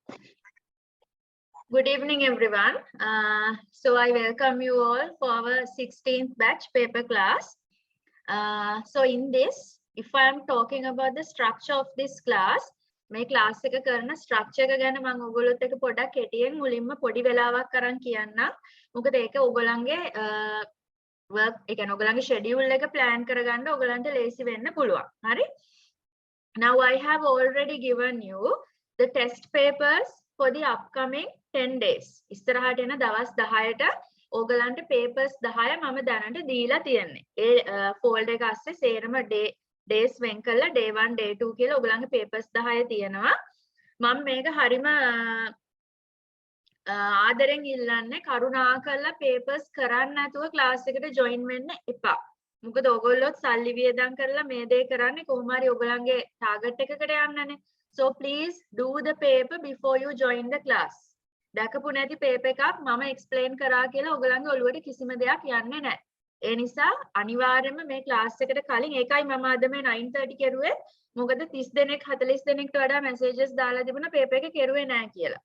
Good evening, everyone. So I welcome you all for our 16th batch paper class. So in this, if I am talking about the structure of this class, මේ class එක කරන structure එක ගැන මම ඔයගොල්ලොත් එක්ක පොඩක් කෙටියෙන් මුලින්ම පොඩි වෙලාවක් අරන් කියන්නම්. මොකද ඒක ඔයගොල්ලන්ගේ work ඒ කියන්නේ ඔයගොල්ලන්ගේ schedule එක plan කරගන්න ඔයගොල්ලන්ට ලේසි වෙන්න පුළුවන්. හරි? Now I have already given you the test papers for the upcoming 10 days. ඉස්සරහට එන දවස් 10ට ඕගලන්ට papers 10 මම දැනට දීලා තියෙන්නේ. ඒ folder එක අස්සේ සේරම days වෙන් කරලා day 1 day 2 කියලා ඕගලන්ගේ papers 10 තියෙනවා. මම මේක හරිම ආදරෙන් ඉල්ලන්නේ කරුණාකරලා papers කරන්න නැතුව class එකට join වෙන්න එපා. මොකද ඕගොල්ලොත් සල්ලි වියදම් කරලා මේ දේ කරන්නේ කොහොම හරි ඕගලන්ගේ target එකකට යන්නනේ. So please do the paper before you join the class. දැකපු නැති paper එකක් මම explain කරා කියලා ඔයගලන්ගේ ඔළුවට කිසිම දෙයක් යන්නේ නැහැ. ඒ නිසා අනිවාර්යයෙන්ම මේ class එකට කලින් ඒකයි මම අද මේ 9:30 කරුවේ. මොකද 30 දෙනෙක් 40 දෙනෙක්ට වඩා messages දාලා තිබුණා paper එක කරුවේ නැහැ කියලා.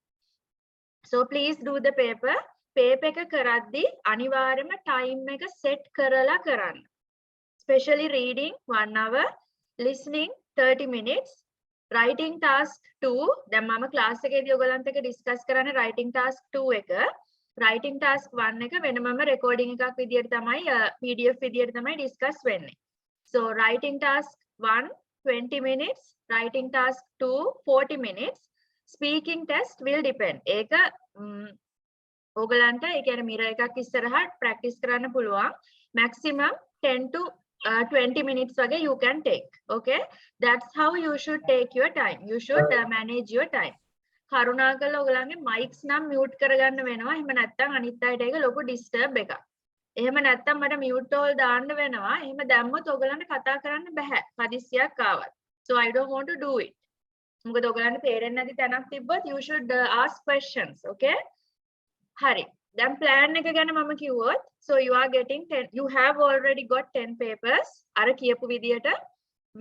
So please do the paper. paper එක කරද්දී අනිවාර්යයෙන්ම time එක set කරලා කරන්න. Especially reading 1 hour, listening 30 minutes. Writing task 2 දැන් මම class එකේදී ඔයගලන්ට එක discuss කරන්නේ writing task 2 එක writing task 1 එක වෙනමම recording එකක් විදියට තමයි PDF විදියට තමයි discuss වෙන්නේ. So writing task 1 20 minutes, writing task 2 40 minutes, speaking test will depend. ඒක ඔයගලන්ට ඒ කියන්නේ mirror එකක් ඉස්සරහා practice කරන්න පුළුවන්. Maximum 10 to 20 minutes wage you can take. Okay, that's how you should take your time. You should manage your time. කරුණාකරලා ඔයගලන්ගේ mics නම් mute කරගන්න වෙනවා. එහෙම නැත්නම් අනිත් අයට ඒක ලොකු disturb එකක්. එහෙම නැත්නම් මට mute all දාන්න වෙනවා. එහෙම දැම්මොත් ඔයගලන්ට කතා කරන්න බෑ. හදිස්සියක් ආවත්. So I don't want to do it. මොකද ඔයගලන්ට තේරෙන්නේ නැති තැනක් තිබ්බොත් you should ask questions. Okay? හරි. Then plan එක ගැන මම කිව්වොත් so you are getting 10 you have already got 10 papers අර කියපු විදියට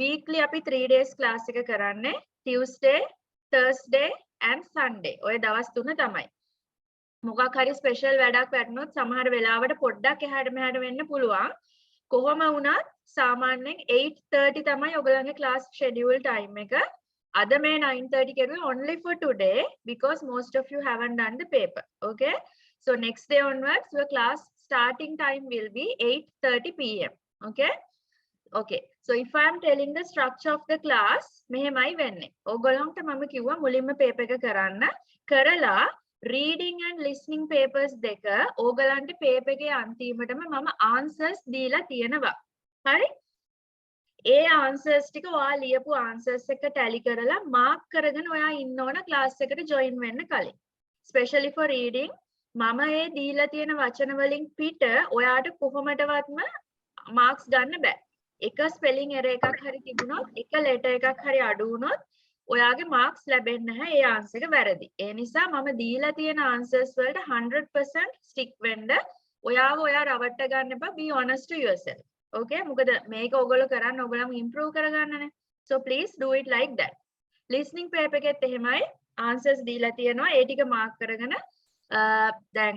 weekly අපි 3 days class එක කරන්නේ Tuesday Thursday and Sunday ඔය දවස් තුන තමයි මොකක් හරි special වැඩක් වැටුනොත් සමහර වෙලාවට පොඩ්ඩක් එහාට මෙහාට වෙන්න පුළුවන් කොහොම වුණත් සාමාන්‍යයෙන් 8:30 තමයි ඔයගලගේ class schedule time එක අද මේ 9:30 කරුවේ only for today because most of you haven't done the paper. Okay, so next day onwards your class starting time will be 8:30 p.m. Okay, so if I am telling the structure of the class මෙහෙමයි වෙන්නේ. ඔයගොල්ලන්ට මම කිව්වා මුලින්ම paper එක කරන්න කරලා reading and listening papers දෙක ඕගලන්ට paper එකේ අන්තිමටම මම answers දීලා තියෙනවා. හරි? ඒ answers ටික ඔයා ලියපු answers එක tally කරලා mark කරගෙන ඔයා ඉන්න ඕන class එකට join වෙන්න කලින්. Especially for reading මම ඒ දීලා තියෙන වචන වලින් පිට ඔයාට කොහොමඩවත්ම marks ගන්න බෑ. එක spelling error එකක් හරි තිබුණොත් එක letter එකක් හරි අඩු වුණොත් ඔයාගේ marks ලැබෙන්නේ නැහැ ඒ answer එක වැරදි. ඒ නිසා මම දීලා තියෙන answers වලට 100% stick වෙන්න ඔයාව ඔයා රවට්ට ගන්න එපා. Be honest to yourself. Okay, මොකද මේක ඔයගොල්ලෝ කරන්න ඔයගොල්ලෝම improve කරගන්නනේ. So please do it like that. Listening paper එකෙත් එහෙමයි answers දීලා තියෙනවා. ඒ ටික mark කරගෙන දැන්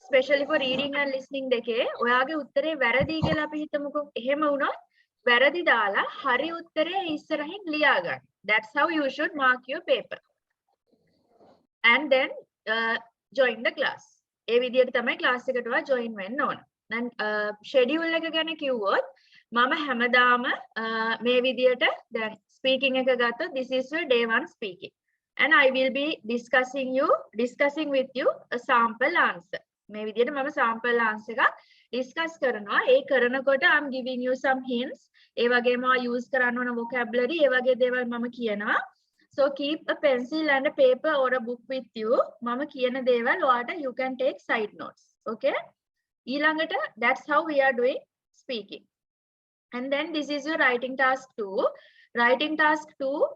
especially for reading and listening දෙකේ ඔයාගේ උත්තරේ වැරදි කියලා අපි හිතමුකෝ. එහෙම වුණොත් වැරදි දාලා හරි උත්තරේ ඉස්සරහින් ලියා ගන්න. That's how you should mark your paper. And then join the class. ඒ විදිහට තමයි class එකට ඔයා join වෙන්න ඕන. දැන් schedule එක ගැන කිව්වොත් මම හැමදාම මේ විදියට දැන් speaking එක ගත්තොත් this is your day 1 speaking and I will be discussing with you a sample answer. මේ විදියට මම sample answer එකක් discuss කරනවා. ඒ කරනකොට I'm giving you some hints. ඒ වගේම use කරන්න ඕන vocabulary ඒ වගේ දේවල් මම කියනවා. So keep a pencil and a paper or a book with you. මම කියන දේවල් ඔයාට you can take side notes. Okay? ඊළඟට that's how we are doing speaking. And then this is your writing task 2. Writing task 2,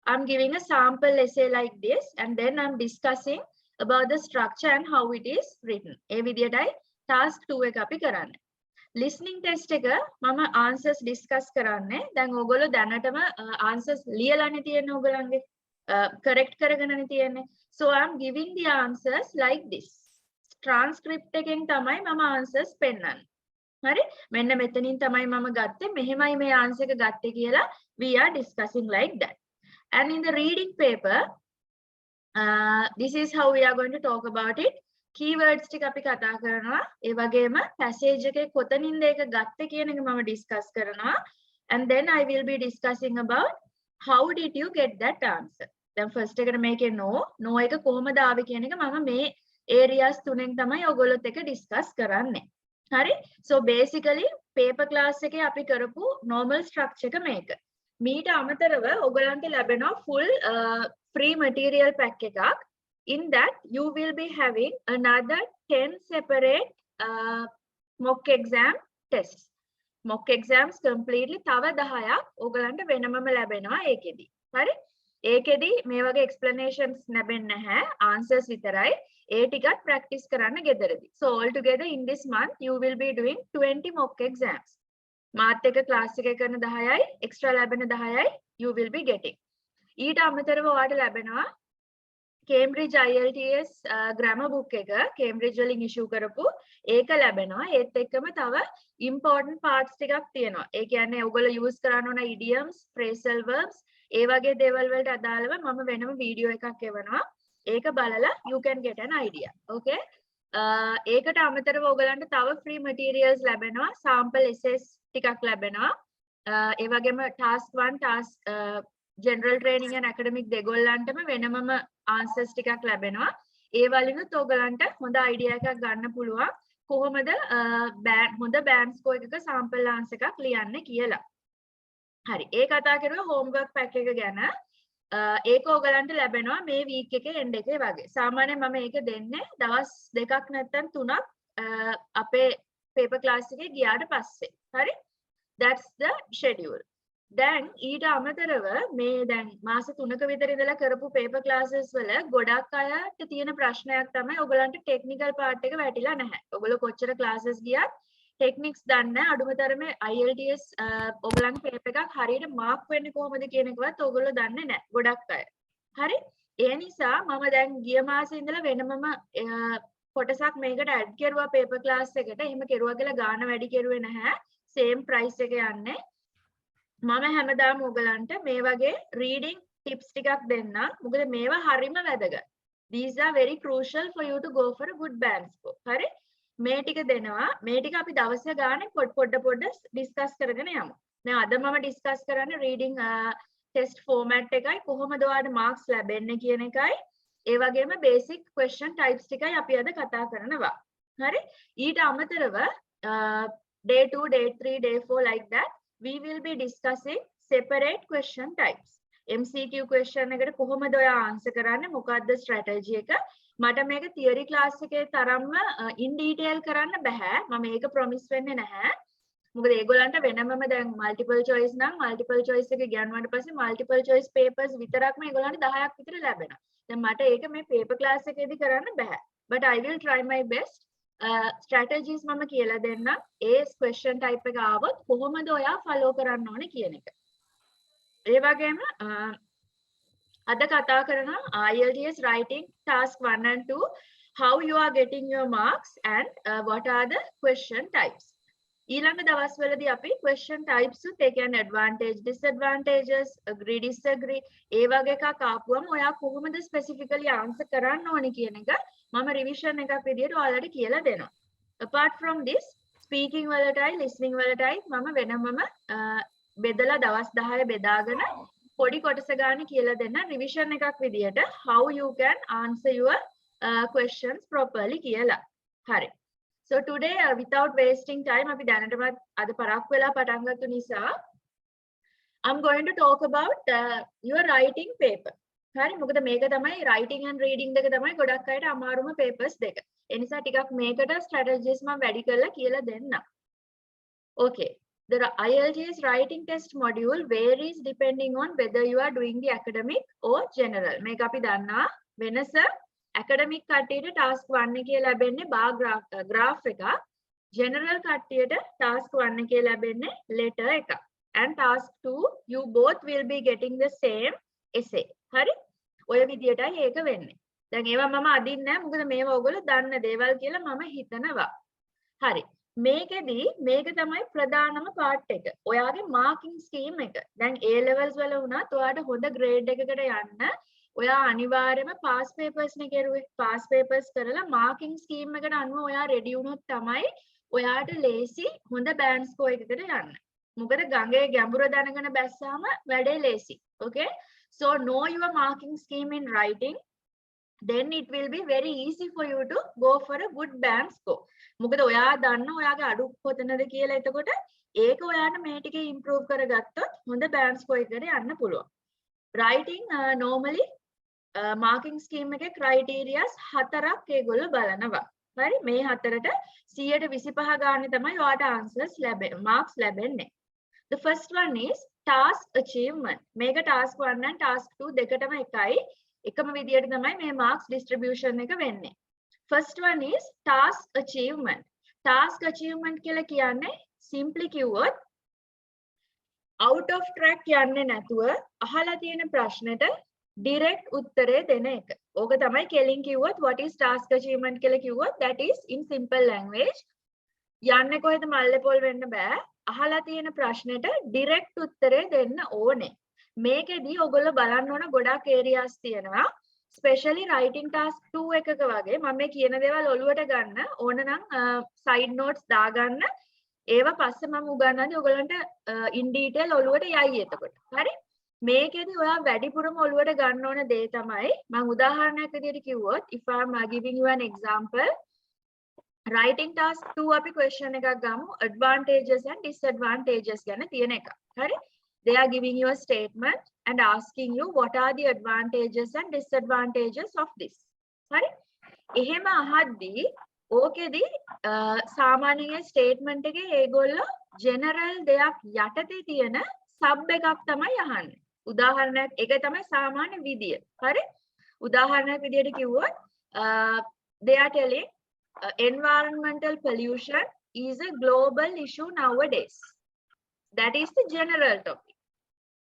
I'm giving a sample essay like this and then I'm discussing about the structure and how it is written. A විදියටයි task 2 එක අපි කරන්නේ. Listening test එක මම answers discuss කරන්නේ. දැන් ඔයගොල්ලෝ දැනටම answers ලියලානේ තියෙන්නේ ඔයගොල්ලන්ගේ. correct කරගෙනනේ තියෙන්නේ. So I'm giving the answers like this. Transcript එකෙන් තමයි මම answers පෙන්නන්නේ. හරි? මෙන්න මෙතනින් තමයි මම ගත්තේ. මෙහෙමයි මේ answer එක ගත්තේ කියලා we are discussing like that. And in the reading paper, this is how we are going to talk about it. Keywords ටික අපි කතා කරනවා. ඒ වගේම passage එකේ කොතනින්ද ඒක ගත්තේ කියන එක මම discuss කරනවා. And then I will be discussing about how did you get that answer. Then first එකට මේකේ no එක කොහොමද ආවේ කියන එක මම මේ areas තුනෙන් තමයි ඔයගොල්ලොත් එක්ක discuss කරන්නේ. හරි? So basically paper class එකේ අපි කරපු normal structure එක මේක. මීට අමතරව ඔයගලන්ට ලැබෙනවා full free material pack එකක්. In that you will be having another 10 separate mock exam tests. Mock exams completely තව 10ක් ඔයගලන්ට වෙනමම ලැබෙනවා ඒකෙදි. හරි? ඒකෙදි මේ වගේ explanations ලැබෙන්නේ නැහැ. answers විතරයි. ඒ ටිකත් practice කරන්න ගෙදරදී. So altogether in this month you will be doing 20 mock exams. මාත් එක class එකේ කරන 10යි extra ලැබෙන 10යි you will be getting. ඊට අමතරව ඔයාලට ලැබෙනවා Cambridge IELTS grammar book එක Cambridge වලින් issue කරපු ඒක ලැබෙනවා. ඒත් එක්කම තව important parts ටිකක් තියෙනවා. ඒ කියන්නේ ඔයගොල්ලෝ use කරන්න ඕන idioms, phrasal verbs ඒ වගේ දේවල් වලට අදාළව මම වෙනම වීඩියෝ එකක් එවනවා. ඒක බලලා you can get an idea. Okay? ඒකට අමතරව ඔයගලන්ට තව free materials ලැබෙනවා. sample essays ටිකක් ලැබෙනවා. ඒ වගේම task 1 task general training and academic දෙගොල්ලන්ටම වෙනමම answers ටිකක් ලැබෙනවා. ඒ වලිනුත් ඔයගලන්ට හොඳ idea එකක් ගන්න පුළුවන් කොහොමද හොඳ band score එකක sample answer එකක් ලියන්න කියලා. හරි. ඒ කතා කරුවා homework pack එක ගැන. ඒක ඔයගලන්ට ලැබෙනවා මේ week එකේ end එකේ වගේ. සාමාන්‍යයෙන් මම ඒක දෙන්නේ දවස් 2ක් නැත්නම් 3ක් අපේ paper class එකේ ගියාට පස්සේ. හරි? That's the schedule. දැන් ඊට අමතරව මේ දැන් මාස 3ක විතර ඉඳලා කරපු paper classes වල ගොඩක් අයට තියෙන ප්‍රශ්නයක් තමයි ඔයගලන්ට technical part එක වැටිලා නැහැ. ඔයගොල්ලෝ කොච්චර classes ගියත් techniques දන්නේ නැහැ. අඩුමතරමේ IELTS ඔයගලන්ගේ paper එකක් හරියට mark වෙන්නේ කොහොමද කියන එකවත් ඔයගොල්ලෝ දන්නේ නැහැ. ගොඩක් අය. හරි? ඒ නිසා මම දැන් ගිය මාසේ ඉඳලා වෙනමම කොටසක් මේකට add කරුවා paper class එකට. එහෙම කරුවා කියලා ගාණ වැඩි කරුවේ නැහැ. same price එක යන්නේ. මම හැමදාම ඔයගලන්ට මේ වගේ reading tips ටිකක් දෙන්නම්. මොකද මේවා හරිම වැදගත්. These are very crucial for you to go for a good band score. හරි? මේ ටික දෙනවා. මේ ටික අපි දවස් ගානේ පොඩ discuss කරගෙන යමු. දැන් අද මම discuss කරන්නේ reading test format එකයි කොහොමද ඔයාලට marks ලැබෙන්නේ කියන එකයි. ඒ වගේම basic question types ටිකයි අපි අද කතා කරනවා. හරි? ඊට අමතරව day 2, day 3, day 4 like that we will be discussing separate question types. MCQ question එකට කොහොමද ඔයා answer කරන්නේ? මොකක්ද strategy එක? මට මේක theory class එකේ තරම්ම in detail කරන්න බෑ. මම ඒක promise වෙන්නේ නැහැ. මොකද ඒගොල්ලන්ට වෙනමම දැන් multiple choice නම් multiple choice එක ගියන්නාට පස්සේ multiple choice papers විතරක්ම ඒගොල්ලන්ට 10ක් විතර ලැබෙනවා. දැන් මට ඒක මේ paper class එකේදී කරන්න බෑ. But I will try my best. strategies මම කියලා දෙන්නම්. ඒ question type එක ආවොත් කොහොමද ඔයා follow කරන්න ඕනේ කියන එක. ඒ වගේම අද කතා කරනවා IELTS writing task 1 and 2 how you are getting your marks and what are the question types. ඊළඟ දවස්වලදී අපි question types උත් ඒ කියන්නේ advantage disadvantages agree disagree ඒ වගේ එකක් ආපුවම ඔයා කොහොමද specifically answer කරන්න ඕනේ කියන එක මම revision එකක් විදියට ඔයාලට කියලා දෙනවා. apart from this speaking වලටයි listening වලටයි මම වෙනමම බෙදලා දවස් 10 බෙදාගෙන පොඩි කොටස ගන්න කියලා දෙන්න revision එකක් විදියට how you can answer your questions properly කියලා. හරි. So today without wasting time අපි දැනටමත් අද පරක් වෙලා පටන් ගත්ත නිසා I'm going to talk about your writing paper. හරි මොකද මේක තමයි writing and reading දෙක තමයි ගොඩක් අයට අමාරුම papers දෙක. ඒ නිසා ටිකක් මේකට strategies මම වැඩි කරලා කියලා දෙන්නම්. Okay. The IELTS writing test module varies depending on whether you are doing the academic or general. මේක අපි දන්නා වෙනස academic කට්ටියට task 1 එකේ ලැබෙන්නේ bar graph එකක්. general කට්ටියට task 1 එකේ ලැබෙන්නේ letter එකක්. And task 2 you both will be getting the same essay. හරි? විදියටයි ඒක වෙන්නේ. දැන් ඒවා මම අදින්නේ නැහැ. මොකද මේවා ඔයගොල්ලෝ දන්න දේවල් කියලා මම හිතනවා. හරි. මේකෙදි මේක තමයි ප්‍රධානම පාර්ට් එක. ඔයාගේ මාකින් ස්කීම් එක. දැන් A levels වල වුණත් ඔයාට හොඳ ග්‍රේඩ් එකකට යන්න ඔයා අනිවාර්යයෙන්ම පාස් පේපර්ස් නේ කරුවේ. පාස් පේපර්ස් කරලා මාකින් ස්කීම් එකට අනුව ඔයා රෙඩි වුණොත් තමයි ඔයාට ලේසි හොඳ බෑන්ඩ් ස්කෝර් එකකට යන්න. මොකද ගඟේ ගැඹුර දැනගෙන බැස්සාම වැඩේ ලේසි. Okay? So know your marking scheme in writing. Then it will be very easy for you to go for a good band score. මොකද ඔයා දන්න ඔයාගේ අඩු කොතනද කියලා එතකොට ඒක ඔයාට මේ ටික improve කරගත්තොත් හොඳ band score එකකට යන්න පුළුවන්. Writing normally marking scheme එකේ criteria 4ක් ඒගොල්ලෝ බලනවා. හරි මේ 4ට 125 ගානේ තමයි ඔයාට answers marks ලැබෙන්නේ. The first one is task achievement. මේක task 1 and task 2 දෙකටම එකයි. එකම විදියට තමයි මේ marks distribution එක වෙන්නේ. First one is task achievement. Task achievement කියලා කියන්නේ simply කිව්වොත් out of track යන්නේ නැතුව අහලා තියෙන ප්‍රශ්නෙට direct උත්තරේ දෙන එක. ඕක තමයි කෙලින් කිව්වොත් what is task achievement කියලා කිව්වොත් that is in simple language. යන්නේ කොහෙද මල්ලේ පොල් වෙන්න බෑ. අහලා තියෙන ප්‍රශ්නෙට direct උත්තරේ දෙන්න ඕනේ. මේකෙදී ඔයගොල්ලෝ බලන්න ඕන ගොඩක් areas තියෙනවා. Especially writing task 2 එකක වගේ මම මේ කියන දේවල් ඔලුවට ගන්න ඕන නම් side notes දාගන්න. ඒවා පස්සේ මම උගන්වන්නේ ඔයගොල්ලන්ට in detail ඔලුවට යයි එතකොට. හරි? මේකෙදී ඔයා වැඩිපුරම ඔලුවට ගන්න ඕන දේ තමයි මම උදාහරණයක් විදිහට කිව්වොත් if I am giving you an example writing task 2 අපි question එකක් ගමු advantages and disadvantages ගැන තියෙන එක. හරි? They are giving you a statement and asking you what are the advantages and disadvantages of this. හරි? එහෙම අහද්දී ඕකෙදී සාමාන්‍යයෙන් statement එකේ ඒගොල්ලෝ general දෙයක් යටතේ තියෙන sub එකක් තමයි අහන්නේ. උදාහරණයක් ඒක තමයි සාමාන්‍ය විදිය. හරි? උදාහරණයක් විදියට කිව්වොත් they are telling environmental pollution is a global issue nowadays. That is the general topic.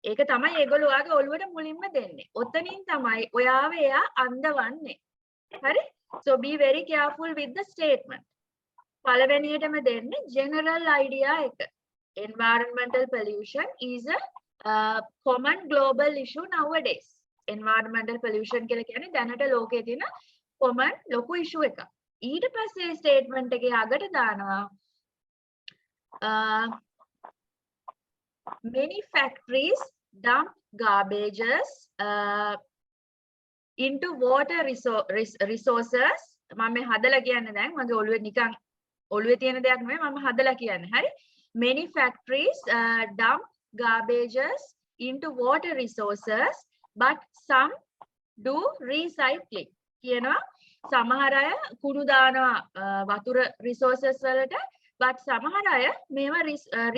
ඒක තමයි ඒගොල්ලෝ ඔයාගේ ඔළුවට මුලින්ම දෙන්නේ. ඔතනින් තමයි ඔයාව එයා අන්දවන්නේ. හරි? So be very careful with the statement. පළවෙනියටම දෙන්නේ general idea එක. Environmental pollution is a common global issue nowadays. Environmental pollution කියලා කියන්නේ දැනට ලෝකයේ තියෙන common ලොකු issue එකක්. ඊට පස්සේ statement එකේ අගට දානවා many factories dump garbages into water resources. මම හදලා කියන්නේ දැන් මගේ ඔළුවේ නිකන් ඔළුවේ තියෙන දෙයක් නෙමෙයි මම හදලා කියන්නේ. හරි? Many factories dump garbages into water resources but some do recycling. කියනවා සමහර අය කුණු දානවා වතුර resources වලට but සමහර අය මේවා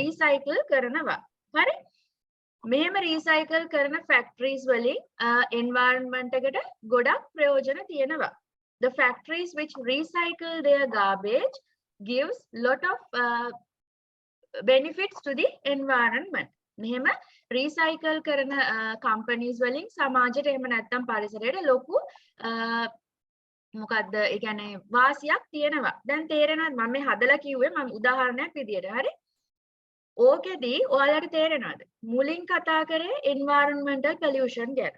recycle කරනවා. හරි? මෙහෙම recycle කරන factories වලින් environment එකට ගොඩක් ප්‍රයෝජන තියෙනවා. The factories which recycle their garbage gives lot of benefits to the environment. මෙහෙම recycle කරන companies වලින් සමාජයට එහෙම නැත්නම් පරිසරයට ලොකු මොකද්ද ඒ කියන්නේ වාසියක් තියෙනවා. දැන් තේරෙනවද මම මේ හදලා කිව්වේ මම උදාහරණයක් විදියට. හරි? ඕකෙදී ඔයාලට තේරෙනවද? මුලින් කතා කරේ environmental pollution ගැන.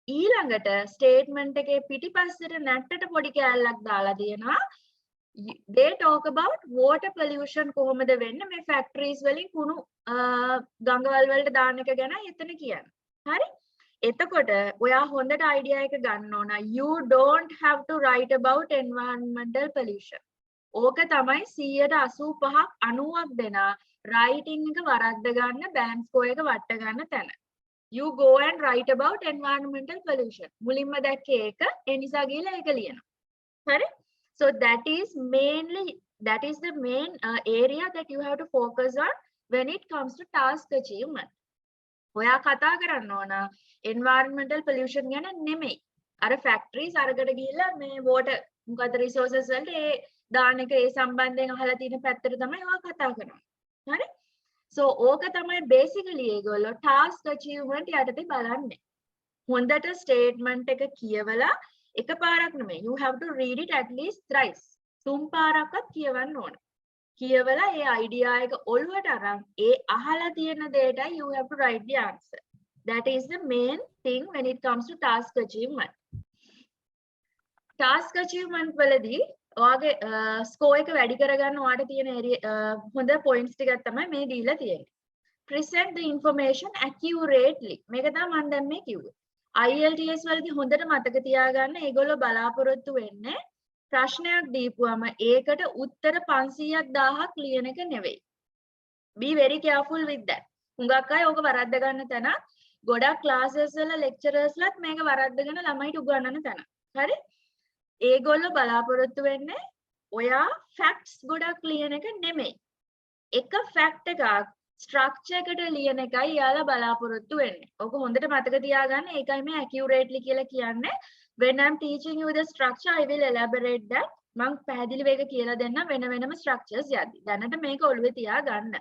ඊළඟට statement එකේ පිටිපස්සට නැට්ටට පොඩි කෑල්ලක් දාලා තියෙනවා. They talk about water pollution කොහොමද වෙන්නේ මේ factories වලින් කුණු ගඟවල් වලට දාන එක ගැන එතන කියන්නේ. හරි? එතකොට ඔයා හොඳට idea එක ගන්න ඕන. You don't have to write about environmental pollution. ඕක තමයි 185ක් 90ක් දෙනා writing එක වරද්ද ගන්න band score එක වට ගන්න තැන. You go and write about environmental pollution. මුලින්ම දැක්කේ ඒක ඒ නිසා ගිහලා ඒක ලියනවා. හරි? So that is the main area that you have to focus on when it comes to task achievement. ඔයා කතා කරන්න ඕන environmental pollution ගැන නෙමෙයි. අර factories අරකට ගිහලා මේ water මොකද resources වලට ඒ දාන එක ඒ සම්බන්ධයෙන් අහලා තියෙන පැත්තට තමයි ඔයා කතා කරන්නේ. හරි? So ඕක තමයි basically ඒගොල්ලෝ task achievement යටතේ බලන්නේ. හොඳට ස්ටේට්මන්ට් එක කියවලා එකපාරක් නෙමෙයි. You have to read it at least thrice. 3 පාරක්වත් කියවන්න ඕන. කියවලා ඒ idea එක ඔළුවට අරන් ඒ අහලා තියෙන දෙයටයි you have to write the answer. That is the main thing when it comes to task achievement. Task achievement වලදී ඔයාගේ score එක වැඩි කරගන්න ඔයාට තියෙන හොඳ points ටිකක් තමයි මේ දීලා තියෙන්නේ. Present the information accurately. මේක තමයි මම දැන් මේ කිව්වේ. IELTS වලදී හොඳට මතක තියාගන්න ඒගොල්ලෝ බලාපොරොත්තු වෙන්නේ ප්‍රශ්නයක් දීපුවම ඒකට උත්තර 500ක් 1000ක් ලියන එක නෙවෙයි. Be very careful with that. හුඟක් අය ඕක වරද්ද ගන්න තැන ගොඩක් classes වල lecturers ලත් මේක වරද්දගෙන ළමයිට උගන්වන තැන. හරි? ඒගොල්ලෝ බලාපොරොත්තු වෙන්නේ ඔයා facts ගොඩක් ලියන එක නෙමෙයි. එක fact එකක් structure එකට ලියන එකයි යාලා බලාපොරොත්තු වෙන්නේ. ඕක හොඳට මතක තියාගන්න. ඒකයි මේ accurately කියලා කියන්නේ. When I'm teaching you the structure, I will elaborate that. මම පැහැදිලිව ඒක කියලා දෙන්න වෙන වෙනම structures යද්දි. දැනට මේක ඔළුවේ තියාගන්න.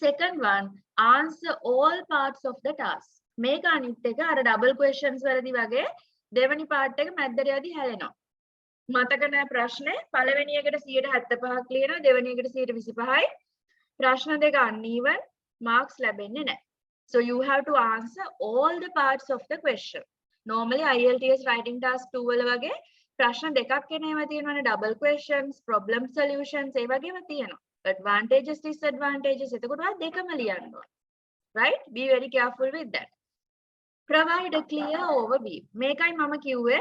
Second one, answer all parts of the task. මේක අනිත් එක අර double questions වලදී වගේ දෙවෙනි part එක මැද්දට යදී හැලෙනවා. මතක නැහැ ප්‍රශ්නේ. පළවෙනි එකට 75ක් ලියනවා, දෙවෙනි එකට 125යි. ප්‍රශ්න දෙක uneven, marks ලැබෙන්නේ නැහැ. So you have to answer all the parts of the question. Normally IELTS writing task 2 වල වගේ ප්‍රශ්න දෙකක් එනවා තියෙනවානේ, double questions, problem solutions ඒ වගේම තියෙනවා. Advantages, disadvantages එතකොට ඔයා දෙකම ලියන්න ඕන. Right? Be very careful with that. Provide a clear overview. මේකයි මම කිව්වේ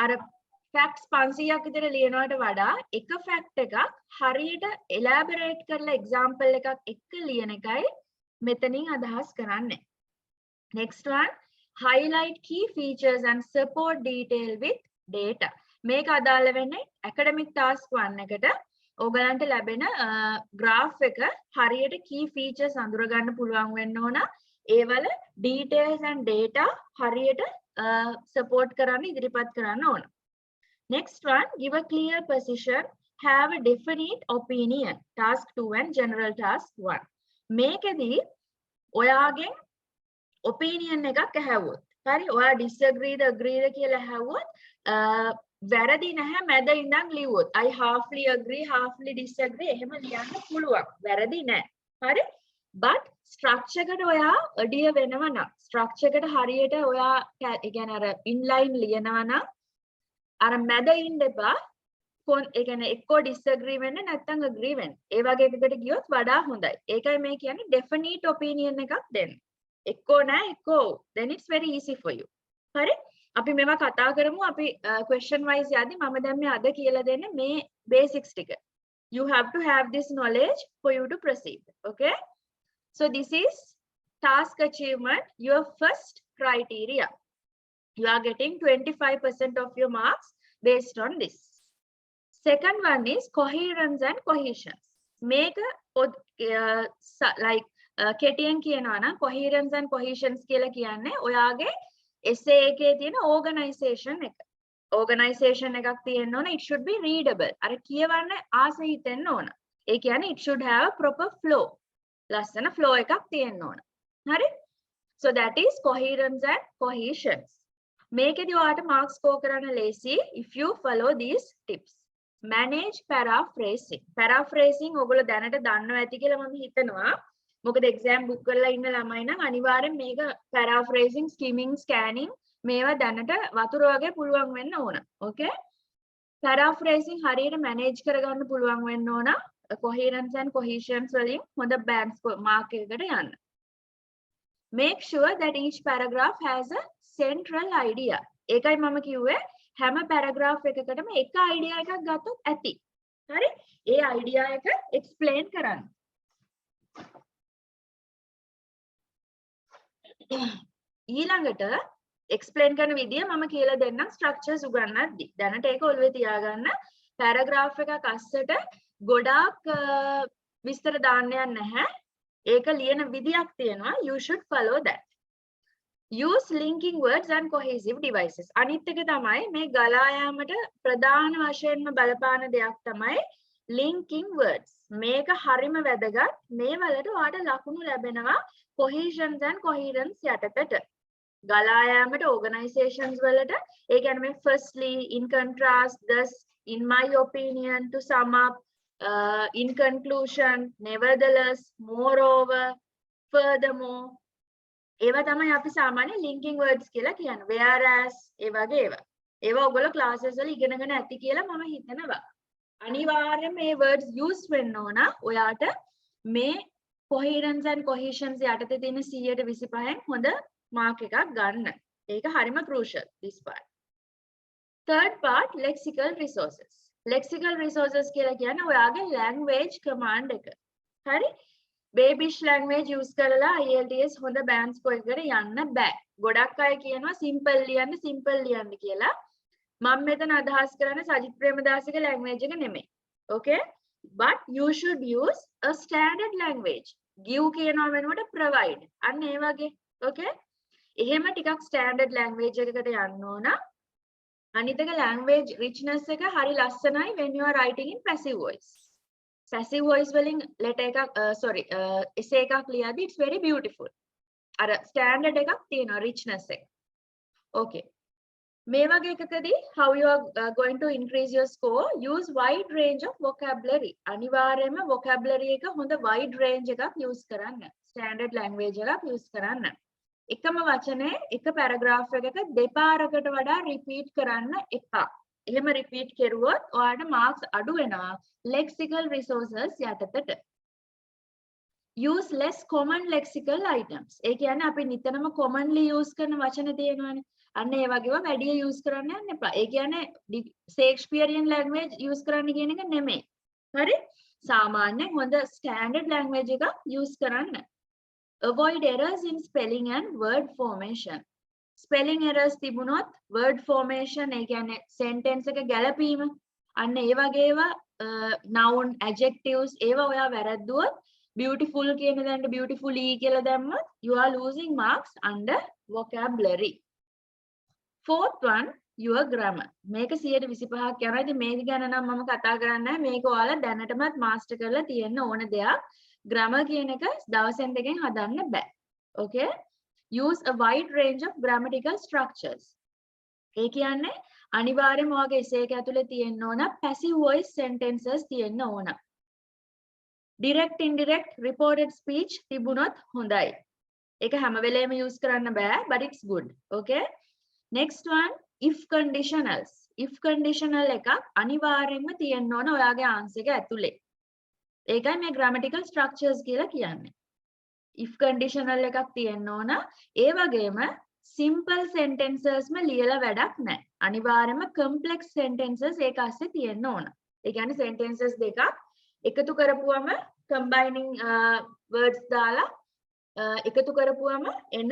අර facts 500ක් විතර ලියනවට වඩා එක fact එකක් හරියට elaborate කරලා example එකක් එක්ක ලියන එකයි මෙතනින් අදහස් කරන්නේ. Next one, highlight key features and support detail with data. මේක අදාළ වෙන්නේ academic task 1 එකට ඕගලන්ට ලැබෙන graph එක හරියට key features අඳුර ගන්න පුළුවන් වෙන්න ඕන. ඒවල details and data හරියට support කරන්න ඉදිරිපත් කරන්න ඕන. Next one, give a clear position, have a definite opinion. Task 2 and general task 1. මේකෙදී ඔයාගෙන් opinion එකක් ඇහුවොත්. හරි? ඔයා disagree ද agree ද කියලා ඇහුවොත් වැරදි නැහැ මැද ඉඳන් ලියුවොත්. I halfly agree, halfly disagree එහෙම ලියන්න පුළුවන්. වැරදි නැහැ. හරි? But structure එකට ඔයා adhere වෙනවා නම් structure එකට හරියට ඔයා ඒ කියන්නේ අර inline ලියනවා නම් අර මැද ඉන්න එපා. ඒ කියන්නේ එක්කෝ disagree වෙන්න නැත්නම් agree වෙන්න. ඒ වගේ එකකට ගියොත් වඩා හොඳයි. ඒකයි මේ කියන්නේ definite opinion එකක් දෙන්න. එක්කෝ නෑ එක්කෝ. Then it's very easy for you. හරි? අපි මේවා කතා කරමු. අපි question wise යද්දි මම දැන් මේ අද කියලා දෙන්නේ මේ basics ටික. You have to have this knowledge for you to proceed. Okay? So this is task achievement, your first criteria. You are getting 25% of your marks based on this. Second one is coherence and cohesion. Make like කෙටියෙන් කියනවා නම් coherence and cohesions කියලා කියන්නේ ඔයාගේ essay එකේ තියෙන organization එක. Organization එකක් තියෙන්න ඕන. It should be readable. අර කියවන්න ආස හිතෙන්න ඕන. ඒ කියන්නේ it should have a proper flow. ලස්සන flow එකක් තියෙන්න ඕන. හරි? So that is coherence and cohesions. මේකෙදි ඔයාට marks score කරන්න ලේසි if you follow these tips. Manage paraphrasing. Paraphrasing ඔයගොල්ලෝ දැනට දන්නවා ඇති කියලා මම හිතනවා. මොකද exam book කරලා ඉන්න ළමයි නම් අනිවාර්යෙන් මේක paraphrasing, skimming, scanning මේවා දැනට වතුර වගේ පුළුවන් වෙන්න ඕන. Okay? Paraphrasing හරියට manage කරගන්න පුළුවන් වෙන්න ඕන. Coherence and cohesions වලින් හොඳ bands mark එකකට යන්න. Make sure that each paragraph has a central idea. ඒකයි මම කිව්වේ හැම paragraph එකකටම එක idea එකක් ගත්තොත් ඇති. හරි? ඒ idea එක explain කරන්න. ඊළඟට explain කරන විදිය මම කියලා දෙන්නම් structures උගන්වද්දි. දැනට ඒක ඔළුවේ තියාගන්න. paragraph එකක් අස්සට ගොඩාක් විස්තර දාන්න යන්නේ නැහැ. ඒක ලියන විදියක් තියෙනවා. You should follow that. Use linking words and cohesive devices. අනිත් එක තමයි මේ ගලා යාමට ප්‍රධාන වශයෙන්ම බලපාන දෙයක් තමයි linking words. මේක හරිම වැදගත්. මේ වලට ඔයාලට ලකුණු ලැබෙනවා cohesions and coherence යටතට. ගලා යාමට organizations වලට ඒ කියන්නේ මේ firstly, in contrast, thus, in my opinion, to sum up, in conclusion, nevertheless, moreover, furthermore, ඒවා තමයි අපි සාමාන්‍ය linking words කියලා කියන්නේ. Whereas ඒ වගේ ඒවා ඔයගොල්ලෝ classes වල ඉගෙනගෙන ඇති කියලා මම හිතනවා. අනිවාර්යයෙන් මේ words use වෙන්න ඕන. ඔයාට මේ coherence and cohesions යටතේ තියෙන 125න් හොඳ mark එකක් ගන්න. ඒක හරිම crucial this part. Third part, lexical resources. Lexical resources කියලා කියන්නේ ඔයාගේ language command එක. හරි? Babyish language use කරලා IELTS හොඳ band score එකකට යන්න බෑ. ගොඩක් අය කියනවා simple ලියන්න කියලා. මම මෙතන අදහස් කරන්නේ සජිත් ප්‍රේමදාසගේ language එක නෙමෙයි. Okay? But you should use a standard language. Give කියනවා වෙනුවට provide. අන්න ඒ වගේ. Okay? එහෙම ටිකක් standard language එකකට යන්න ඕන. අනිත් එක language richness එක හරි ලස්සනයි when you are writing in passive voice. Passive voice වලින් letter එකක් essay එකක් ලියද්දි it's very beautiful. අර standard එකක් තියෙනවා richness එක. Okay. මේ වගේ එකකදී how you are going to increase your score, use wide range of vocabulary. අනිවාර්යයෙන්ම vocabulary එක හොඳ wide range එකක් use කරන්න. Standard language එකක් use කරන්න. එකම වචනේ එක paragraph එකක දෙපාරකට වඩා repeat කරන්න එපා. එහෙම repeat කරුවොත් ඔයාලට marks අඩු වෙනවා lexical resources යටතට. Use less common lexical items. ඒ කියන්නේ අපි නිතරම commonly use කරන වචන තියෙනවානේ. අන්න ඒ වගේව වැඩි use කරන්න යන්න එපා. ඒ කියන්නේ Shakespearean language use කරන්න කියන එක නෙමෙයි. හරි? සාමාන්‍යයෙන් හොඳ standard language එකක් use කරන්න. Avoid errors in spelling and word formation. Spelling errors තිබුණොත් word formation ඒ කියන්නේ sentence එක ගැලපීම අන්න ඒ වගේ ඒවා noun adjectives ඒවා ඔයා වැරද්දුවොත් beautiful කියන දැනට beautifully කියලා දැම්මොත් you are losing marks under vocabulary. Fourth one, your grammar. මේක 125ක් යනවා. ඉතින් මේක ගැන නම් මම කතා කරන්නේ නැහැ. මේක ඔයාලා දැනටමත් master කරලා තියෙන්න ඕන දෙයක්. grammar කියන එක දවසෙන් දෙකෙන් හදන්න බෑ. Okay? Use a wide range of grammatical structures. ඒ කියන්නේ අනිවාර්යයෙන්ම ඔයාගේ essay එක ඇතුලේ තියෙන්න ඕන passive voice sentences තියෙන්න ඕන. Direct, indirect, reported speech තිබුණොත් හොඳයි. ඒක හැම වෙලේම use කරන්න බෑ, but it's good. Okay? Next one, if conditionals. If conditional එකක් අනිවාර්යයෙන්ම තියෙන්න ඕන ඔයාගේ answer එක ඇතුලේ. ඒකයි මේ grammatical structures කියලා කියන්නේ. If conditional එකක් තියෙන්න ඕන. ඒ වගේම simple sentences ම ලියලා වැඩක් නැහැ. අනිවාර්යයෙන්ම complex sentences ඒක ASCII තියෙන්න ඕන. ඒ කියන්නේ sentences දෙකක් එකතු කරපුවම combining words දාලා එකතු කරපුවම එන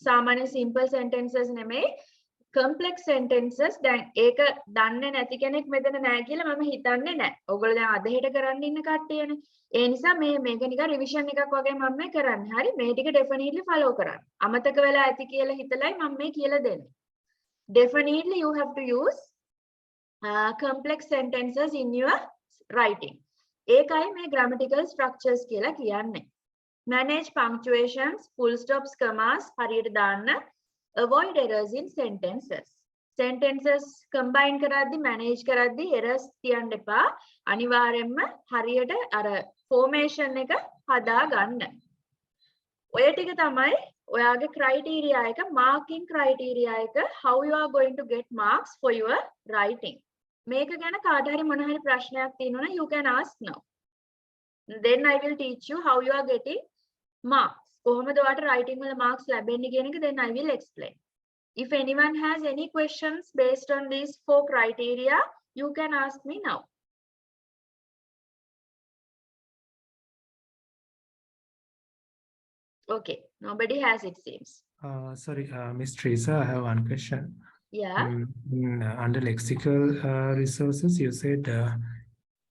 සාමාන්‍ය simple sentences නෙමෙයි complex sentences. දැන් ඒක දන්නේ නැති කෙනෙක් මෙතන නැහැ කියලා මම හිතන්නේ නැහැ. ඔයගොල්ලෝ දැන් අද හෙට කරන්න ඉන්න කට්ටියනේ. ඒ නිසා මේක නිකන් revision එකක් වගේ මම මේ කරන්නේ. හරි මේ ටික definitely follow කරන්න. අමතක වෙලා ඇති කියලා හිතලයි මම මේ කියලා දෙන්නේ. Definitely you have to use complex sentences in your writing. ඒකයි මේ grammatical structures කියලා කියන්නේ. Manage punctuations, full stops, commas හරියට දාන්න. Avoid errors in sentences. Sentences combine කරද්දි manage කරද්දි errors තියන්න එපා. අනිවාර්යයෙන්ම හරියට අර formation එක හදා ගන්න. ඔය ටික තමයි ඔයාගේ criteria එක, marking criteria එක, how you are going to get marks for your writing. මේක ගැන කාට හරි මොන හරි ප්‍රශ්නයක් තියෙනවා නම් you can ask now. Then I will teach you how you are getting marks. කොහොමද ඔයාලට writing වල marks ලැබෙන්නේ කියන එක then I will explain. If anyone has any questions based on these 4 criteria, you can ask me now. Okay, nobody has it seems. Sorry, Miss Teresa, I have one question. Yeah. Under lexical resources, you said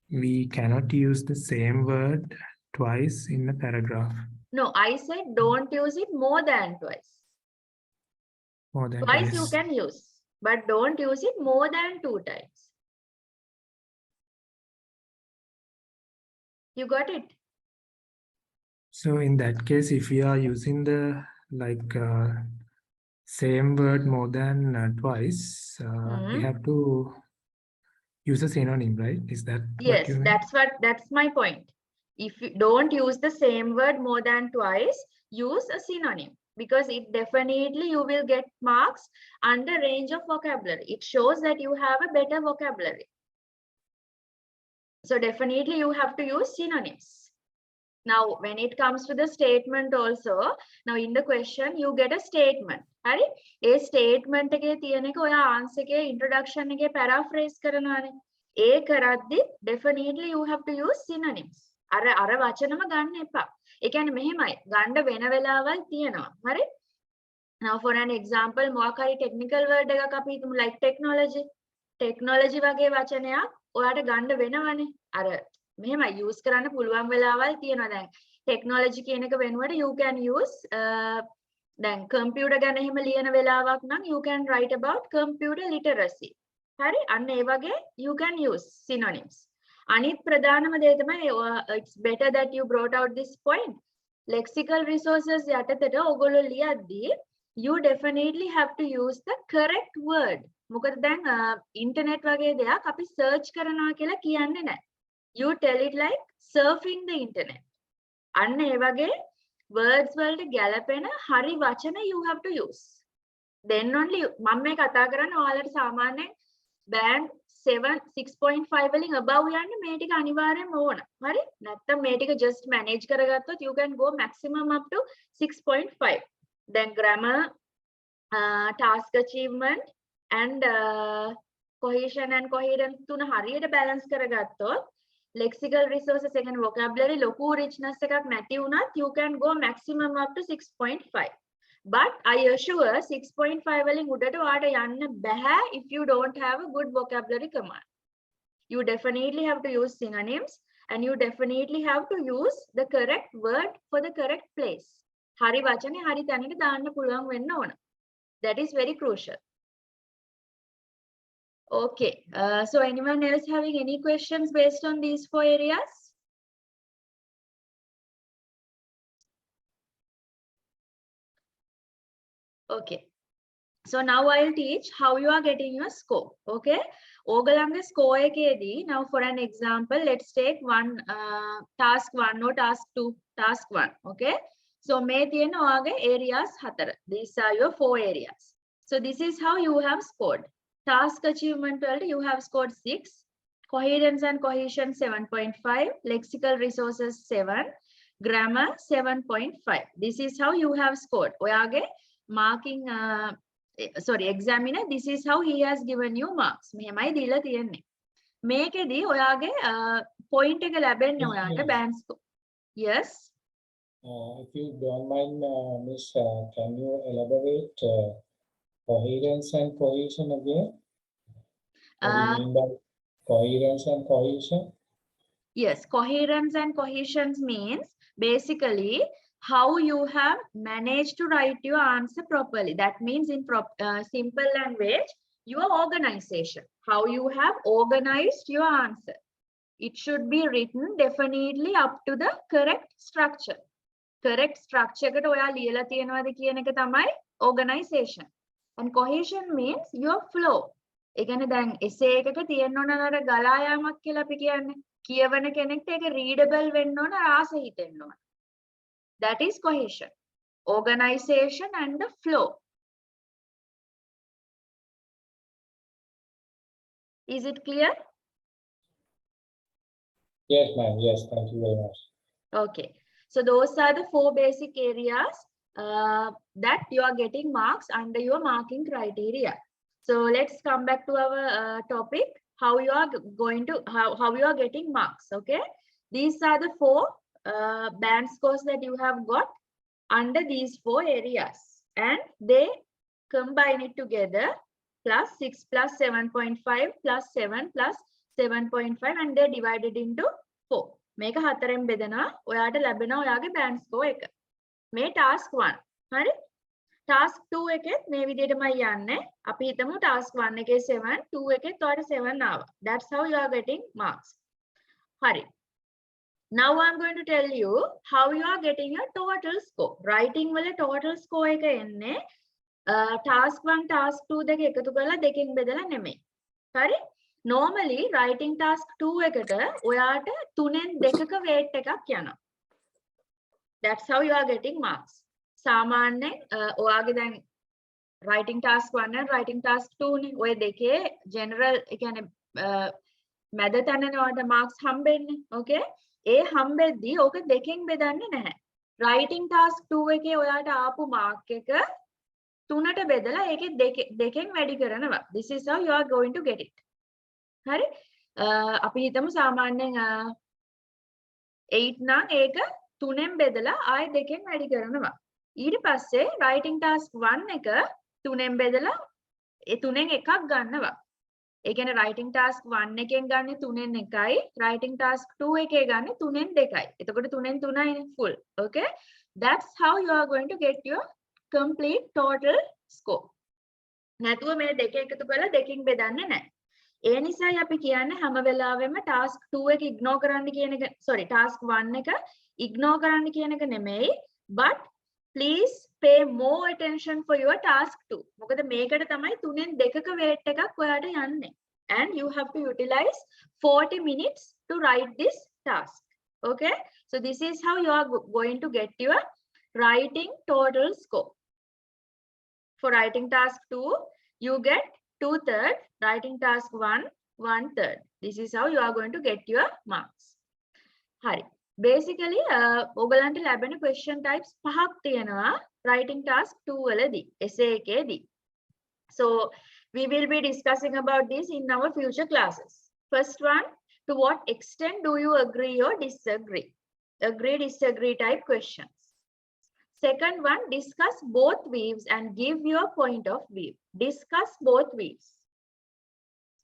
we cannot use the same word twice in a paragraph. No, I said don't use it more than twice. More than Twice twice. you can use, but don't use it more than 2 times. You got it? So in that case, if we are using the like same word more than twice, we have to use a synonym, right? Is that what you Yes, mean? that's my point. If you don't use the same word more than twice, use a synonym, because it definitely you will get marks under range of vocabulary. It shows that you have a better vocabulary. So definitely you have to use synonyms. Now, when it comes to the statement also, now in the question, you get a statement. Right? A statement එකේ තියෙන එක ඔයා answer එකේ introduction එකේ paraphrase කරනවානේ. ඒ කරද්දි definitely you have to use synonyms. අර වචනම ගන්න එපා. ඒ කියන්නේ මෙහෙමයි. ගන්න වෙන වෙලාවල් තියෙනවා. හරි? Now for an example, මොකක් හරි technical word එකක් අපි හිතමු like technology. Technology වගේ වචනයක් ඔයාට ගන්න වෙනවනේ. අර මෙහෙමයි use කරන්න පුළුවන් වෙලාවල් තියෙනවා. දැන් technology කියන එක වෙනුවට you can use දැන් computer ගැන එහෙම ලියන වෙලාවක් නම් you can write about computer literacy. හරි? අන්න ඒ වගේ you can use synonyms. අනිත් ප්‍රධානම දේ තමයි it's better that you brought out this point. Lexical resources යටතට ඔයගොල්ලෝ ලියද්දී you definitely have to use the correct word. මොකද දැන් internet වගේ දෙයක් අපි search කරනවා කියලා කියන්නේ නැහැ. You tell it like surfing the internet. අන්න ඒ වගේ words වලට ගැලපෙන හරි වචන you have to use. Then only මම මේ කතා කරන්නේ ඔයාලට සාමාන්‍යයෙන් band 6.5 වලින් above යන්න මේ ටික අනිවාර්යෙන්ම ඕන. හරි? නැත්තම් මේ ටික just manage කරගත්තොත් you can go maximum up to 6.5. Then grammar, task achievement and cohesion and coherence තුන හරියට balance කරගත්තොත් lexical resources එකන vocabulary ලොකු richness එකක් නැති වුණත් you can go maximum up to 6.5. But I assure 6.5 වලින් උඩට ඔයාට යන්න බෑ if you don't have a good vocabulary command. You definitely have to use synonyms and you definitely have to use the correct word for the correct place. හරි වචනේ හරි තැනට දාන්න පුළුවන් වෙන්න ඕන. That is very crucial. Okay, so anyone else having any questions based on these 4 areas? Okay, so now I'll teach how you are getting your score. Okay, ඕගලන්ගේ score එකේදී now for an example, let's take task 1 or task 2, task 1. Okay, so මේ තියෙන ඔයාගේ areas 4. These are your 4 areas. So this is how you have scored. Task achievement 12, you have scored 6. Coherence and cohesion 7.5. Lexical resources 7. Grammar 7.5. This is how you have scored. ඔයාගේ marking, sorry, examiner, this is how he has given you marks. මෙහෙමයි දීලා තියෙන්නේ. මේකෙදී ඔයාගේ point එක ලැබෙන්නේ ඔයාට band score. Yes. If you don't mind, Miss, can you elaborate coherence and cohesion again? What do you mean by coherence and cohesion? Yes, coherence and cohesion means basically how you have managed to write your answer properly. That means in simple language, your organization, how you have organized your answer. It should be written definitely up to the correct structure. Correct structure එකට ඔයා ලියලා තියෙනවද කියන එක තමයි organization. And cohesion means your flow. ඒ කියන්නේ දැන් essay එකක තියෙන්න ඕන අර ගලා යාමක් කියලා අපි කියන්නේ. කියවන කෙනෙක්ට ඒක readable වෙන්න ඕන, රාස හිතෙන්න ඕන. That is cohesion. Organization and the flow. Is it clear? Yes, ma'am. Yes, thank you very much. Okay. So those are the 4 basic areas that you are getting marks under your marking criteria. So let's come back to our topic, how you are going to, how you are getting marks, okay? These are the 4 band scores that you have got under these 4 areas, and they combine it together, plus 6 plus 7.5 plus 7 plus 7.5, and they divided into 4. මේක හතරෙන් බෙදනවා ඔයාට ලැබෙනවා ඔයාගේ band score එක. මේ task 1. හරි? task 2 එකෙත් මේ විදිහටමයි යන්නේ. අපි හිතමු task 1 එකේ 7, 2 එකෙත් ඔයාට 7 ආවා. That's how you are getting marks. හරි. Now I'm going to tell you how you are getting your total score. Writing වල total score එක එන්නේ task 1 task 2 දෙක එකතු කරලා දෙකෙන් බෙදලා නෙමෙයි. හරි? Normally writing task 2 එකට ඔයාට 3න් 2ක weight එකක් යනවා. That's how you are getting marks. සාමාන්‍යයෙන් ඔයාගේ දැන් writing task 1 and writing task 2 නේ. ඔය දෙකේ general ඒ කියන්නේ මැද තැනනේ ඔයාලට marks හම්බෙන්නේ. Okay? ඒ හම්බෙද්දී ඕක දෙකෙන් බෙදන්නේ නැහැ. writing task 2 එකේ ඔයාට ආපු mark එක 3ට බෙදලා ඒකේ දෙකෙන් වැඩි කරනවා. This is how you are going to get it. හරි? අපි හිතමු සාමාන්‍යයෙන් 8 නම් ඒක 3ෙන් බෙදලා ආයෙ දෙකෙන් වැඩි කරනවා. ඊට පස්සේ writing task 1 එක 3ෙන් බෙදලා ඒ 3ෙන් එකක් ගන්නවා. ඒ කියන්නේ writing task 1 එකෙන් ගන්නේ 3ෙන් 1යි, writing task 2 එකේ ගන්නේ 3ෙන් 2යි. එතකොට 3ෙන් 3යිනේ full. Okay? That's how you are going to get your complete total score. නැතුව මේ දෙක එකතු කරලා දෙකකින් බෙදන්නේ නැහැ. ඒ නිසායි අපි කියන්නේ හැම වෙලාවෙම task 2 එක ignore කරන්න කියන එක task 1 එක ignore කරන්න කියන එක නෙමෙයි, but please pay more attention for your task 2. මොකද මේකට තමයි 3න් 2ක weight එකක් ඔයාට යන්නේ. And you have to utilize 40 minutes to write this task. Okay? So this is how you are going to get your writing total score. For writing task 2, you get 2/3, writing task 1, 1/3. This is how you are going to get your marks. Hari. Basically, ඔයගලන්ට ලැබෙන question types පහක් තියෙනවා writing task 2 වලදී, essay එකේදී. So, we will be discussing about this in our future classes. First one, to what extent do you agree or disagree? Agree, disagree type questions. Second one, discuss both views and give your point of view. Discuss both views.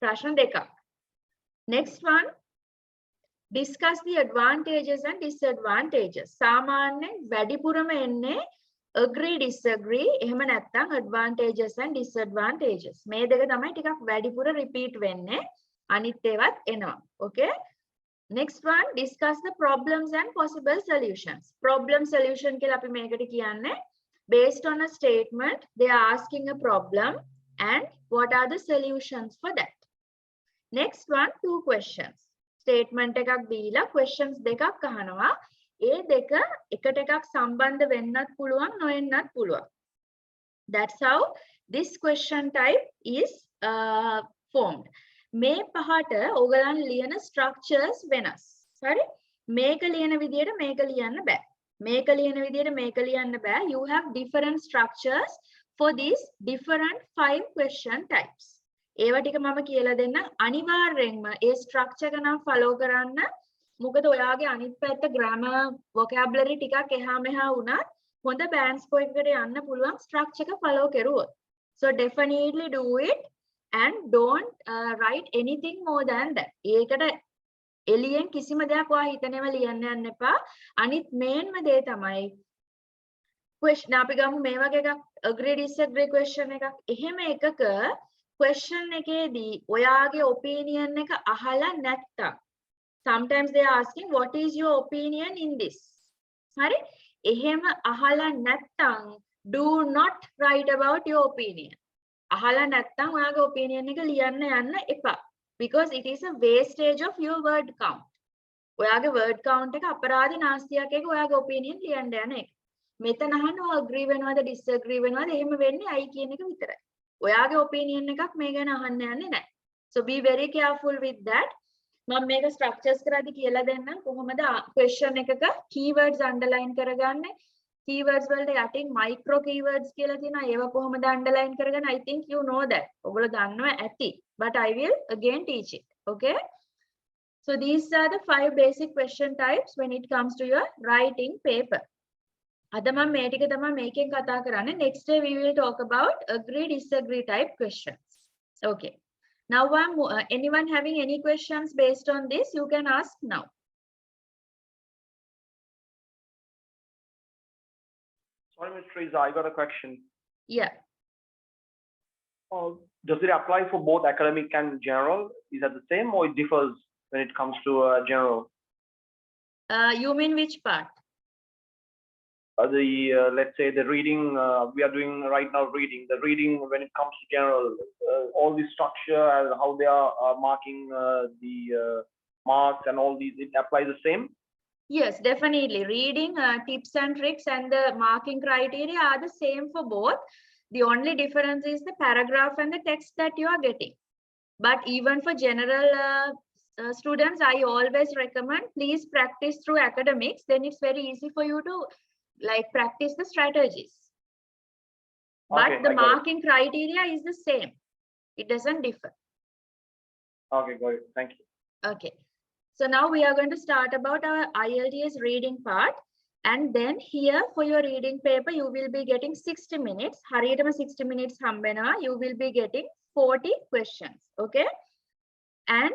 ප්‍රශ්න දෙකක්. Next one, discuss the advantages and disadvantages. සාමාන්‍යයෙන් වැඩිපුරම එන්නේ agree, disagree, එහෙම නැත්නම් advantages and disadvantages. මේ දෙක තමයි ටිකක් වැඩිපුර repeat වෙන්නේ. අනිත් ඒවාත් එනවා. Okay? Next one, discuss the problems and possible solutions. Problem solution කියලා අපි මේකට කියන්නේ based on a statement, they are asking a problem and what are the solutions for that. Next one, 2 questions. Statement එකක් දීලා questions දෙකක් අහනවා. ඒ දෙක එකට එකක් සම්බන්ධ වෙන්නත් පුළුවන්, නොවෙන්නත් පුළුවන්. That's how this question type is formed. මේ පහට ඔයගලන් ලියන structures වෙනස්. හරි? මේක ලියන විදියට මේක ලියන්න බෑ. මේක ලියන විදියට මේක ලියන්න බෑ. You have different structures for these different 5 question types. ඒවා ටික මම කියලා දෙන්නම්. අනිවාර්යෙන්ම ඒ structure එක නම් follow කරන්න. මොකද ඔයාගේ අනිත් පැත්ත grammar vocabulary ටිකක් එහා මෙහා වුණත් හොඳ band score එකකට යන්න පුළුවන් structure එක follow කරුවොත්. So definitely do it. And don't write anything more than that. ඒකට එළියෙන් කිසිම දෙයක් ඔයා හිතනේම ලියන්න යන්න එපා. අනිත් මේන්ම දේ තමයි question අපි ගමු මේ වගේ එකක් agree disagree question එකක්. එහෙම එකක question එකේදී ඔයාගේ opinion එක අහලා නැත්තම් sometimes they are asking what is your opinion in this. හරි? එහෙම අහලා නැත්තම් do not write about your opinion. අහලා නැත්නම් ඔයාගේ opinion එක ලියන්න යන්න එපා, because it is a wastage of your word count. ඔයාගේ word count එක අපරාධ නාස්තියක් එක ඔයාගේ opinion ලියන්න යන එක. මෙතන අහනවා agree වෙනවද disagree වෙනවද එහෙම වෙන්නේ අයි කියන එක විතරයි. ඔයාගේ opinion එකක් මේ ගැන අහන්න යන්නේ නැහැ. So be very careful with that. මම මේක structures කරද්දි කියලා දෙන්නම් කොහොමද question එකක keywords underline කරගන්නේ. Keywords වලට යටින් micro keywords කියලා තියෙනවා. ඒවා කොහොමද underline කරගන්න? I think you know that. ඔයගොල්ලෝ දන්නවා ඇති. But I will again teach it. Okay? So these are the 5 basic question types when it comes to your writing paper. අද මම මේ ටික තමයි මේකෙන් කතා කරන්නේ. Next day we will talk about agree disagree type questions. Okay. Now anyone having any questions based on this, you can ask now. Sorry, Ms. Teresa, I got a question. Yeah. Does it apply for both academic and general? Is that the same or it differs when it comes to general? You mean which part? Let's say the reading we are doing right now, the reading when it comes to general, all the structure and how they are marking the marks and all these, it applies the same? Yes, definitely. Reading tips and tricks and the marking criteria are the same for both. The only difference is the paragraph and the text that you are getting. But even for general students, I always recommend, please practice through academics. Then it's very easy for you to like practice the strategies. But Okay, the I got it. marking criteria is the same. It doesn't differ. Okay, got it. Thank you. Okay. So now we are going to start about our IELTS reading part. And then here for your reading paper, you will be getting 60 minutes. Haridama 60 minutes hambena, you will be getting 40 questions. Okay. And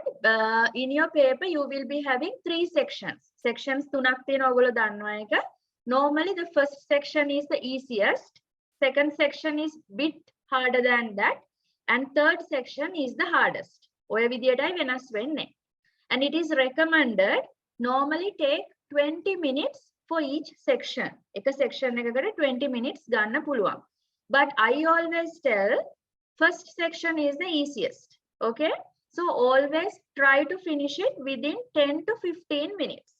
in your paper, you will be having 3 sections. Sections tunak thiyena ogolo dannawa eka. Normally the first section is the easiest. Second section is bit harder than that. And third section is the hardest. Oya vidiyattai wenas wenne. And it is recommended normally take 20 minutes for each section. Eka section ekakata 20 minutes ganna puluwan. But I always tell first section is the easiest. Okay. So always try to finish it within 10 to 15 minutes.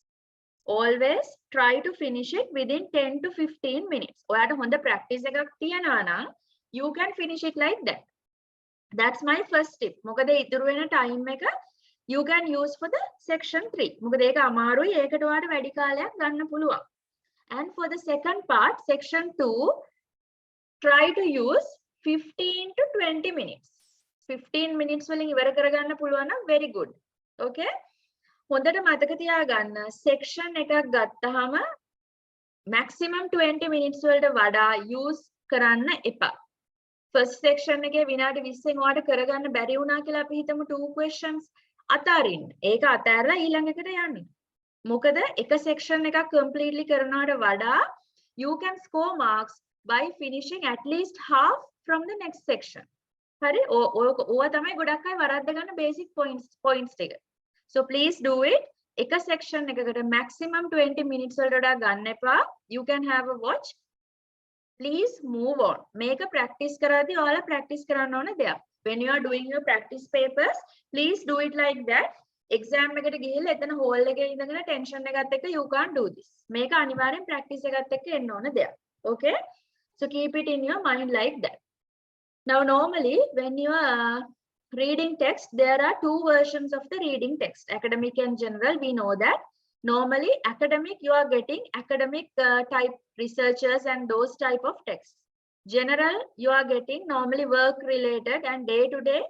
Always try to finish it within 10 to 15 minutes. Oyata honda practice ekak tiyenawa nan you can finish it like that. That's my first tip. Mokada iduru wena time එක you can use for the section 3. මොකද ඒක අමාරුයි, ඒකට ඔයාලට වැඩි කාලයක් ගන්න පුළුවන්. And for the second part, section 2, try to use 15 to 20 minutes. 15 minutes වලින් ඉවර කරගන්න පුළුවන් නම් very good. Okay? හොඳට මතක තියාගන්න section එකක් ගත්තාම maximum 20 minutes වලට වඩා use කරන්න එපා. First section එකේ විනාඩි 20න් ඔයාලට කරගන්න බැරි වුණා කියලා අපි හිතමු 2 questions. අතාරින්න. ඒක අතාරලා ඊළඟ එකට යන්න. මොකද එක section එකක් completely කරනවට වඩා you can score marks by finishing at least half from the next section. හරි? ඕවා තමයි ගොඩක් අය වරද්ද ගන්න basic points ටික. So please do it. එක section එකකට maximum 20 minutes වලට වඩා ගන්න එපා. You can have a watch. Please move on. මේක practice කරද්දී ඔයාලා practice කරන්න ඕන දෙයක්. When you are doing your practice papers, please do it like that. Exam එකට ගිහිල්ලා එතන hall එකේ ඉඳගෙන tension එකත් එක්ක you can't do this. මේක අනිවාර්යෙන් practice එකත් එක්ක එන්න ඕන දෙයක්. Okay? So keep it in your mind like that. Now normally when you are reading text, there are 2 versions of the reading text. Academic and general, we know that. Normally academic, you are getting academic type researchers and those type of texts. General, you are getting normally work related and day to day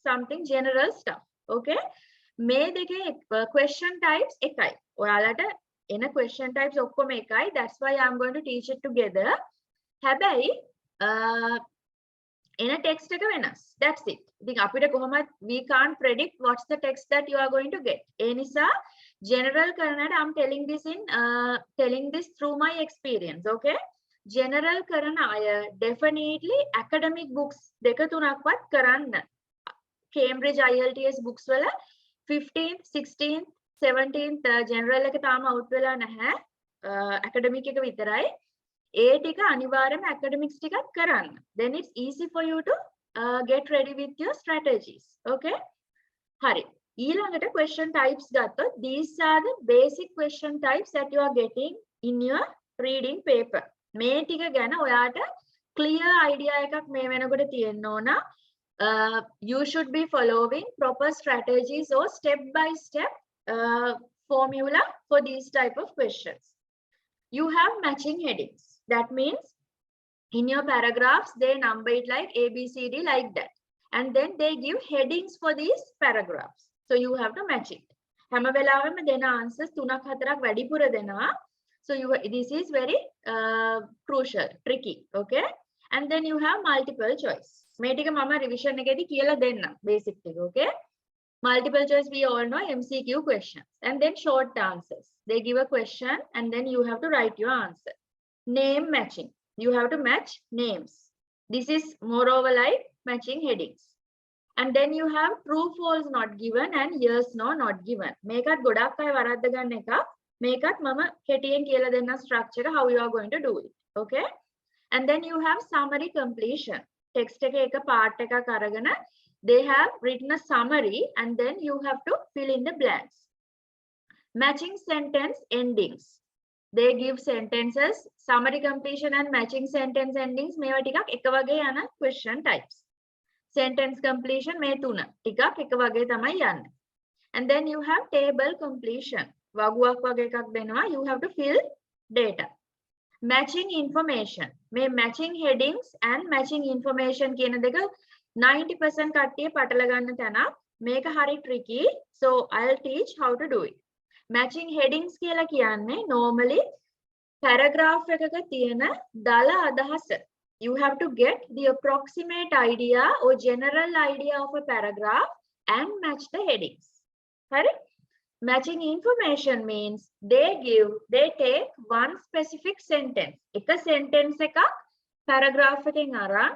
something general stuff. Okay? මේ දෙකේ question types එකයි. ඔයාලට එන question types ඔක්කොම එකයි. That's why I'm going to teach it together. හැබැයි එන text එක වෙනස්. That's it. ඉතින් අපිට කොහොමද we can't predict what's the text that you are going to get. ඒ නිසා general කරනට I'm telling this through my experience. Okay? General කරන අය definitely academic books දෙක තුනක්වත් කරන්න. Cambridge IELTS books වල 15th, 16th, 17th general එක තාම out වෙලා නැහැ. academic එක විතරයි. ඒ ටික අනිවාර්යයෙන්ම academics ටිකක් කරන්න. Then it's easy for you to get ready with your strategies. Okay? හරි. ඊළඟට question types ගත්තොත් these are the basic question types that you are getting in your reading paper. මේ ටික ගැන ඔයාට clear idea එකක් මේ වෙනකොට තියෙන්න ඕන. You should be following proper strategies or step by step formula for these type of questions. You have matching headings. That means in your paragraphs they number it like A, B, C, D like that. And then they give headings for these paragraphs. So you have to match it. හැම වෙලාවෙම දෙන answers 3ක් 4ක් වැඩිපුර දෙනවා. So this is very crucial, tricky, okay? And then you have multiple choice. මේ ටික මම revision එකේදී කියලා දෙන්නම් basic ටික, okay? Multiple choice we all know MCQ questions. And then short answers. They give a question and then you have to write your answer. Name matching. You have to match names. This is moreover like matching headings. And then you have true false not given and yes no not given. මේකත් ගොඩක් අය වරද්ද ගන්න එක. මේකත් මම කෙටියෙන් කියලා දෙන්න structure how you are going to do it. Okay? And then you have summary completion. Text එක part එකක් අරගෙන they have written a summary and then you have to fill in the blanks. Matching sentence endings. They give sentences, summary completion and matching sentence endings මේවා ටිකක් එක වගේ යන question types. Sentence completion මේ තුන ටිකක් එක වගේ තමයි යන්නේ. And then you have table completion. වගුවක් වගේ එකක් දෙනවා. You have to fill data. Matching information. මේ matching headings and matching information කියන දෙක 90% කට්ටිය පටල ගන්න තැනක්. මේක හරි tricky. So I'll teach how to do it. Matching headings කියලා කියන්නේ normally paragraph එකක තියෙන දල අදහස. You have to get the approximate idea or general idea of a paragraph and match the headings. Right? Matching information means they take one specific sentence. එක sentence එකක් paragraph එකෙන් අරන්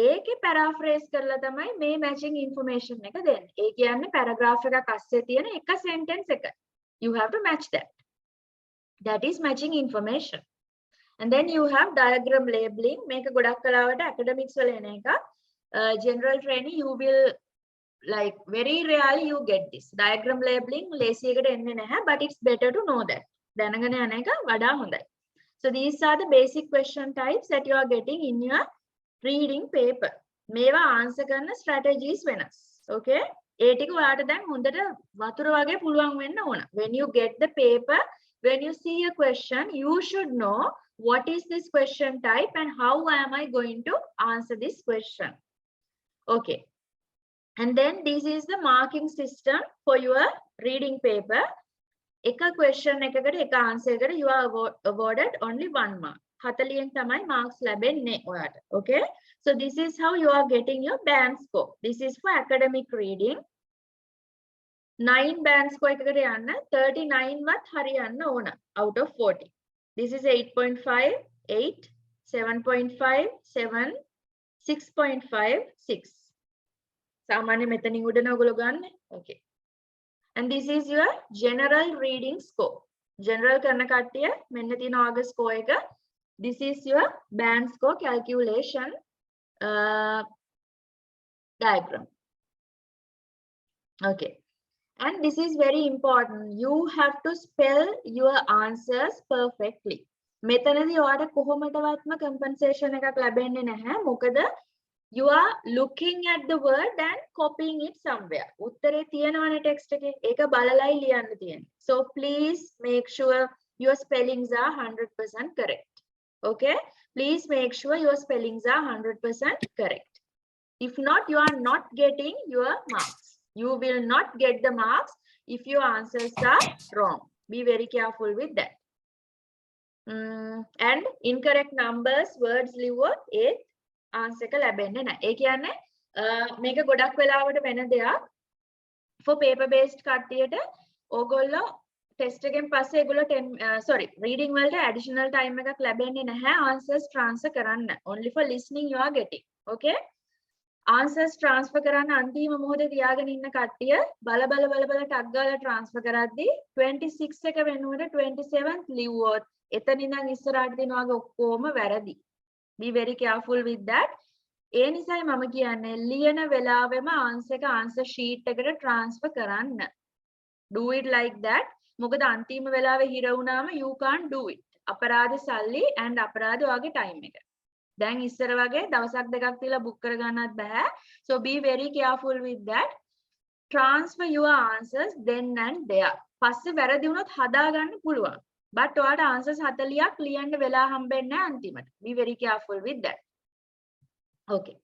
ඒකේ paraphrase කරලා තමයි මේ matching information එක දෙන්නේ. ඒ කියන්නේ paragraph එකක් අස්සේ තියෙන එක sentence එක. You have to match that. That is matching information. And then you have diagram labeling. මේක ගොඩක් කලාවට academics වල එන එක. General training you will like very rarely you get this. Diagram labeling ලේසි එකට එන්නේ නැහැ, but it's better to know that. දැනගෙන යන එක වඩා හොඳයි. So these are the basic question types that you are getting in your reading paper. මේවා answer කරන strategies වෙනස්. Okay? ඒ ටික ඔයාලට දැන් හොඳට වතුර වගේ පුළුවන් වෙන්න ඕන. When you get the paper, when you see a question, you should know what is this question type and how am I going to answer this question. Okay. And then this is the marking system for your reading paper. එක question එකකට එක answer එකට you are awarded only 1 mark. 40න් තමයි marks ලැබෙන්නේ ඔයාට. Okay? So this is how you are getting your band score. This is for academic reading. 9 band score එකකට යන්න 39 වත් හරියන්න ඕන out of 40. This is 8.5, 8, 7.5, 7, 6.5, 6. සාමාන්‍ය මෙතනින් උඩන ඔයගොල්ලෝ ගන්න. Okay. And this is your general reading score. General කරන කට්ටිය මෙන්න තියෙන August score එක. This is your band score calculation diagram. Okay. And this is very important. You have to spell your answers perfectly. මෙතනදී ඔයාලට කොහොමදවත්ම compensation එකක් ලැබෙන්නේ නැහැ. මොකද you are looking at the word and copying it somewhere. උත්තරේ තියෙනවනේ text එකේ. ඒක බලලයි ලියන්න තියෙන්නේ. So please make sure your spellings are 100% correct. Okay? Please make sure your spellings are 100% correct. If not, you are not getting your marks. You will not get the marks if your answers are wrong. Be very careful with that. And incorrect numbers, words ලිව්වොත් A answer එක ලැබෙන්නේ නැහැ. ඒ කියන්නේ මේක ගොඩක් වෙලාවට වෙන දෙයක්. For paper based කට්ටියට ඕගොල්ලෝ test එකෙන් පස්සේ ඒගොල්ලෝ reading වලට additional time එකක් ලැබෙන්නේ නැහැ answers transfer කරන්න. Only for listening you are getting. Okay? Answers transfer කරන්න අන්තිම මොහොතේ තියාගෙන ඉන්න කට්ටිය බල ටක් ගාලා transfer කරද්දී 26 එක වෙනුවට 27th ලිව්වොත් එතන ඉඳන් ඉස්සරහට තියෙන වගේ ඔක්කොම වැරදි. Be very careful with that. ඒ නිසායි මම කියන්නේ ලියන වෙලාවෙම answer sheet එකට transfer කරන්න. Do it like that. මොකද අන්තිම වෙලාවේ හිර වුණාම you can't do it. අපරාධ සල්ලි and අපරාධ ඔයාගේ time එක. දැන් ඉස්සර වගේ දවසක් දෙකක් තියලා book කරගන්නත් බෑ. So be very careful with that. Transfer your answers then and there. පස්සේ වැරදි වුණොත් හදාගන්න පුළුවන්. But ඔයාට answers 40ක් ලියන්න වෙලා හම්බෙන්නේ නැහැ අන්තිමට. Be very careful with that. Okay.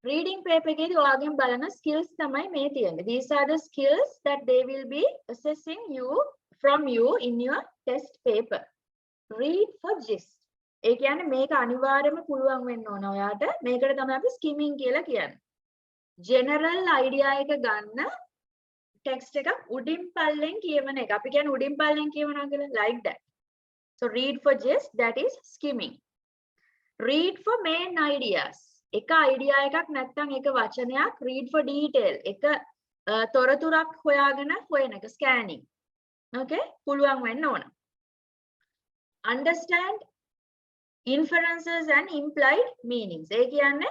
Reading paper එකේදී ඔයාගෙන් බලන skills තමයි මේ තියෙන්නේ. These are the skills that they will be assessing from you in your test paper. Read for gist. ඒ කියන්නේ මේක අනිවාර්යයෙන්ම පුළුවන් වෙන්න ඕන ඔයාට. මේකට තමයි අපි skimming කියලා කියන්නේ. General idea එක ගන්න text එකක් උඩින් පල්ලෙන් කියවන එක. අපි කියන්නේ උඩින් පල්ලෙන් කියවනවා කියලා like that. So read for gist, that is skimming. Read for main ideas. එක idea එකක් නැත්නම් එක වචනයක් read for detail. එක තොරතුරක් හොයාගෙන හොයන එක scanning. okay පුළුවන් වෙන්න ඕන. Understand inferences and implied meanings. ඒ කියන්නේ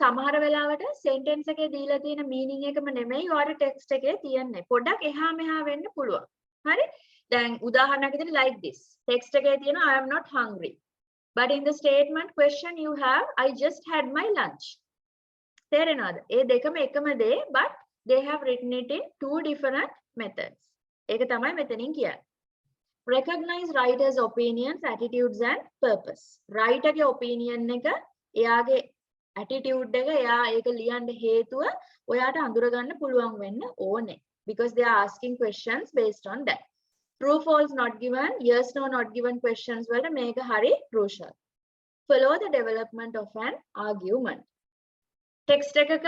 සමහර වෙලාවට sentence එකේ දීලා තියෙන meaning එකම නෙමෙයි ඔයාලට text එකේ තියෙන්නේ. පොඩ්ඩක් එහා මෙහා වෙන්න පුළුවන්. හරි? දැන් උදාහරණයක් විදිහට like this. text එකේ තියෙන I am not hungry. But in the statement question you have I just had my lunch. තේරෙනවද? ඒ දෙකම එකම දේ but they have written it in two different methods. ඒක තමයි මෙතනින් කියන්නේ. Recognize writer's opinions, attitudes and purpose. Writer ගේ opinion එක එයාගේ attitude එක එයා ඒක ලියන්න හේතුව ඔයාට අඳුර ගන්න පුළුවන් වෙන්න ඕනේ. Because they are asking questions based on that. True, false not given, yes, no not given questions වලට මේක හරි crucial. Follow the development of an argument. Text එකක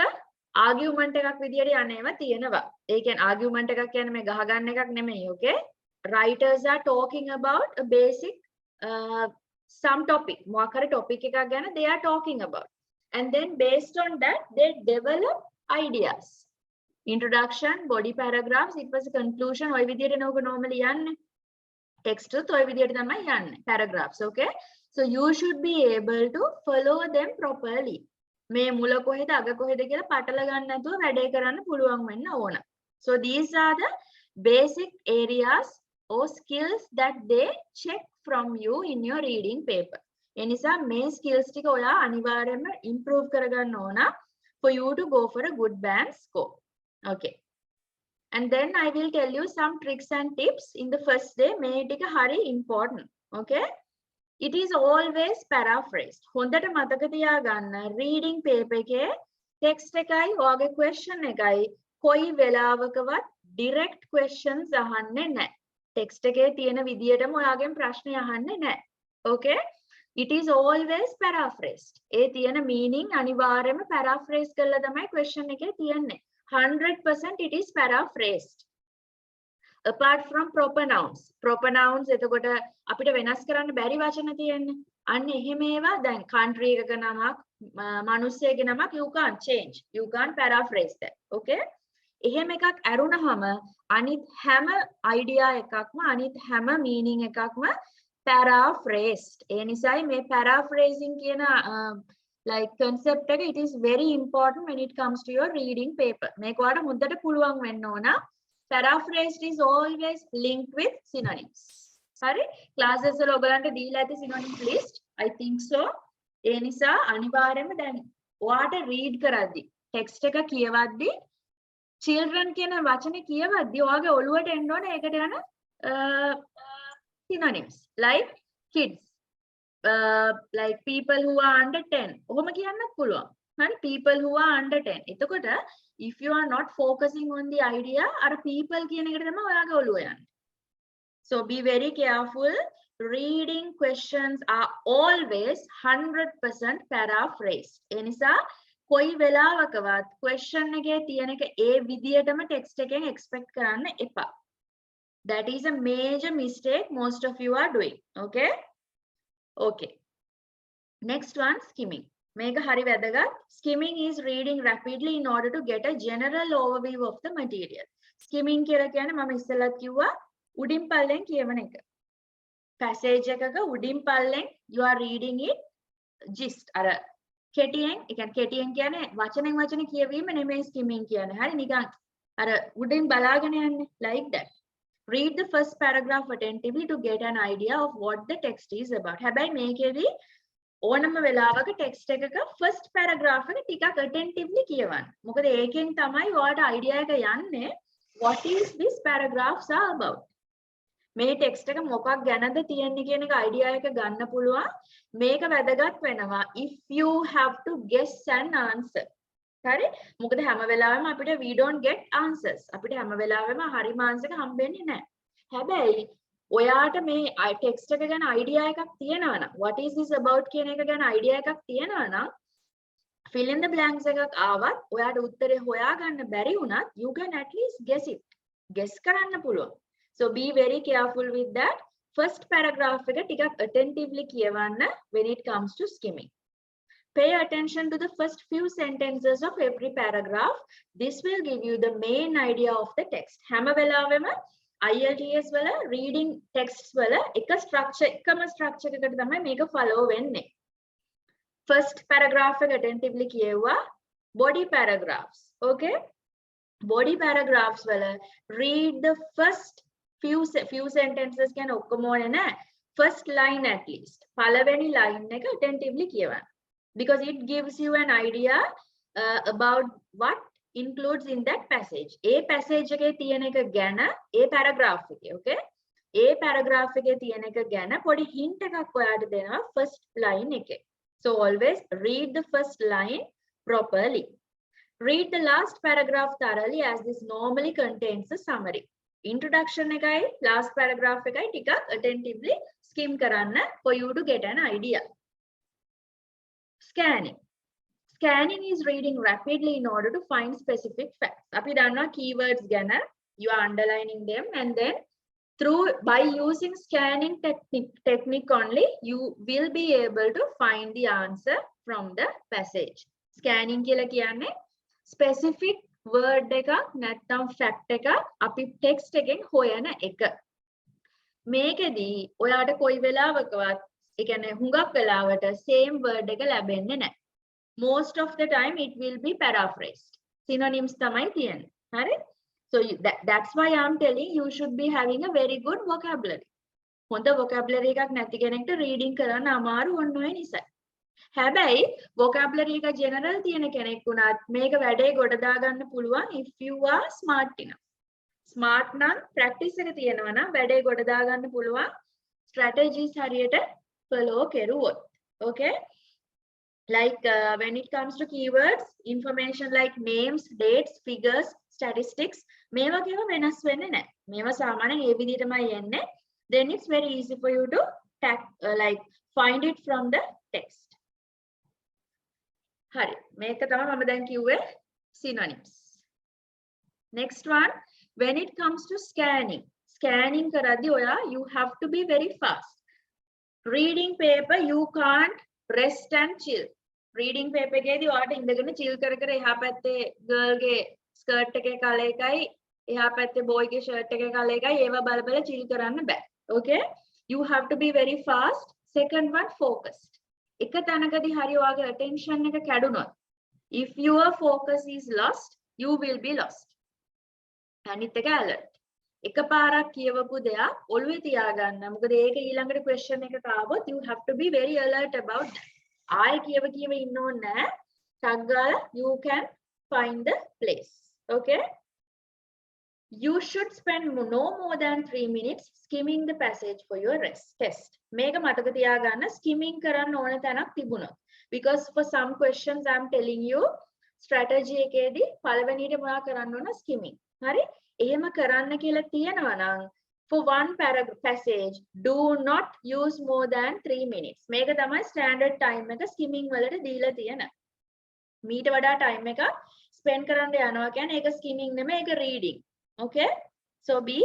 argument එකක් විදියට යන්නේවා තියෙනවා. ඒ කියන්නේ argument එකක් කියන්නේ මේ ගහ ගන්න එකක් නෙමෙයි, okay? Writers are talking about a basic some topic. මොකක් හරි topic එකක් ගැන they are talking about. And then based on that they develop ideas. Introduction, body paragraphs, it was a conclusion. ඔය විදියට නෝක normally යන්නේ. Text උත් ඔය විදියට තමයි යන්නේ. Paragraphs, okay? So you should be able to follow them properly. මේ මුල කොහෙද අග කොහෙද කියලා පටල ගන්න නැතුව වැඩේ කරන්න පුළුවන් වෙන්න ඕන. So these are the basic areas or skills that they check from you in your reading paper. එනිසා මේ skills ටික ඔයා අනිවාර්යයෙන්ම improve කරගන්න ඕන for you to go for a good band score. Okay. And then I will tell you some tricks and tips in the first day. මේ ටික හරි important. Okay. It is always paraphrased. හොඳට මතක තියාගන්න reading paper එකේ text එකයි ඔයාගේ question එකයි කොයි වෙලාවකවත් direct questions අහන්නේ නැහැ. Text එකේ තියෙන විදියටම ඔයාගෙන් ප්‍රශ්න අහන්නේ නැහැ. Okay? It is always paraphrased. ඒ තියෙන meaning අනිවාර්යයෙන්ම paraphrase කරලා තමයි question එකේ තියෙන්නේ. 100% it is paraphrased. Apart from proper nouns. Proper nouns එතකොට අපිට වෙනස් කරන්න බැරි වචන තියෙන්නේ. අන්න එහෙම ඒවා දැන් country එකක නමක්, මිනිස්සෙගේ නමක් you can't change. You can't paraphrase that. Okay? එහෙම එකක් ඇරුණාම අනිත් හැම idea එකක්ම අනිත් හැම meaning එකක්ම paraphrased. ඒ නිසායි මේ paraphrasing කියන like concept එක it is very important when it comes to your reading paper. මේක ඔයාලට හොඳට පුළුවන් වෙන්න ඕන. Paraphrased is always linked with synonyms. හරි? classes වල ඔයගලන්ට දීලා ඇති synonyms list. I think so. ඒ නිසා අනිවාර්යයෙන්ම දැන් ඔයාට read කරද්දි text එක කියවද්දි children කියන වචනේ කියවද්දි ඔයාගේ ඔළුවට එන්න ඕනේ ඒකට යන synonyms like kids, like people who are under 10. ඔහොම කියන්නත් පුළුවන්. හරි? people who are under 10. එතකොට if you are not focusing on the idea අර people කියන එකට තමයි ඔයාගේ ඔළුව යන්නේ. So be very careful. Reading questions are always 100% paraphrased. ඒ නිසා කොයි වෙලාවකවත් question එකේ තියෙන එක ඒ විදියටම text එකෙන් expect කරන්න එපා. That is a major mistake most of you are doing. Okay? Okay. Next one, skimming. මේක හරි වැදගත්. Skimming is reading rapidly in order to get a general overview of the material. Skimming කියලා කියන්නේ මම ඉස්සෙල්ලත් කිව්වා උඩින් පල්ලෙන් කියවන එක. Passage එකක උඩින් පල්ලෙන් you are reading it gist අර කෙටියෙන් ඒ කියන්නේ කෙටියෙන් කියන්නේ වචනෙන් වචන කියවීම නෙමෙයි skimming කියන්නේ. හරි නිකන් අර උඩින් බලාගෙන යන්නේ like that. Read the first paragraph attentively to get an idea of what the text is about. හැබැයි මේකෙදි ඕනම වෙලාවක text එකක first paragraph එක ටිකක් attentively කියවන්න. මොකද ඒකෙන් තමයි ඔයාලට idea එක යන්නේ what is this paragraphs are about. මේ text එක මොකක් ගැනද තියෙන්නේ කියන එක idea එක ගන්න පුළුවන්. මේක වැදගත් වෙනවා if you have to guess an answer. හරි? මොකද හැම වෙලාවෙම අපිට we don't get answers. අපිට හැම වෙලාවෙම හරිම answer එක හම්බෙන්නේ නැහැ. හැබැයි ඔයාට මේ text එක ගැන idea එකක් තියෙනවා නම් what is this about කියන එක ගැන idea එකක් තියෙනවා නම් fill in the blanks එකක් ආවත් ඔයාට උත්තරේ හොයාගන්න බැරි වුණත් you can at least guess it. guess කරන්න පුළුවන්. So be very careful with that. First paragraph එක ටිකක් attentively කියවන්න when it comes to skimming. Pay attention to the first few sentences of every paragraph. This will give you the main idea of the text. හැම වෙලාවෙම IELTS වල reading texts වල එක structure එකකට තමයි මේක follow වෙන්නේ. First paragraph එක attentively කියවුවා, body paragraphs. Okay? Body paragraphs වල read the first few sentences කියන ඔක්කොම ඕනේ නැහැ. First line at least. පළවෙනි line එක attentively කියවන්න. Because it gives you an idea about what includes in that passage. A passage එකේ තියෙන එක ගැන ඒ paragraph එකේ, okay? ඒ paragraph එකේ තියෙන එක ගැන පොඩි hint එකක් ඔයාලට දෙනවා first line එකේ. So always read the first line properly. Read the last paragraph thoroughly as this normally contains a summary. Introduction එකයි last paragraph එකයි ටිකක් attentively skim කරන්න for you to get an idea. Scanning. Scanning is reading rapidly in order to find specific facts. අපි දන්නවා keywords ගැන, you are underlining them, and then by using scanning technique only, you will be able to find the answer from the passage. Scanning කියලා කියන්නේ specific word එකක් නැත්නම් fact එකක් අපි text එකෙන් හොයන එක. මේකෙදී ඔයාලට කොයි වෙලාවකවත් ඒ කියන්නේ හුඟක් වෙලාවට same word එක ලැබෙන්නේ නැහැ. Most of the time it will be paraphrased. Synonyms තමයි තියෙන්නේ. හරි? So that's why I'm telling you should be having a very good vocabulary. හොඳ vocabulary එකක් නැති කෙනෙක්ට reading කරන්න අමාරු ඔන්න ඔය නිසා. හැබැයි vocabulary එක general තියෙන කෙනෙක් වුණත් මේක වැඩේ ගොඩ දාගන්න පුළුවන් if you are smart enough. Smart නම් practice එක තියෙනවා නම් වැඩේ ගොඩ දාගන්න පුළුවන් strategies හරියට follow කෙරුවොත්. Okay? Like when it comes to keywords, information like names, dates, figures, statistics, මේවා කියව වෙනස් වෙන්නේ නැහැ. මේවා සාමාන්‍යයෙන් ඒ විදිහටමයි එන්නේ. Then it's very easy for you to like find it from the text. හරි. මේක තමයි මම දැන් කිව්වේ synonyms. Next one, when it comes to scanning. Scanning කරද්දී ඔයා you have to be very fast. Reading paper you can't rest and chill. Reading paper එකේදී ඔයාලට ඉඳගෙන chill කර කර එහා පැත්තේ girl ගේ skirt එකේ colour එකයි එහා පැත්තේ boy ගේ shirt එකේ colour එකයි ඒවා බල බල chill කරන්න බෑ. Okay? You have to be very fast. Second one, focused. එක තැනකදී හරි ඔයාගේ attention එක කැඩුනොත් if your focus is lost, you will be lost. අනිත් එක alert. එකපාරක් කියවපු දෙයක් ඔළුවේ තියාගන්න. මොකද ඒක ඊළඟට question එකකට ආවොත් you have to be very alert about that. ආයෙ කියව ඉන්න ඕනේ නැහැ. ටක් ගාලා you can find the place. Okay? You should spend no more than 3 minutes skimming the passage for your test. මේක මතක තියාගන්න skimming කරන්න ඕන තැනක් තිබුණොත්. Because for some questions I'm telling you strategy එකේදී පළවෙනියට මොනවා කරන්න ඕන skimming. හරි? එහෙම කරන්න කියලා තියෙනවා නම් for one passage do not use more than 3 minutes. මේක තමයි standard time එක skimming වලට දීලා තියෙන. මීට වඩා time එක spend කරන්න යනවා කියන්නේ ඒක skimming නෙමෙයි ඒක reading. Okay? So be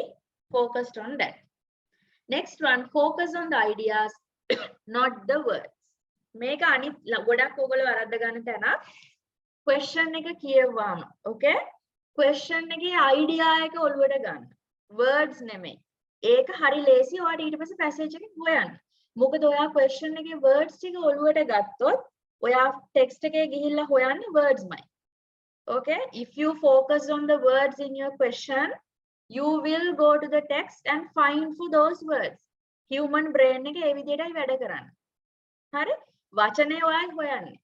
focused on that. Next one, focus on the ideas, not the words. මේක අනිත් ගොඩක් ඕගොල්ලෝ වරද්ද ගන්න තැන question එක කියවුවාම. Okay? question එකේ idea එක ඔළුවට ගන්න. words නෙමෙයි. ඒක හරි ලේසි ඔයාලට ඊට පස්සේ passage එකෙන් හොයන්න. මොකද ඔයා question එකේ words ටික ඔළුවට ගත්තොත් ඔයා text එකේ ගිහිල්ලා හොයන්නේ words මයි. Okay? If you focus on the words in your question, you will go to the text and find for those words. Human brain එක ඒ විදිහටයි වැඩ කරන්නේ. හරි? වචනේ ඔයා හොයන්නේ.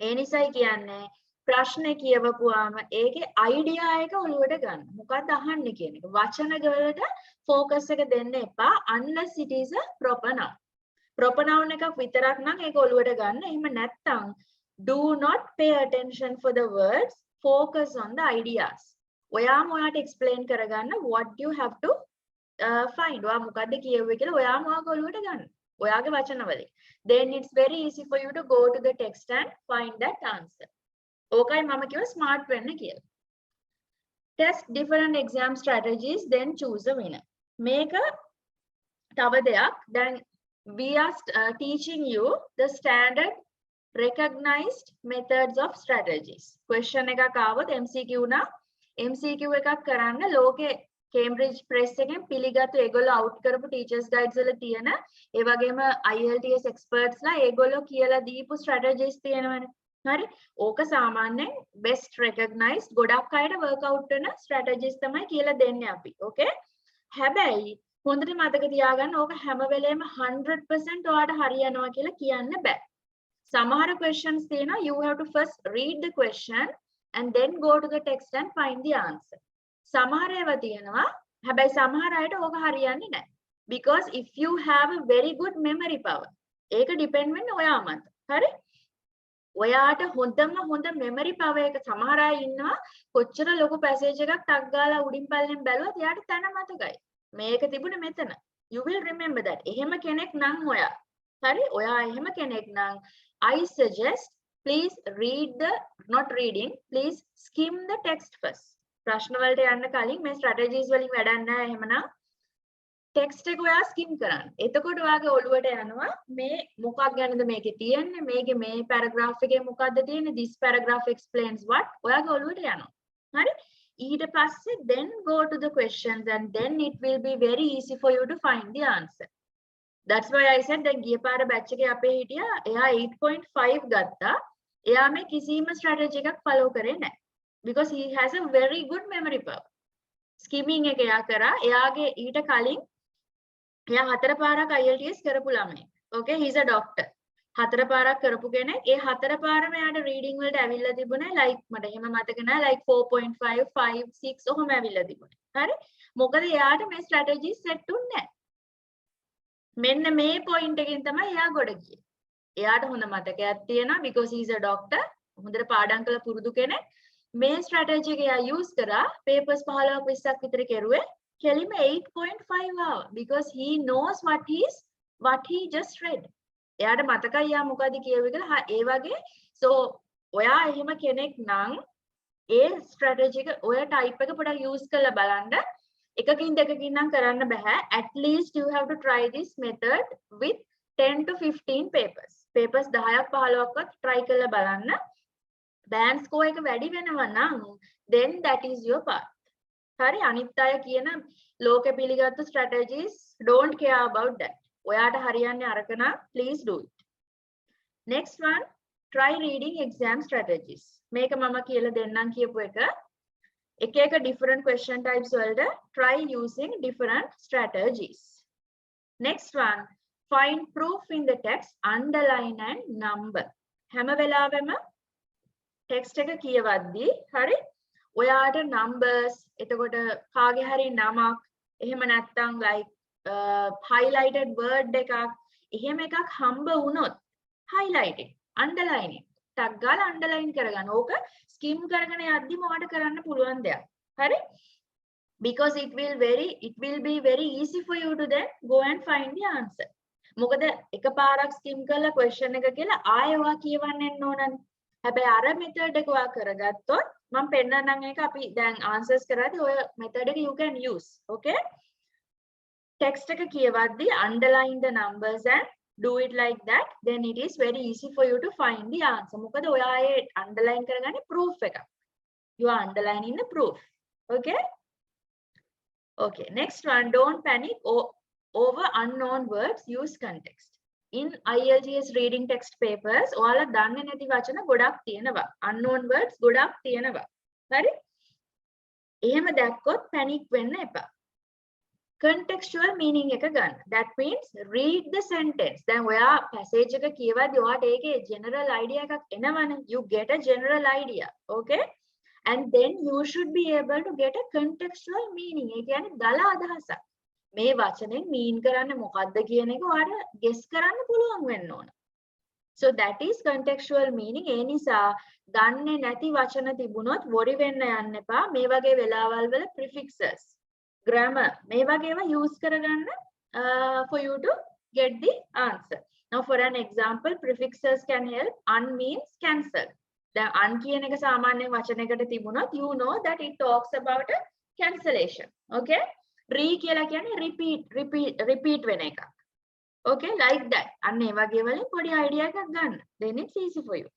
ඒ නිසායි කියන්නේ ප්‍රශ්න කියවපුවාම ඒකේ idea එක ඔළුවට ගන්න. මොකක්ද අහන්නේ කියන එක. වචන වලට focus එක දෙන්න එපා unless it is a proper noun. Proper noun එකක් විතරක් නම් ඒක ඔළුවට ගන්න. එහෙම නැත්නම් do not pay attention for the words, focus on the ideas. ඔයාම ඔයාට explain කරගන්න what you have to find. ඔයා මොකද්ද කියුවේ කියලා ඔයාම ඔයාගේ ඔළුවට ගන්න. ඔයාගේ වචන වලින්. Then it's very easy for you to go to the text and find that answer. ඕකයි මම කිව්ව smart වෙන්න කියලා. Test different exam strategies, then choose a winner. මේක තව දෙයක්. දැන් we are teaching you the standard recognized methods of strategies. Question එකක් ආවොත් MCQ නා MCQ එකක් කරන්න ලෝකේ Cambridge Press එකෙන් පිළිගත්තු ඒගොල්ලෝ out කරපු teachers guides වල තියෙන ඒ වගේම IELTS experts ලා ඒගොල්ලෝ කියලා දීපු strategies තියෙනවනේ. හරි? ඕක සාමාන්‍යයෙන් best recognized ගොඩක් අයට workout වෙන strategies තමයි කියලා දෙන්නේ අපි. Okay? හැබැයි හොඳට මතක තියාගන්න ඕක හැම වෙලේම 100% ඔයාලට හරියනවා කියලා කියන්න බෑ. සමහර questions තියෙනවා you have to first read the question and then go to the text and find the answer. සමහර ඒවා තියෙනවා හැබැයි සමහර අයට ඕක හරියන්නේ නැහැ. Because if you have a very good memory power ඒක depend වෙන්නේ ඔයා මත. හරි? ඔයාට හොඳ memory power එක සමහර අය ඉන්නවා කොච්චර ලොකු passage එකක් ටක් ගාලා උඩින් පල්ලෙන් බැලුවත් එයාට තන මතකයි. මේක තිබුණේ මෙතන. You will remember that. එහෙම කෙනෙක් නම් ඔයා. හරි? ඔයා එහෙම කෙනෙක් නම් I suggest please read the not reading please skim the text first. ප්‍රශ්න වලට යන්න කලින් මේ strategies වලින් වැඩක් නැහැ එහෙමනම් text එක ඔයා skim කරන්න. එතකොට ඔයාගේ ඔළුවට යනවා මේ මොකක් ගැනද මේකේ තියෙන්නේ මේකේ මේ paragraph එකේ මොකක්ද තියෙන්නේ this paragraph explains what ඔයාගේ ඔළුවට යනවා. හරි? ඊට පස්සේ then go to the questions and then it will be very easy for you to find the answer. That's why I said දැන් ගිය පාර batch එකේ අපේ හිටියා එයා 8.5 ගත්තා. එයා මේ කිසිම strategy එකක් follow කරේ නැහැ. Because he has a very good memory power. Skimming එක එයා කරා. එයාගේ ඊට කලින් එයා 4 පාරක් IELTS කරපු ළමයි. Okay, he's a doctor. 4 පාරක් කරපු කෙනෙක්. ඒ 4 පාරම එයාට reading වලට ඇවිල්ලා තිබුණේ like මට එහෙම මතක නැහැ like 4.5 5 6 ඔහොම ඇවිල්ලා තිබුණේ. හරි? මොකද එයාට මේ strategy set උන්නේ නැහැ. මෙන්න මේ point එකෙන් තමයි එයා ගොඩ ගියේ. එයාට හොඳ මතකයක් තියෙනවා because he's a doctor. හොඳට පාඩම් කරලා පුරුදු කෙනෙක්. මේ strategy එක එයා use කරා papers 15ක් 20ක් විතර කෙරුවේ. කෙලිම 8.5 ආවා because he knows what he just read. එයාට මතකයි යා මොකද කියුවේ කියලා. ඒ වගේ so ඔයා එහෙම කෙනෙක් නම් ඒ strategy එක ඔය type එක පොඩ්ඩක් use කරලා බලන්න. එකකින් දෙකකින් නම් කරන්න බෑ. At least you have to try this method with 10 to 15 papers. Papers 10ක් 15ක්වත් try කරලා බලන්න. band score එක වැඩි වෙනවා නම් then that is your path. හරි අනිත් අය කියන ලෝක පිළිගත්තු strategies don't care about that. ඔයාට හරියන්නේ අරක නම් please do it. Next one try reading exam strategies. මේක මම කියලා දෙන්නම් කියපු එක. එක different question types වලට try using different strategies. Next one find proof in the text underline and number. හැම වෙලාවෙම text එක කියවද්දී හරි ඔයාට numbers එතකොට කාගේ හරි නමක් එහෙම නැත්නම් like highlighted word එකක් එහෙම එකක් හම්බ වුණොත් highlight it underline it ටක් ගාලා underline කරගන්න. ඕක skim කරගෙන යද්දි මොකට කරන්න පුළුවන් දෙයක්. හරි? Because it will be very easy for you to then go and find the answer. මොකද එකපාරක් skim කරලා question එක කියලා ආයෙ ඔයා කියවන්න ඕනනේ. හැබැයි අර method එක ඔයා කරගත්තොත් මම පෙන්නන්නම් ඒක අපි දැන් answers කරද්දී ඔය method එක you can use. Okay? Text එක කියවද්දී underline the numbers and do it like that, then it is very easy for you to find the answer. මොකද ඔයා ඒ underline කරගන්නේ proof එක. You are underlining the proof. Okay? Okay, next one, don't panic over unknown words, use context. In IELTS reading text papers, ඔයාලා දන්නේ නැති වචන ගොඩක් තියෙනවා. Unknown words ගොඩක් තියෙනවා. හරි? එහෙම දැක්කොත් panic වෙන්න එපා. Contextual meaning එක ගන්න. That means read the sentence. දැන් ඔයා passage එක කියවද්දී ඔයාට ඒකේ general idea එකක් එනවනේ. You get a general idea. Okay? And then you should be able to get a contextual meaning. ඒ කියන්නේ දල අදහසක්. මේ වචනෙන් mean කරන්නේ මොකක්ද කියන එක ඔයාට guess කරන්න පුළුවන් වෙන්න ඕන. So that is contextual meaning. ඒ නිසා දන්නේ නැති වචන තිබුණොත් worry වෙන්න යන්න එපා. මේ වගේ වෙලාවල් වල prefixes grammar මේ වගේ ඒවා use කරගන්න for you to get the answer. Now for an example prefixes can help. Un means cancel. දැන් un කියන එක සාමාන්‍ය වචනයකට තිබුණොත් you know that it talks about a cancellation. Okay? Re කියලා කියන්නේ repeat වෙන එකක්. Okay? Like that. අන්න ඒ වගේ වලින් පොඩි idea එකක් ගන්න. Then it's easy for you.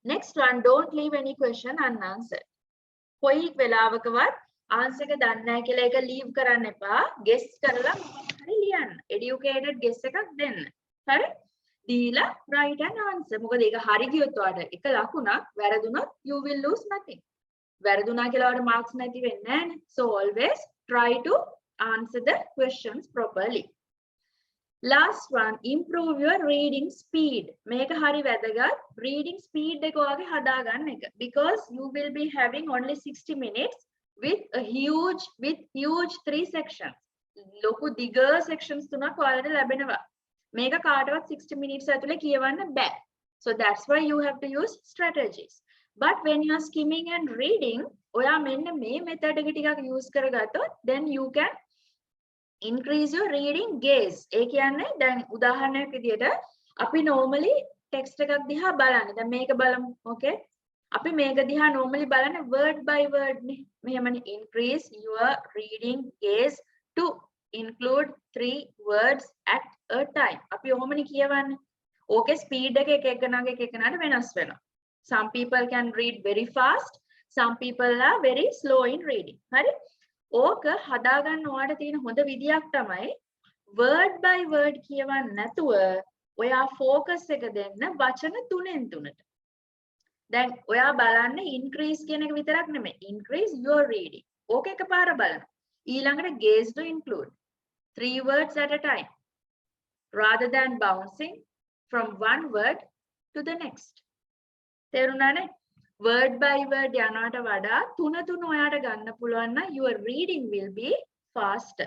Next one, don't leave any question unanswered. කොයි වෙලාවකවත් answer එක දන්නේ නැහැ කියලා ඒක leave කරන්න එපා. guess කරලා මොකක් හරි ලියන්න. educated guess එකක් දෙන්න. හරි? දීලා write an answer. මොකද ඒක හරි ගියොත් ඔයාලට එක ලකුණක් වැරදුනොත් you will lose nothing. වැරදුනා කියලා ඔයාලට marks නැති වෙන්නේ නැහැ. So always try to answer the questions properly. Last one, improve your reading speed. මේක හරි වැදගත්. Reading speed එක ඔයාගේ හදාගන්න එක. Because you will be having only 60 minutes with huge 3 sections. ලොකු දිග sections තුනක් ඔයාලට ලැබෙනවා. මේක කාටවත් 60 minutes ඇතුලේ කියවන්න බෑ. So that's why you have to use strategies. But when you are skimming and reading, ඔයා මෙන්න මේ method එක ටිකක් use කරගත්තොත් then you can increase your reading gaze. ඒ කියන්නේ දැන් උදාහරණයක් විදියට අපි normally text එකක් දිහා බලන්නේ. දැන් මේක බලමු. Okay? අපි මේක දිහා normally බලන්නේ word by word නේ. මෙහෙමනේ increase your reading gaze to include 3 words at a time. අපි ඔහොමනේ කියවන්නේ. ඕකේ speed එක එක එකනාට වෙනස් වෙනවා. Some people can read very fast. Some people are very slow in reading. හරි? ඕක හදාගන්න ඔයාලට තියෙන හොඳ විදියක් තමයි word by word කියවන්න නැතුව ඔයා focus එක දෙන්න වචන තුනෙන් තුනට. දැන් ඔයා බලන්න increase කියන එක විතරක් නෙමෙයි. increase your reading. ඕක එකපාර බලන්න. ඊළඟට gaze to include 3 words at a time rather than bouncing from one word to the next. තේරුණානේ? Word by word යනවට වඩා තුන ඔයාට ගන්න පුළුවන් නම් your reading will be faster.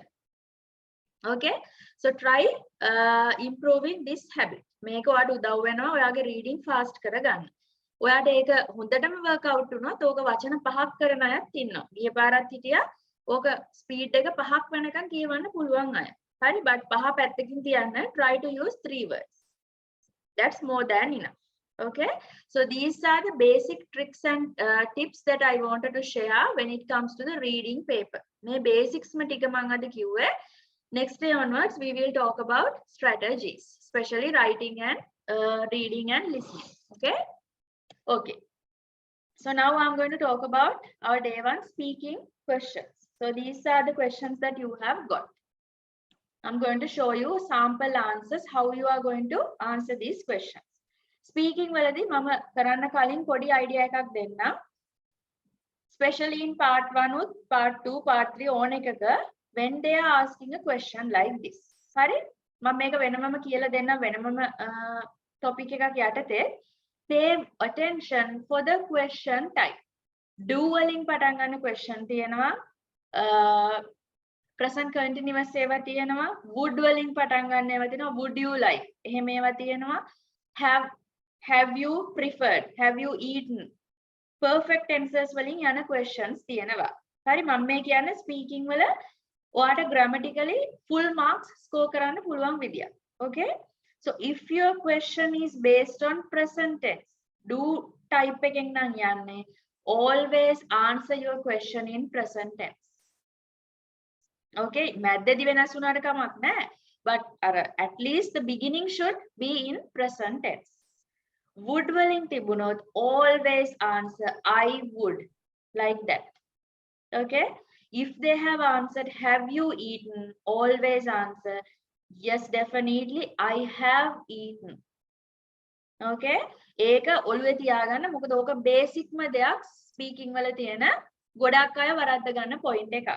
Okay? So try improving this habit. මේක ඔයාට උදව් වෙනවා ඔයාගේ reading fast කරගන්න. ඔයාට ඒක හොඳටම work out වුණොත් ඕක වචන 5ක් කරන අයත් ඉන්නවා. ගිය පාරත් හිටියා ඕක speed එක 5ක් වෙනකන් කියවන්න පුළුවන් අය. හරි? but 5 පැත්තකින් තියන්න try to use 3 words. That's more than enough. Okay, so these are the basic tricks and tips that I wanted to share when it comes to the reading paper. මේ basics ma tika man ada kiwwe. Next day onwards we will talk about strategies, especially writing and reading and listening. Okay, so now I'm going to talk about our day 1 speaking questions. So these are the questions that you have got. I'm going to show you sample answers how you are going to answer these questions. Speaking වලදී මම කරන්න කලින් පොඩි idea එකක් දෙන්න. Especially in part 1 උත් part 2 part 3 ඕන එකක when they are asking a question like this. හරි? මම මේක වෙනමම කියලා දෙන්න වෙනමම topic එකක් යටතේ. Pay attention for the question type. Do වලින් පටන් ගන්න question තියෙනවා. Present continuous ඒවා තියෙනවා. Would වලින් පටන් ගන්න ඒවා තියෙනවා. Would you like? එහෙම ඒවා තියෙනවා. Have you preferred? Have you eaten? Perfect tenses වලින් යන questions තියෙනවා. හරි මම මේ කියන්නේ speaking වල ඔයාට grammatically full marks score කරන්න පුළුවන් විදියක්. Okay? So if your question is based on present tense, do type එකෙන් නම් යන්නේ always answer your question in present tense. Okay? මැද්දේදී වෙනස් වුණාට කමක් නැහැ. But at least the beginning should be in present tense. Would වලින් තිබුණොත් always answer I would like that. Okay? If they have answered have you eaten, always answer yes definitely I have eaten. Okay? ඒක ඔළුවේ තියාගන්න මොකද ඕක බේසික්ම දෙයක් speaking වල තියෙන ගොඩක් අය වරද්ද ගන්න පොයින්ට් එකක්.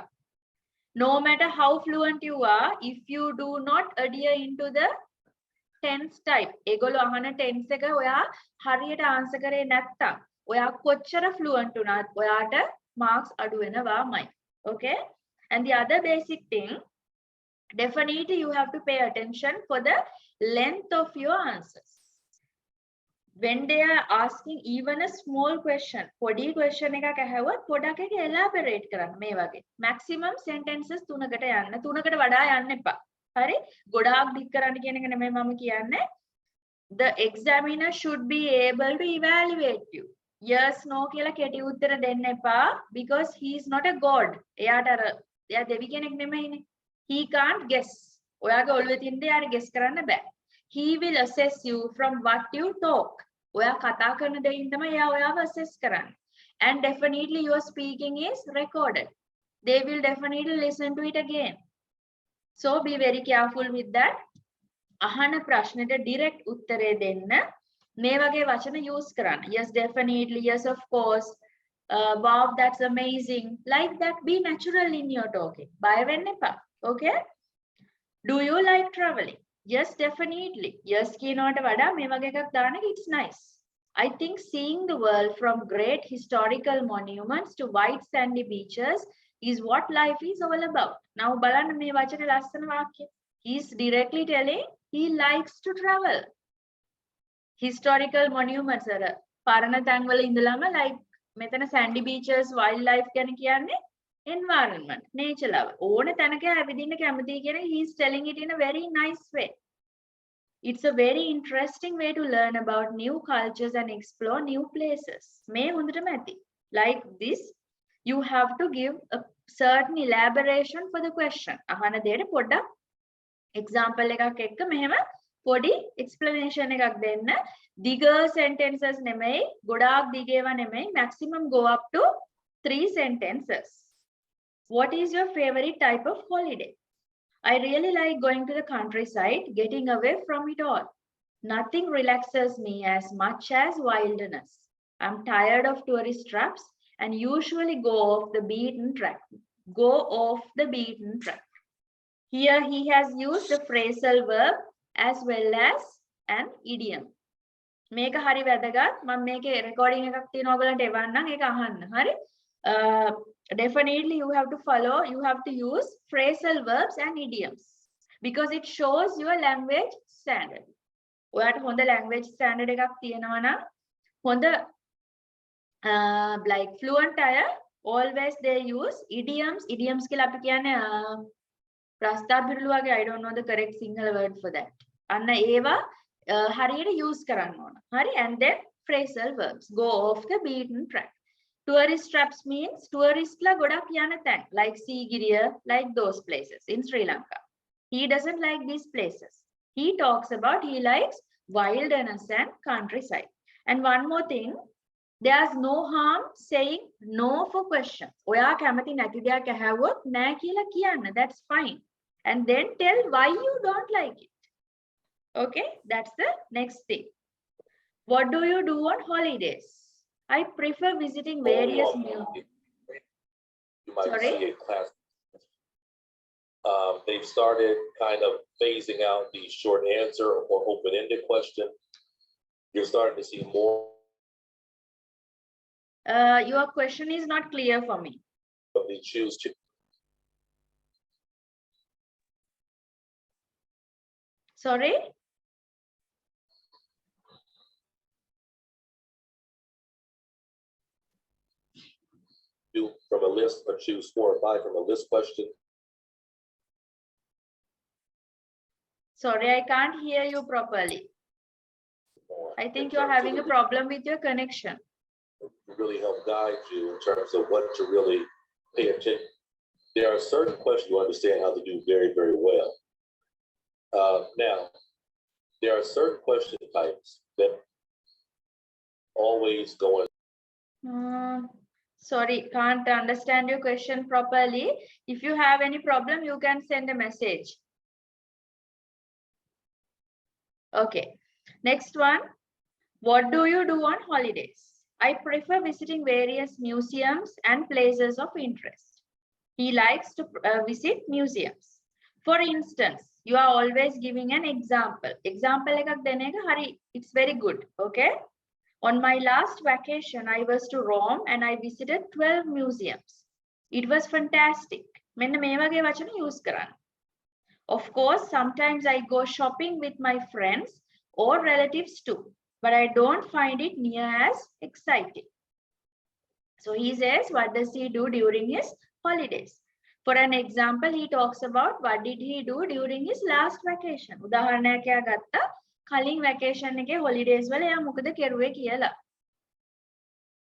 No matter how fluent you are, if you do not adhere into the tense type, ඒගොල්ලෝ අහන tense එක ඔයා හරියට answer කරේ නැත්තම් ඔයා කොච්චර fluent වුණත් ඔයාට marks අඩු වෙනවාමයි. Okay? And the other basic thing, definitely you have to pay attention for the length of your answers. When they are asking even a small question, පොඩි question එකක් අහුවොත් පොඩක් එක elaborate කරන්න මේ වගේ. Maximum sentences 3කට යන්න. 3කට වඩා යන්න එපා. හරි? ගොඩාක් ඩික් කරන්න කියන එක නෙමෙයි මම කියන්නේ. The examiner should be able to evaluate you. Yes no කියලා කෙටි උත්තර දෙන්න එපා because he is not a god. එයාට එයා දෙවි කෙනෙක් නෙමෙයිනේ. He can't guess. ඔයාගේ ඔළුවේ තියෙන දේ යාට guess කරන්න බෑ. He will assess you from what you talk. ඔයා කතා කරන දෙයින් තමයි එයා ඔයාව assess කරන්නේ. And definitely your speaking is recorded. they will definitely listen to it again. So be very careful with that. අහන ප්‍රශ්නෙට direct උත්තරේ දෙන්න. මේ වගේ වචන use කරන්න. Yes, definitely. Yes, of course. Wow, that's amazing. Like that, be natural in your talking. බය වෙන්න එපා. Okay? Do you like traveling? Yes, definitely. Yes, කියනවට වඩා මේ වගේ එකක් දාන එක it's nice. I think seeing the world from great historical monuments to white sandy beaches is what life is all about. Now බලන්න මේ වචනේ ලස්සන වාක්‍යය. He's directly telling he likes to travel. Historical monuments අර පරණ තැන්වල ඉඳලාම like මෙතන sandy beaches, wildlife ගැන කියන්නේ environment, nature love. ඕන තැනක ඇවිදින්න කැමතියි කියන he's telling it in a very nice way. It's a very interesting way to learn about new cultures and explore new places. මේ හොඳටම ඇති. Like this, you have to give a certain elaboration for the question. අහන දෙයට පොඩ්ඩක් example එකක් එක්ක මෙහෙම පොඩි explanation එකක් දෙන්න. දිග sentences නෙමෙයි, ගොඩාක් දිගේවා නෙමෙයි, maximum go up to 3 sentences. What is your favorite type of holiday? I really like going to the countryside, getting away from it all. Nothing relaxes me as much as wilderness. I'm tired of tourist traps and usually go off the beaten track. Go off the beaten track. Here he has used a phrasal verb as well as an idiom. මේක හරි වැදගත්. මම මේකේ recording එකක් තියෙනවා ඔයගලන්ට එවන්නම් ඒක අහන්න. හරි? Definitely you have to follow, you have to use phrasal verbs and idioms because it shows your language standard. ඔයාට හොඳ language standard එකක් තියෙනවා නම් හොඳ like fluent අය always they use idioms. Idioms කියලා අපි කියන්නේ ප්‍රස්තාව පිළිලුවගේ I don't know the correct Sinhala word for that. අන්න ඒවා හරියට use කරන්න ඕන. හරි? And then phrasal verbs. Go off the beaten track. Tourist traps means tourist la godak yana than like Sigiriya, like those places in Sri Lanka. He doesn't like these places. He talks about he likes wilderness and countryside. And one more thing, there's no harm saying no for questions. Oya kamathi nathi deyak ahawot na kiyala kiyanna, that's fine. And then tell why you don't like it. Okay, that's the next thing. What do you do on holidays? I prefer visiting various You might Sorry? see a class. They've started kind of phasing out the short answer or open-ended question. You're starting to see more. Your question is not clear for me. Of the choose to. Sorry? Do from a list or choose 4 or 5 from a list question. Sorry, I can't hear you properly. I think you're having a problem with your connection. Really help guide you in terms of what to really pay attention. There are certain questions you understand how to do very, very well. Now, there are certain question types that always go in. Sorry, can't understand your question properly. If you have any problem, you can send a message. Okay, next one. What do you do on holidays? I prefer visiting various museums and places of interest. He likes to visit museums. For instance, you are always giving an example. Example එකක් දෙන එක හරි, it's very good. Okay. On my last vacation, I was to Rome and I visited 12 museums. It was fantastic. මෙන්න මේ වගේ වචන use කරන්න. Of course, sometimes I go shopping with my friends or relatives too, but I don't find it near as exciting. So he says, what does he do during his holidays? For an example, he talks about what did he do during his last vacation. උදාහරණයක් එයා ගත්තා. කලින් vacation එකේ holidays වල එයා මොකද කෙරුවේ කියලා.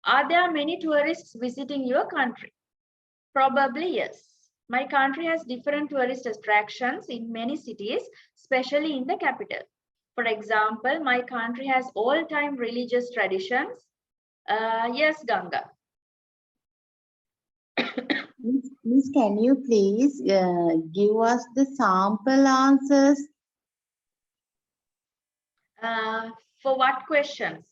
Are there many tourists visiting your country? Probably yes. My country has different tourist attractions in many cities, especially in the capital. For example, my country has all-time religious traditions. Yes, Ganga. Miss, can you please give us the sample answers? For what questions?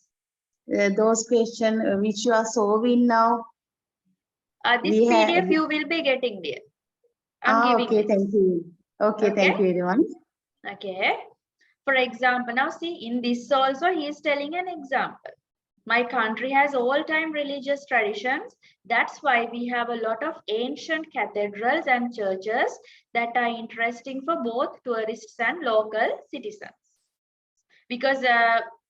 Those questions which you are solving now. This We have. PDF you will be getting there. I'm giving Okay, this. thank you. Okay, Okay. thank you, everyone. Okay. For example, now see in this also he is telling an example. My country has all-time religious traditions. That's why we have a lot of ancient cathedrals and churches that are interesting for both tourists and local citizens. Because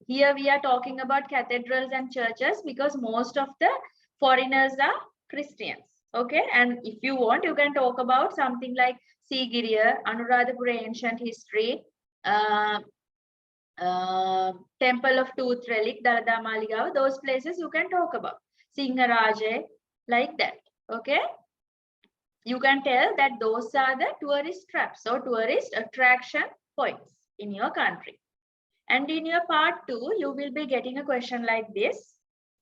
here we are talking about cathedrals and churches because most of the foreigners are Christians. Okay, and if you want, you can talk about something like Sigiriya, Anuradhapura ancient history, Temple of Tooth Relic, Dalada Maligaon, those places you can talk about. Singharaje, like that. Okay, you can tell that those are the tourist traps or tourist attraction points in your country. And in your part 2, you will be getting a question like this.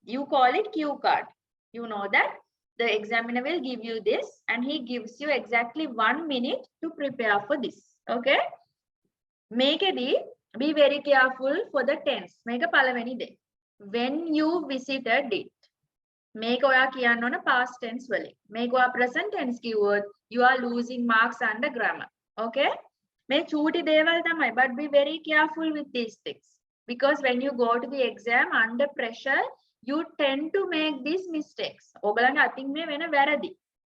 You call it cue card. You know that the examiner will give you this and he gives you exactly 1 minute to prepare for this. Okay. Make a D. Be very careful for the tense. Make a palavani day. When you visited it. Make oya kiyanna on a past tense wali. Make oya present tense keyword. You are losing marks under grammar. Okay. May chuti deval thamai, but be very careful with these things. Because when you go to the exam under pressure, you tend to make these mistakes. Ogalanga athing me vena varadi.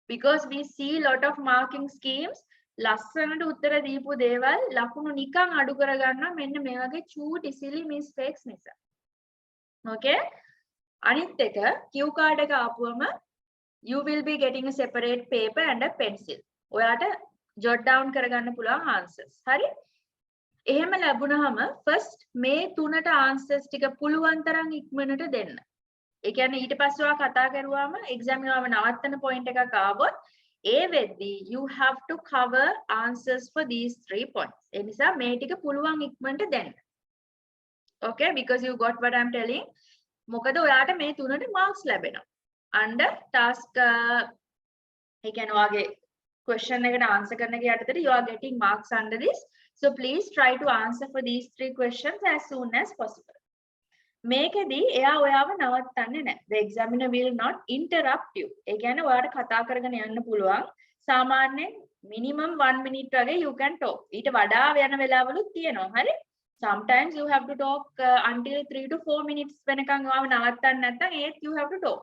Because we see a lot of marking schemes. ලස්සනට උත්තර දීපු දේවල් ලකුණු නිකන් අඩු කරගන්නවා මෙන්න මේ වගේ චූටි සිලි මිස්ටේක්ස් නිසා. Okay? අනිත් එක cue card එක ආපුවම you will be getting a separate paper and a pencil. ඔයාට jot down කරගන්න පුළුවන් answers. හරි? එහෙම ලැබුණාම first මේ තුනට answers ටික පුළුවන් තරම් ඉක්මනට දෙන්න. ඒ කියන්නේ ඊට පස්සේ ඔයා කතා කරුවාම exam එකම නවත්තන point එකක් ආවොත් you have to cover answers for these 3 points. ඒ නිසා මේ ටික පුළුවන් ඉක්මනට දෙන්න. Okay, because you got what I'm telling. මොකද ඔයාට මේ තුනට marks ලැබෙනවා. Under task ඒ කියන්නේ ඔයාගේ question එකට answer කරන එක යටතේ you are getting marks under this. So please try to answer for these 3 questions as soon as possible. මේකෙදී එයා ඔයාව නවත්තන්නේ නැහැ. The examiner will not interrupt you. ඒ කියන්නේ ඔයාට කතා කරගෙන යන්න පුළුවන්. සාමාන්‍යයෙන් minimum 1 minute වගේ you can talk. ඊට වඩා යන වෙලාවලුත් තියෙනවා. හරි? Sometimes you have to talk until 3 to 4 minutes වෙනකන් ඔයාව නවත්තන්න නැත්නම් ඒත් you have to talk.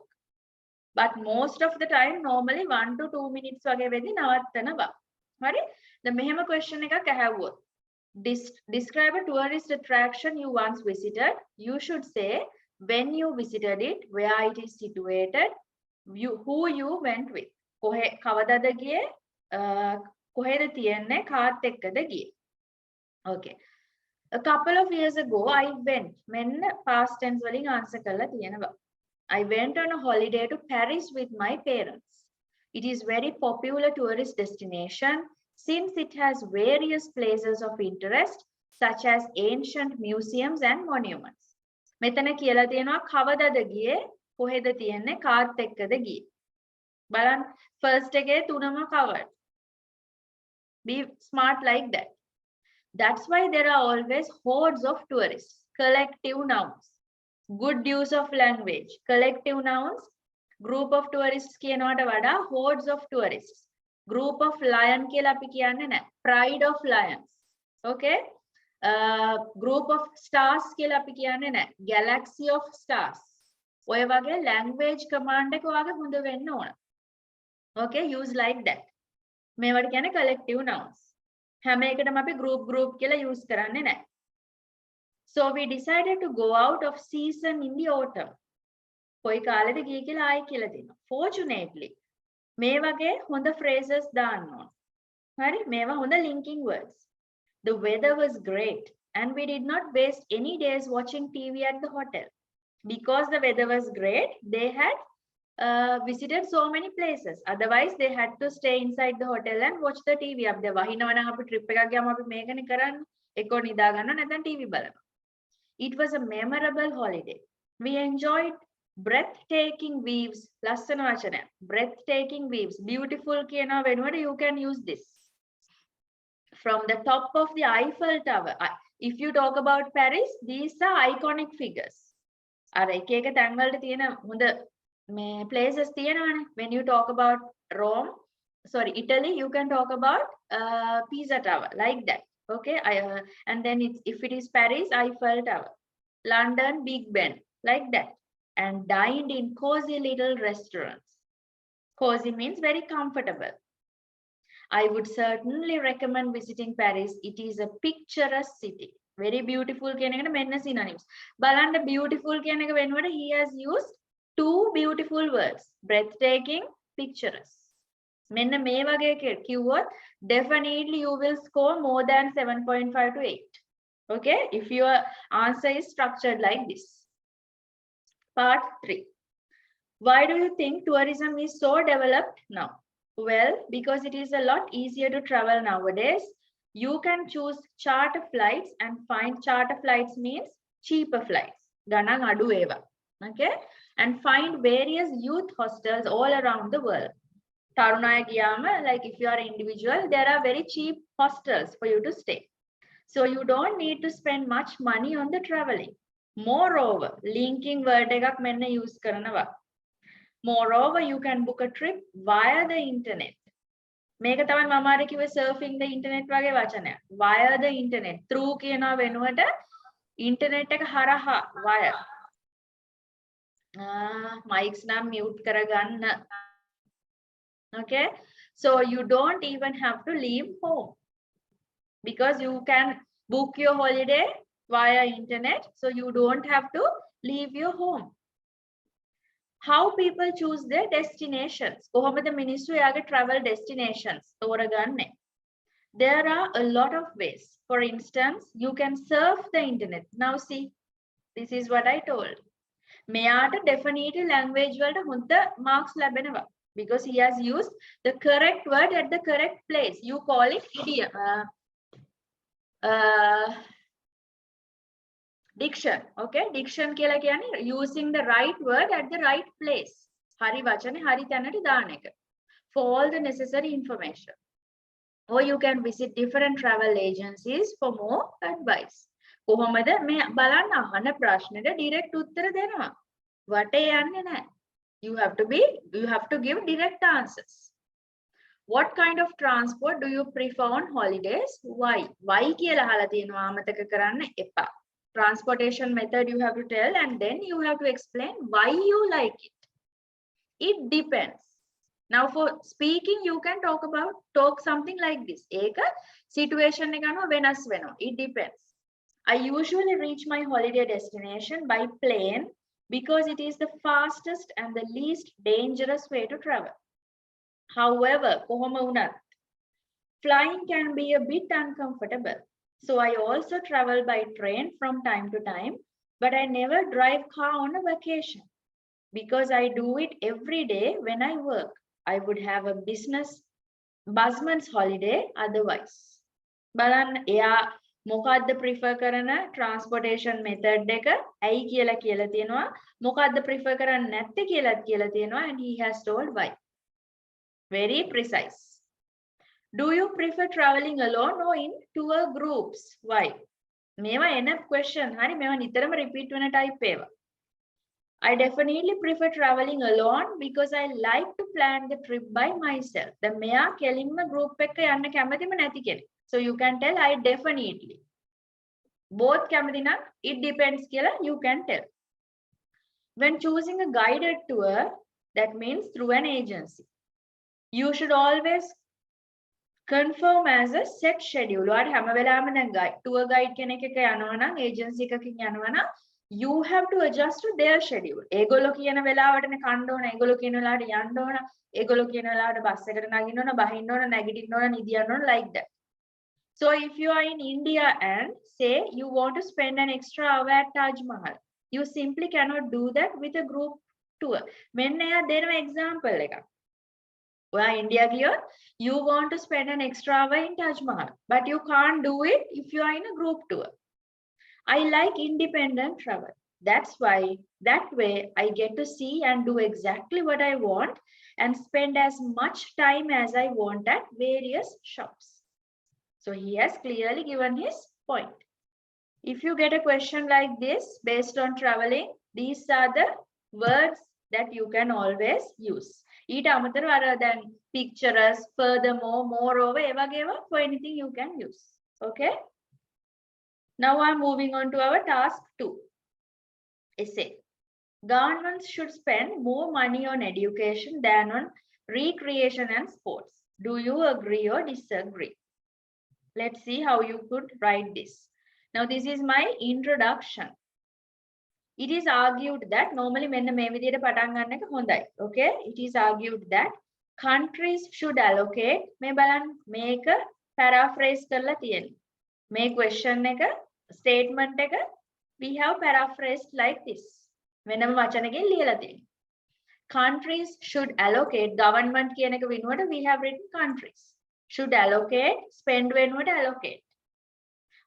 But most of the time normally 1 to 2 minutes වගේ වෙද්දී නවත්තනවා. හරි? දැන් මෙහෙම question එකක් ඇහුවොත් describe a tourist attraction you once visited. You should say when you visited it, where it is situated, who you went with. කොහෙ කවදාද ගියේ? කොහෙද තියන්නේ? කාත් එක්කද ගියේ? Okay. A couple of years ago, I went. මෙන්න past tense වලින් answer කරලා තියෙනවා. I went on a holiday to Paris with my parents. It is very popular tourist destination since it has various places of interest such as ancient museums and monuments. මෙතන කියලා තියෙනවා කවදාද ගියේ? කොහෙද තියන්නේ? කාත් එක්කද ගියේ? බලන්න first එකේ තුනම covered. Be smart like that. That's why there are always hordes of tourists. Collective nouns. Good use of language. Collective nouns. Group of tourists කියනවට වඩා hordes of tourists. Group of lion කියලා අපි කියන්නේ නැහැ. Pride of lions. Okay? Group of stars කියලා අපි කියන්නේ නැහැ. Galaxy of stars. ඔය වගේ language command එක ඔයාගේ හොඳ වෙන්න ඕන. Okay? Use like that. මේවට කියන්නේ collective nouns. හැම එකටම අපි group කියලා use කරන්නේ නැහැ. So we decided to go out of season in the autumn. කොයි කාලෙද ගියේ කියලා ආයෙ කියලා දෙනවා. Fortunately මේ වගේ හොඳ phrases දාන්න ඕන. හරි? මේවා හොඳ linking words. The weather was great and we did not waste any days watching TV at the hotel. Because the weather was great, they had visited so many places. Otherwise, they had to stay inside the hotel and watch the TV. අපි වහිනවා නම් අපි trip එකක් ගියාම අපි මේකනේ කරන්නේ. එක්කෝ නිදා ගන්න නැත්නම් TV බලනවා. It was a memorable holiday. We enjoyed breathtaking views, lassana vachana, breathtaking views, beautiful kiyana wenuwata you can use this. From the top of the Eiffel Tower, if you talk about Paris, these are iconic figures. අර එක එක තැන් වලට තියෙන හොඳ මේ places තියෙනවානේ. When you talk about Rome, sorry, Italy, you can talk about Pisa Tower, like that. Okay, and then if it is Paris, Eiffel Tower, London, Big Ben, like that. And dined in cozy little restaurants. Cozy means very comfortable. I would certainly recommend visiting Paris. It is a picturesque city. Very beautiful කියන එකට මෙන්න synonyms. බලන්න beautiful කියන එක වෙනුවට he has used two beautiful words. Breathtaking, picturesque. මෙන්න මේ වගේ කිව්වොත් definitely you will score more than 7.5 to 8. Okay, if your answer is structured like this. Part 3. Why do you think tourism is so developed now? Well, because it is a lot easier to travel nowadays. You can choose charter flights, and find charter flights means cheaper flights. Ganang adu eva. Okay, and find various youth hostels all around the world. Tarunaya giyama, like if you are an individual, there are very cheap hostels for you to stay. So you don't need to spend much money on the traveling. Moreover, linking word එකක් මෙන්න use කරනවා. Moreover, you can book a trip via the internet. මේක තමයි මම අර කිව්වේ surfing the internet වගේ වචනයක්. Via the internet. Through කියනවා වෙනුවට internet එක හරහා via. Mics නම් mute කරගන්න. Okay? So you don't even have to leave home. Because you can book your holiday via internet. So you don't have to leave your home. How people choose their destinations. කොහොමද මිනිස්සු යාගේ travel destinations තෝරගන්නේ? There are a lot of ways. For instance, you can surf the internet. Now see, this is what I told. මෙයාට definitely language වලට හොඳ marks ලැබෙනවා. Because he has used the correct word at the correct place. You call it idiom. Diction. Okay, diction කියලා කියන්නේ using the right word at the right place. හරි වචනේ හරි තැනට දාන එක. For all the necessary information. Or you can visit different travel agencies for more advice. කොහොමද මේ බලන්න අහන ප්‍රශ්නෙට direct උත්තර දෙනවා. වටේ යන්නේ නැහැ. You have to give direct answers. What kind of transport do you prefer on holidays? Why? Why කියලා අහලා තියෙනවා අමතක කරන්න එපා. Transportation method you have to tell, and then you have to explain why you like it. It depends. Now for speaking, you can talk something like this. Eka situation එක අනුව වෙනස් වෙනවා. It depends. I usually reach my holiday destination by plane because it is the fastest and the least dangerous way to travel. However, කොහොම වුණත් flying can be a bit uncomfortable. So I also travel by train from time to time, but I never drive car on a vacation because I do it every day when I work. I would have a busman's holiday otherwise. බලන්න එයා මොකද්ද prefer කරන transportation method එක ඇයි කියලා තියෙනවා, මොකද්ද prefer කරන්නේ නැත්තේ කියලා තියෙනවා, and he has told why. Very precise. Do you prefer traveling alone or in tour groups? Why? මේවා enough question. හරි මේවා නිතරම repeat වෙන type ඒවා. I definitely prefer traveling alone because I like to plan the trip by myself. The මෙයා කෙලින්ම group එක යන්න කැමතිම නැති කෙනෙක්. So you can tell I definitely. Both කැමති නම් it depends කියලා you can tell. When choosing a guided tour, that means through an agency. You should always confirm as a set schedule. ඔයාට හැම වෙලාවෙම දැන් tour guide කෙනෙක් එක්ක යනවා නම් agency එකකින් යනවා නම් you have to adjust to their schedule. ඒගොල්ලෝ කියන වෙලාවටනේ කන්න ඕන, ඒගොල්ලෝ කියන වෙලාවට යන්න ඕන, ඒගොල්ලෝ කියන වෙලාවට බස් එකට නගින්න ඕන, බහින්න ඕන, නැගිටින්න ඕන, නිදියන්න ඕන, like that. So if you are in India and say you want to spend an extra hour at Taj Mahal, you simply cannot do that with a group tour. මෙන්න එයා දෙනවා example එකක්. Well, India here, you want to spend an extra hour in Taj Mahal, but you can't do it if you are in a group tour. I like independent travel. That's why that way I get to see and do exactly what I want and spend as much time as I want at various shops. So he has clearly given his point. If you get a question like this based on traveling, these are the words that you can always use. ඊට අමතරව අර දැන් pictures, furthermore, moreover, for anything you can use. Okay. Now I'm moving on to our task 2. Essay. Governments should spend more money on education than on recreation and sports. Do you agree or disagree? Let's see how you could write this. Now this is my introduction. It is argued that normally මෙන්න මේ විදිහට පටන් ගන්න එක හොඳයි. Okay? It is argued that countries should allocate මේ බලන්න මේක paraphrase කරලා තියෙනවා. මේ question එක statement එක we have paraphrased like this. වෙනම වචනකින් ලියලා තියෙනවා. Countries should allocate government කියන එක වෙනුවට we have written countries. Should allocate spend වෙනුවට allocate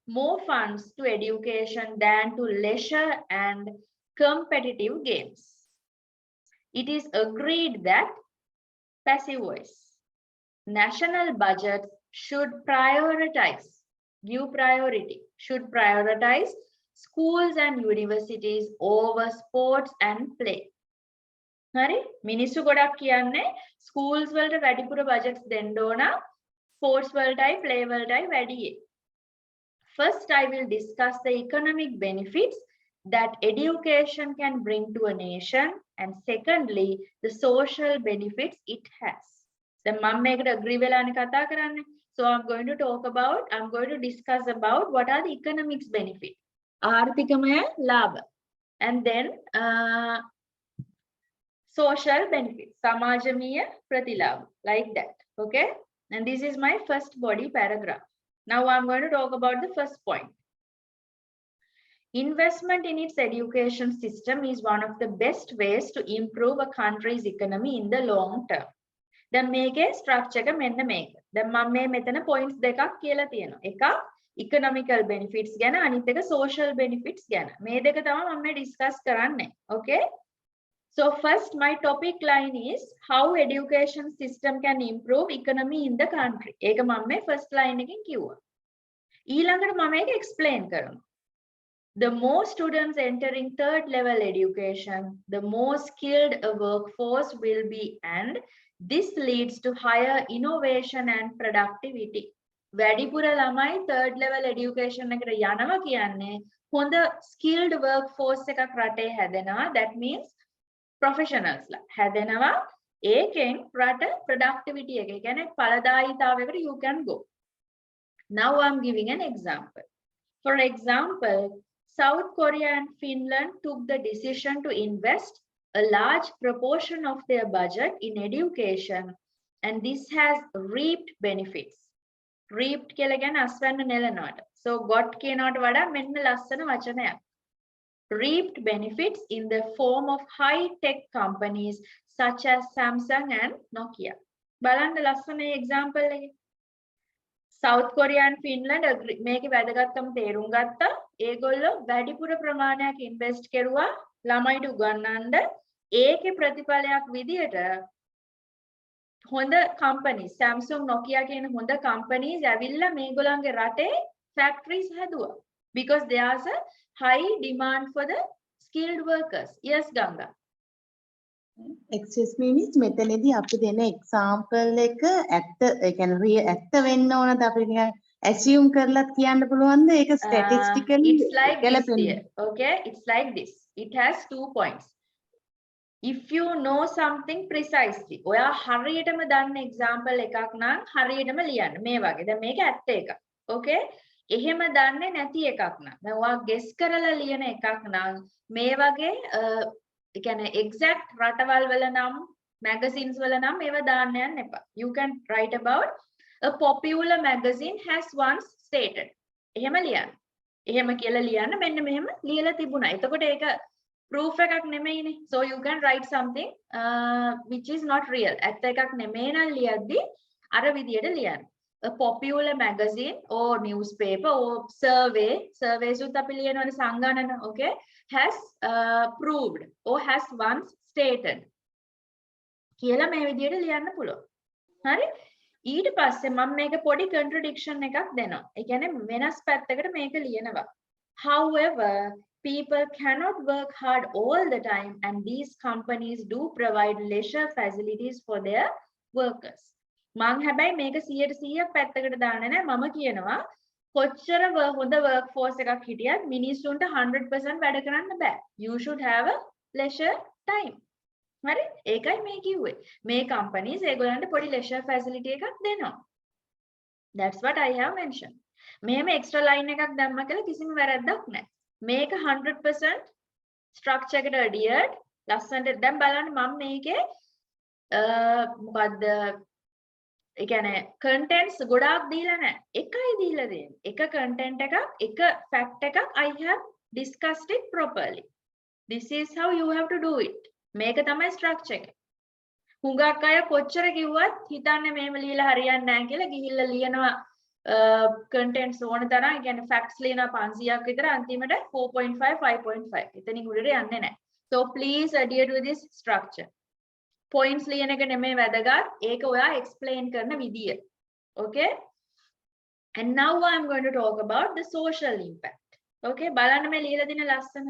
more funds to education than to leisure and competitive games. It is agreed that passive voice. National budgets should prioritize, give priority, should prioritize schools and universities over sports and play. හරි මිනිස්සු ගොඩක් කියන්නේ schools වලට වැඩිපුර budgets දෙන්න ඕන sports වලටයි play වලටයි වැඩි. First, I will discuss the economic benefits that education can bring to a nation, and secondly, the social benefits it has. Then මම මේකට agree වෙලානේ කතා කරන්නේ. So I'm going to discuss about what are the economics benefits. ආර්ථිකමය ලාභ. And then social benefits. සමාජමීය ප්‍රතිලාභ. Like that. Okay? And this is my first body paragraph. Now I'm going to talk about the first point. Investment in its education system is one of the best ways to improve a country's economy in the long term. දැන් මේකේ structure එක මෙන්න මේක. දැන් මම මේ මෙතන points දෙකක් කියලා තියෙනවා. එකක් economical benefits ගැන අනිත් එක social benefits ගැන. මේ දෙක තමයි මම මේ discuss කරන්නේ. Okay? So first my topic line is how education system can improve economy in the country. ඒක මම මේ first line එකෙන් කිව්වා. ඊළඟට මම මේක explain කරනවා. The more students entering third level education, the more skilled a workforce will be, and this leads to higher innovation and productivity. වැඩිපුර ළමයි third level education එකට යනවා කියන්නේ හොඳ skilled workforce එකක් රටේ හැදෙනවා. That means professionals ලා හැදෙනවා. ඒකෙන් රට productivity එක කියන්නේ ඵලදායීතාවයකට you can go. Now I'm giving an example. For example, South Korea and Finland took the decision to invest a large proportion of their budget in education, and this has reaped benefits. Reaped කියලා කියන්නේ අස්වැන්න නෙලනවට. So got කියනවට වඩා මෙන්න ලස්සන වචනයක්. Reaped benefits in the form of high-tech companies such as Samsung and Nokia. බලන්න ලස්සන example එක. South Korea and Finland මේකේ වැදගත්කම තේරුම් ගත්තා. ඒගොල්ලෝ වැඩිපුර ප්‍රමාණයක් ඉන්වෙස්ට් කරුවා ළමයිට උගන්වන්න. ඒකේ ප්‍රතිඵලයක් විදියට හොඳ companies Samsung Nokia කියන හොඳ companies ඇවිල්ලා මේගොල්ලන්ගේ රටේ factories හැදුවා. Because there's a high demand for the skilled workers. Yes, Ganga. Excuse me, Miss, මෙතනදී අපි දෙන example එක ඇත්ත ඒ කියන්නේ ඇත්ත වෙන්න ඕනද අපි නිකන් assume කරලා කියන්න පුළුවන්ද ඒක statistically It's like this here. Okay, it's like this. It has 2 points. If you know something precisely, ඔයා හරියටම දන්න example එකක් නම් හරියටම ලියන්න මේ වගේ. දැන් මේක ඇත්ත එකක්. Okay? එහෙම දන්නේ නැති එකක් නම් දැන් ඔයා guess කරලා ලියන එකක් නම් මේ වගේ ඒ කියන්නේ exact රටවල් වල නම් magazines වල නම් ඒව දාන්න යන්න එපා. You can write about a popular magazine has once stated. එහෙම ලියන්න. එහෙම කියලා ලියන්න මෙන්න මෙහෙම ලියලා තිබුණා. එතකොට ඒක proof එකක් නෙමෙයිනේ. So you can write something which is not real. ඇත්ත එකක් නෙමෙයි නම් ලියද්දි අර විදියට ලියන්න. a popular magazine or newspaper or surveys උත් අපි ලියනවනේ සංගණන, okay, has proved or has once stated කියලා මේ විදිහට ලියන්න පුළුවන්. හරි? ඊට පස්සේ මම මේක පොඩි contradiction එකක් දෙනවා. ඒ කියන්නේ වෙනස් පැත්තකට මේක ලියනවා. However, people cannot work hard all the time and these companies do provide leisure facilities for their workers. මං හැබැයි මේක 100% පැත්තකට දාන්නේ නැහැ. මම කියනවා කොච්චර හොඳ work force එකක් හිටියත් මිනිස්සුන්ට 100% වැඩ කරන්න බෑ. You should have a leisure time. හරි? ඒකයි මේ කිව්වේ. මේ companies ඒගොල්ලන්ට පොඩි leisure facility එකක් දෙනවා. That's what I have mentioned. මෙහෙම extra line එකක් දැම්ම කියලා කිසිම වැරද්දක් නැහැ. මේක 100% structure එකට adhered ලස්සනට දැන් බලන්න මම මේකේ මොකද්ද ඒ කියන්නේ contents ගොඩාක් දීලා නැහැ. එකයි දීලා දෙන්නේ. එක content එකක්, එක fact එකක් I have discussed it properly. This is how you have to do it. මේක තමයි structure එක. හුඟක් අය කොච්චර කිව්වත් හිතන්නේ මේව ලියලා හරියන්නේ නැහැ කියලා ගිහිල්ලා ලියනවා contents ඕන තරම්. ඒ කියන්නේ facts ලියනවා 500ක් විතර අන්තිමට 4.5 5.5. එතනින් උඩට යන්නේ නැහැ. So please adhere to this structure. Points ලියන එක නෙමෙයි වැදගත්. ඒක ඔයා explain කරන විදිය. Okay? And now I'm going to talk about the social impact. Okay? බලන්න මේ ලියලා දෙන ලස්සන.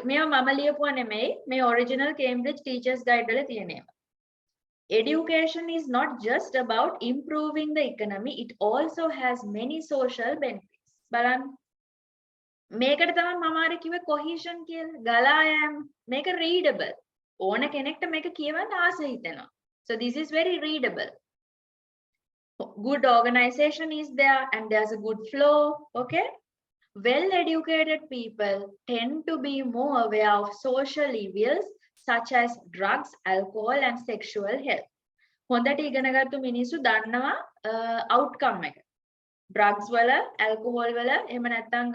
මේවා මම ලියපුවා නෙමෙයි. මේ original Cambridge Teachers Guide වල තියෙන ඒවා. Education is not just about improving the economy, it also has many social benefits. බලන්න. මේකට තමයි මම ආර කිව්වේ cohesion කියලා. ගලා යෑම. මේක readable. ඕන කෙනෙක්ට මේක කියවන්න ආස හිතෙනවා. So this is very readable. Good organization is there and there's a good flow. Okay. Well-educated people tend to be more aware of social evils such as drugs, alcohol and sexual health. හොඳට ඉගෙනගත්තු මිනිස්සු දන්නවා outcome එක. Drugs වල, alcohol වල, එහෙම නැත්නම්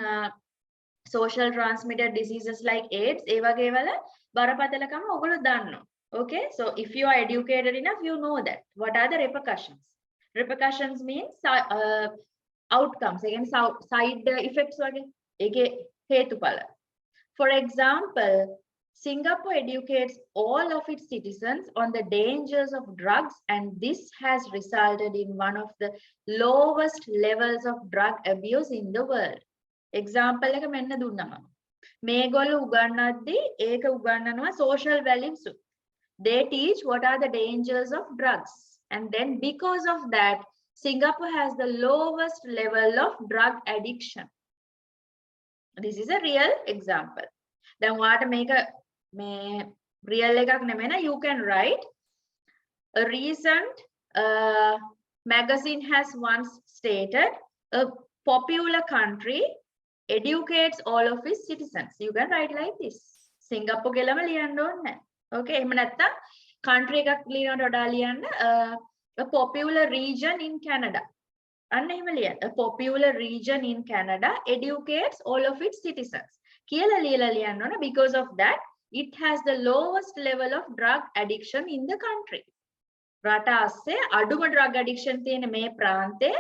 social transmitted diseases like AIDS ඒ වගේ වල බරපතලකම ඔයගොල්ලෝ දන්නවා. Okay? So if you are educated enough, you know that. What are the repercussions? Repercussions means outcomes. Again, side effects වගේ. ඒකේ හේතුඵල. For example, Singapore educates all of its citizens on the dangers of drugs and this has resulted in one of the lowest levels of drug abuse in the world. Example එක මෙන්න දුන්නා මම. මේගොල්ලෝ උගන්වද්දී ඒක උගන්වනවා social values. They teach what are the dangers of drugs and then because of that Singapore has the lowest level of drug addiction. This is a real example. Then what make a real එකක් නෙමෙයි නා, you can write a recent magazine has once stated a popular country educates all of its citizens. You can write like this. Singapore ගෙලම ලියන්න ඕනේ නැහැ. Okay? එහෙම නැත්නම් country එකක් ලියනට වඩා ලියන්න a popular region in Canada. අන්න එහෙම ලියන්න. A popular region in Canada educates all of its citizens. කියලා ලියලා ලියන්න ඕනේ because of that it has the lowest level of drug addiction in the country. රට ASCII අඩුම drug addiction තියෙන මේ ප්‍රාන්තේ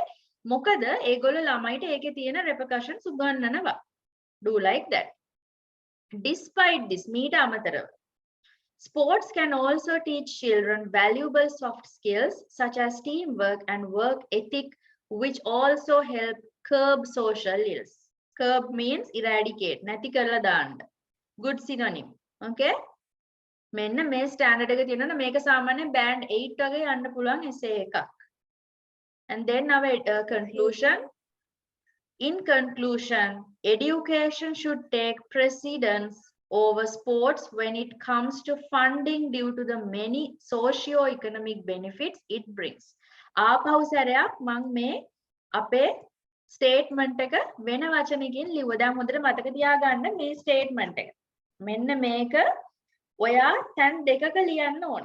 මොකද ඒගොල්ලෝ ළමයිට ඒකේ තියෙන repercussions උගන්වනවා. Do like that. Despite this, මීට අමතරව sports can also teach children valuable soft skills such as teamwork and work ethic which also help curb social ills. Curb means eradicate. නැති කරලා දාන්න. Good synonym. Okay? මෙන්න මේ standard එක තියෙනවා මේක සාමාන්‍යයෙන් band 8 වගේ යන්න පුළුවන් essay එකක්. And then our conclusion. In conclusion, education should take precedence over sports when it comes to funding due to the many socio-economic benefits it brings. ආපහු සැරයක් මම මේ අපේ statement එක වෙන වචනකින් ලිව්වා. දැන් හොඳට මතක තියාගන්න මේ statement එක. මෙන්න මේක ඔයා තැන් දෙකක ලියන්න ඕන.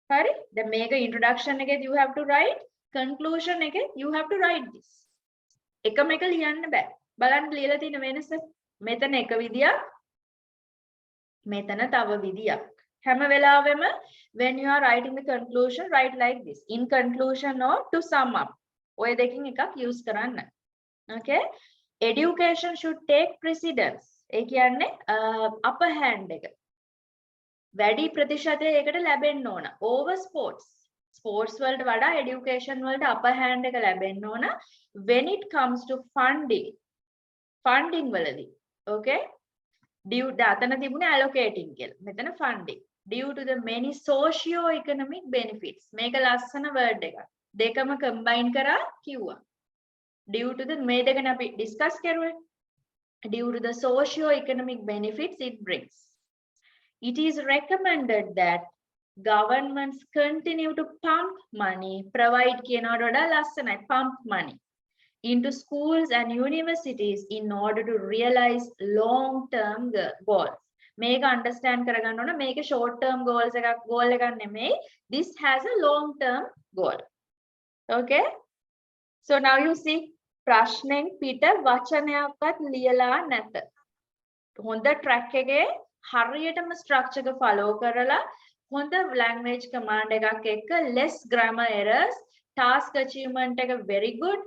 හරි? දැන් මේක introduction එකේ you have to write, conclusion එකේ you have to write this. එකම එක ලියන්න බෑ. බලන්න ලියලා තියෙන වෙනස. මෙතන එක විදියක්, මෙතන තව විදියක්. හැම වෙලාවෙම when you are writing the conclusion, write like this. In conclusion or to sum up. ඔය දෙකකින් එකක් use කරන්න. Okay? Education should take precedence. ඒ කියන්නේ upper hand එක. වැඩි ප්‍රතිශතය ඒකට ලැබෙන්න ඕන. Over sports. Sports වලට වඩා education වලට upper hand එක ලැබෙන්න ඕන when it comes to funding. Funding වලදී. Okay? Due අතන තිබුණේ allocating කියලා. මෙතන funding. Due to the many socio-economic benefits. මේක ලස්සන word එකක්. දෙකම combine කරා කිව්වා. Due to the මේ දෙකන අපි discuss කරුවේ. Due to the socio-economic benefits it brings. It is recommended that governments continue to pump money, provide කියනවට වඩා ලස්සනයි pump money into schools and universities in order to realize long-term goals. මේක understand කරගන්න ඕන මේක short term goals එකක් goal එකක් නෙමෙයි. This has a long-term goal. Okay? So now you see ප්‍රශ්නෙන් පිට වචනයක්වත් ලියලා නැත. හොඳ track එකේ හරියටම structure එක follow කරලා හොඳ language command එකක් එක්ක less grammar errors, task achievement එක very good,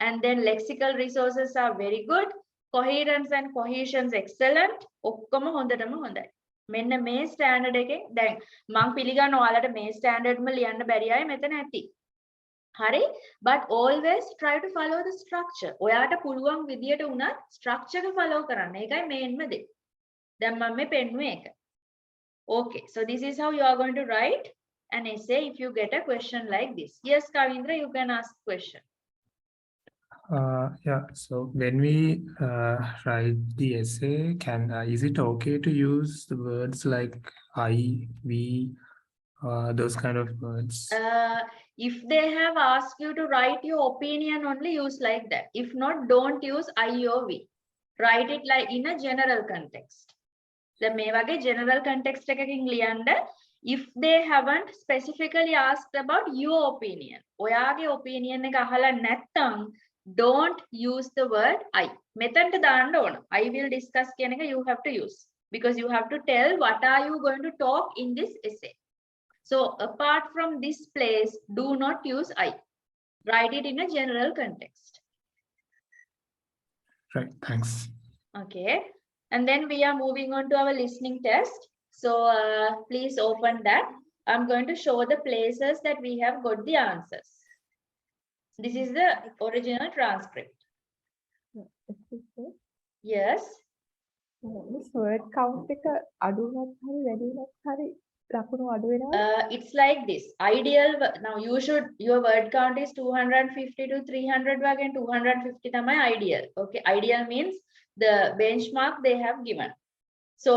and then lexical resources are very good, coherence and cohesion excellent. ඔක්කොම හොඳටම හොඳයි. මෙන්න මේ standard එකෙන් දැන් මම පිළිගන්න ඔයාලට මේ standard ම ලියන්න බැරි අය මෙතන ඇති. හරි? But always try to follow the structure. ඔයාට පුළුවන් විදියට උනත් structure එක follow කරන්න. ඒකයි main ම දේ. දැන් මම මේ පෙන්නුවේ ඒක. Okay, so this is how you are going to write an essay if you get a question like this. Yes, Kavindra, you can ask question. Yeah, so when we write the essay, is it okay to use the words like I, we, those kind of words? If they have asked you to write your opinion, only use like that. If not, don't use I or we. Write it like in a general context. The මේ වගේ general context එකකින් ලියන්න. If they haven't specifically asked about your opinion, ඔයාගේ opinion එක අහලා නැත්නම් don't use the word I. මෙතනට දාන්න ඕන. I will discuss කියන එක you have to use because you have to tell what are you going to talk in this essay. So apart from this place, do not use I. Write it in a general context. Right, thanks. Okay. And then we are moving on to our listening test. So please open that. I'm going to show the places that we have got the answers. This is the original transcript. Yes. This word count එක අඩු වුණත් හරි වැඩි වුණත් හරි ලකුණු අඩු වෙනවා. It's like this. Ideal now your word count is 250 to 300 වගේ 250 තමයි ideal. Okay, ideal means the benchmark they have given. So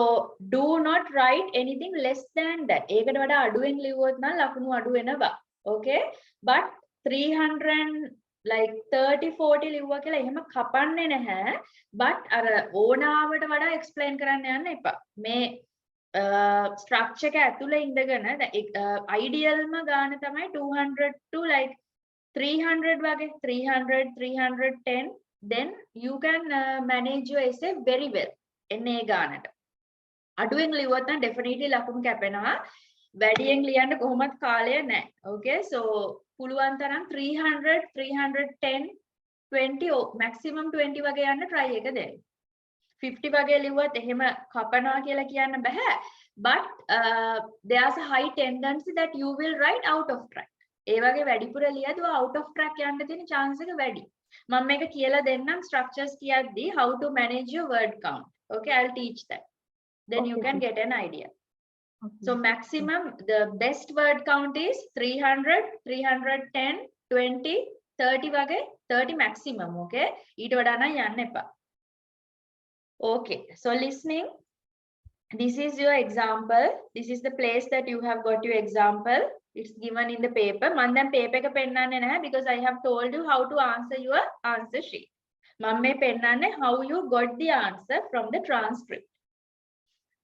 do not write anything less than that. ඒකට වඩා අඩුවෙන් ලියුවොත් නම් ලකුණු අඩු වෙනවා. Okay, but 300 like 30 40 ලිව්වා කියලා එහෙම කපන්නේ නැහැ. But අර ඕනාවට වඩා explain කරන්න යන්න එපා. මේ structure එක ඇතුලේ ඉඳගෙන ideal ම ගාන තමයි 200 to like 300 වගේ 300 310. Then you can manage your essay very well. එන්නේ ගානට. අඩුවෙන් ලිව්වොත් නම් definitely ලකුණු කැපෙනවා. වැඩියෙන් ලියන්න කොහොමත් කාලය නැහැ. Okay, so පුළුවන් තරම් 300 310 20 maximum 20 වගේ යන්න try එක දෙන්න. 50 වගේ ලිව්වත් එහෙම කපනවා කියලා කියන්න බෑ. But there's a high tendency that you will write out of track. ඒ වගේ වැඩිපුර ලියද්දී out of track යන්න තියෙන chance එක වැඩි. මම මේක කියලා දෙන්නම් structures කියද්දී how to manage your word count. Okay, I'll teach that. Then you can get an idea. Okay. So maximum, the best word count is 300, 310, 20, 30 වගේ 30 maximum. Okay, ඊට වඩා නම් යන්න එපා. Okay, so listening. This is your example. This is the place that you have got your example. It's given in the paper. මම දැන් paper එක පෙන්නන්නේ නැහැ because I have told you how to answer your answer sheet. මම මේ පෙන්නන්නේ how you got the answer from the transcript.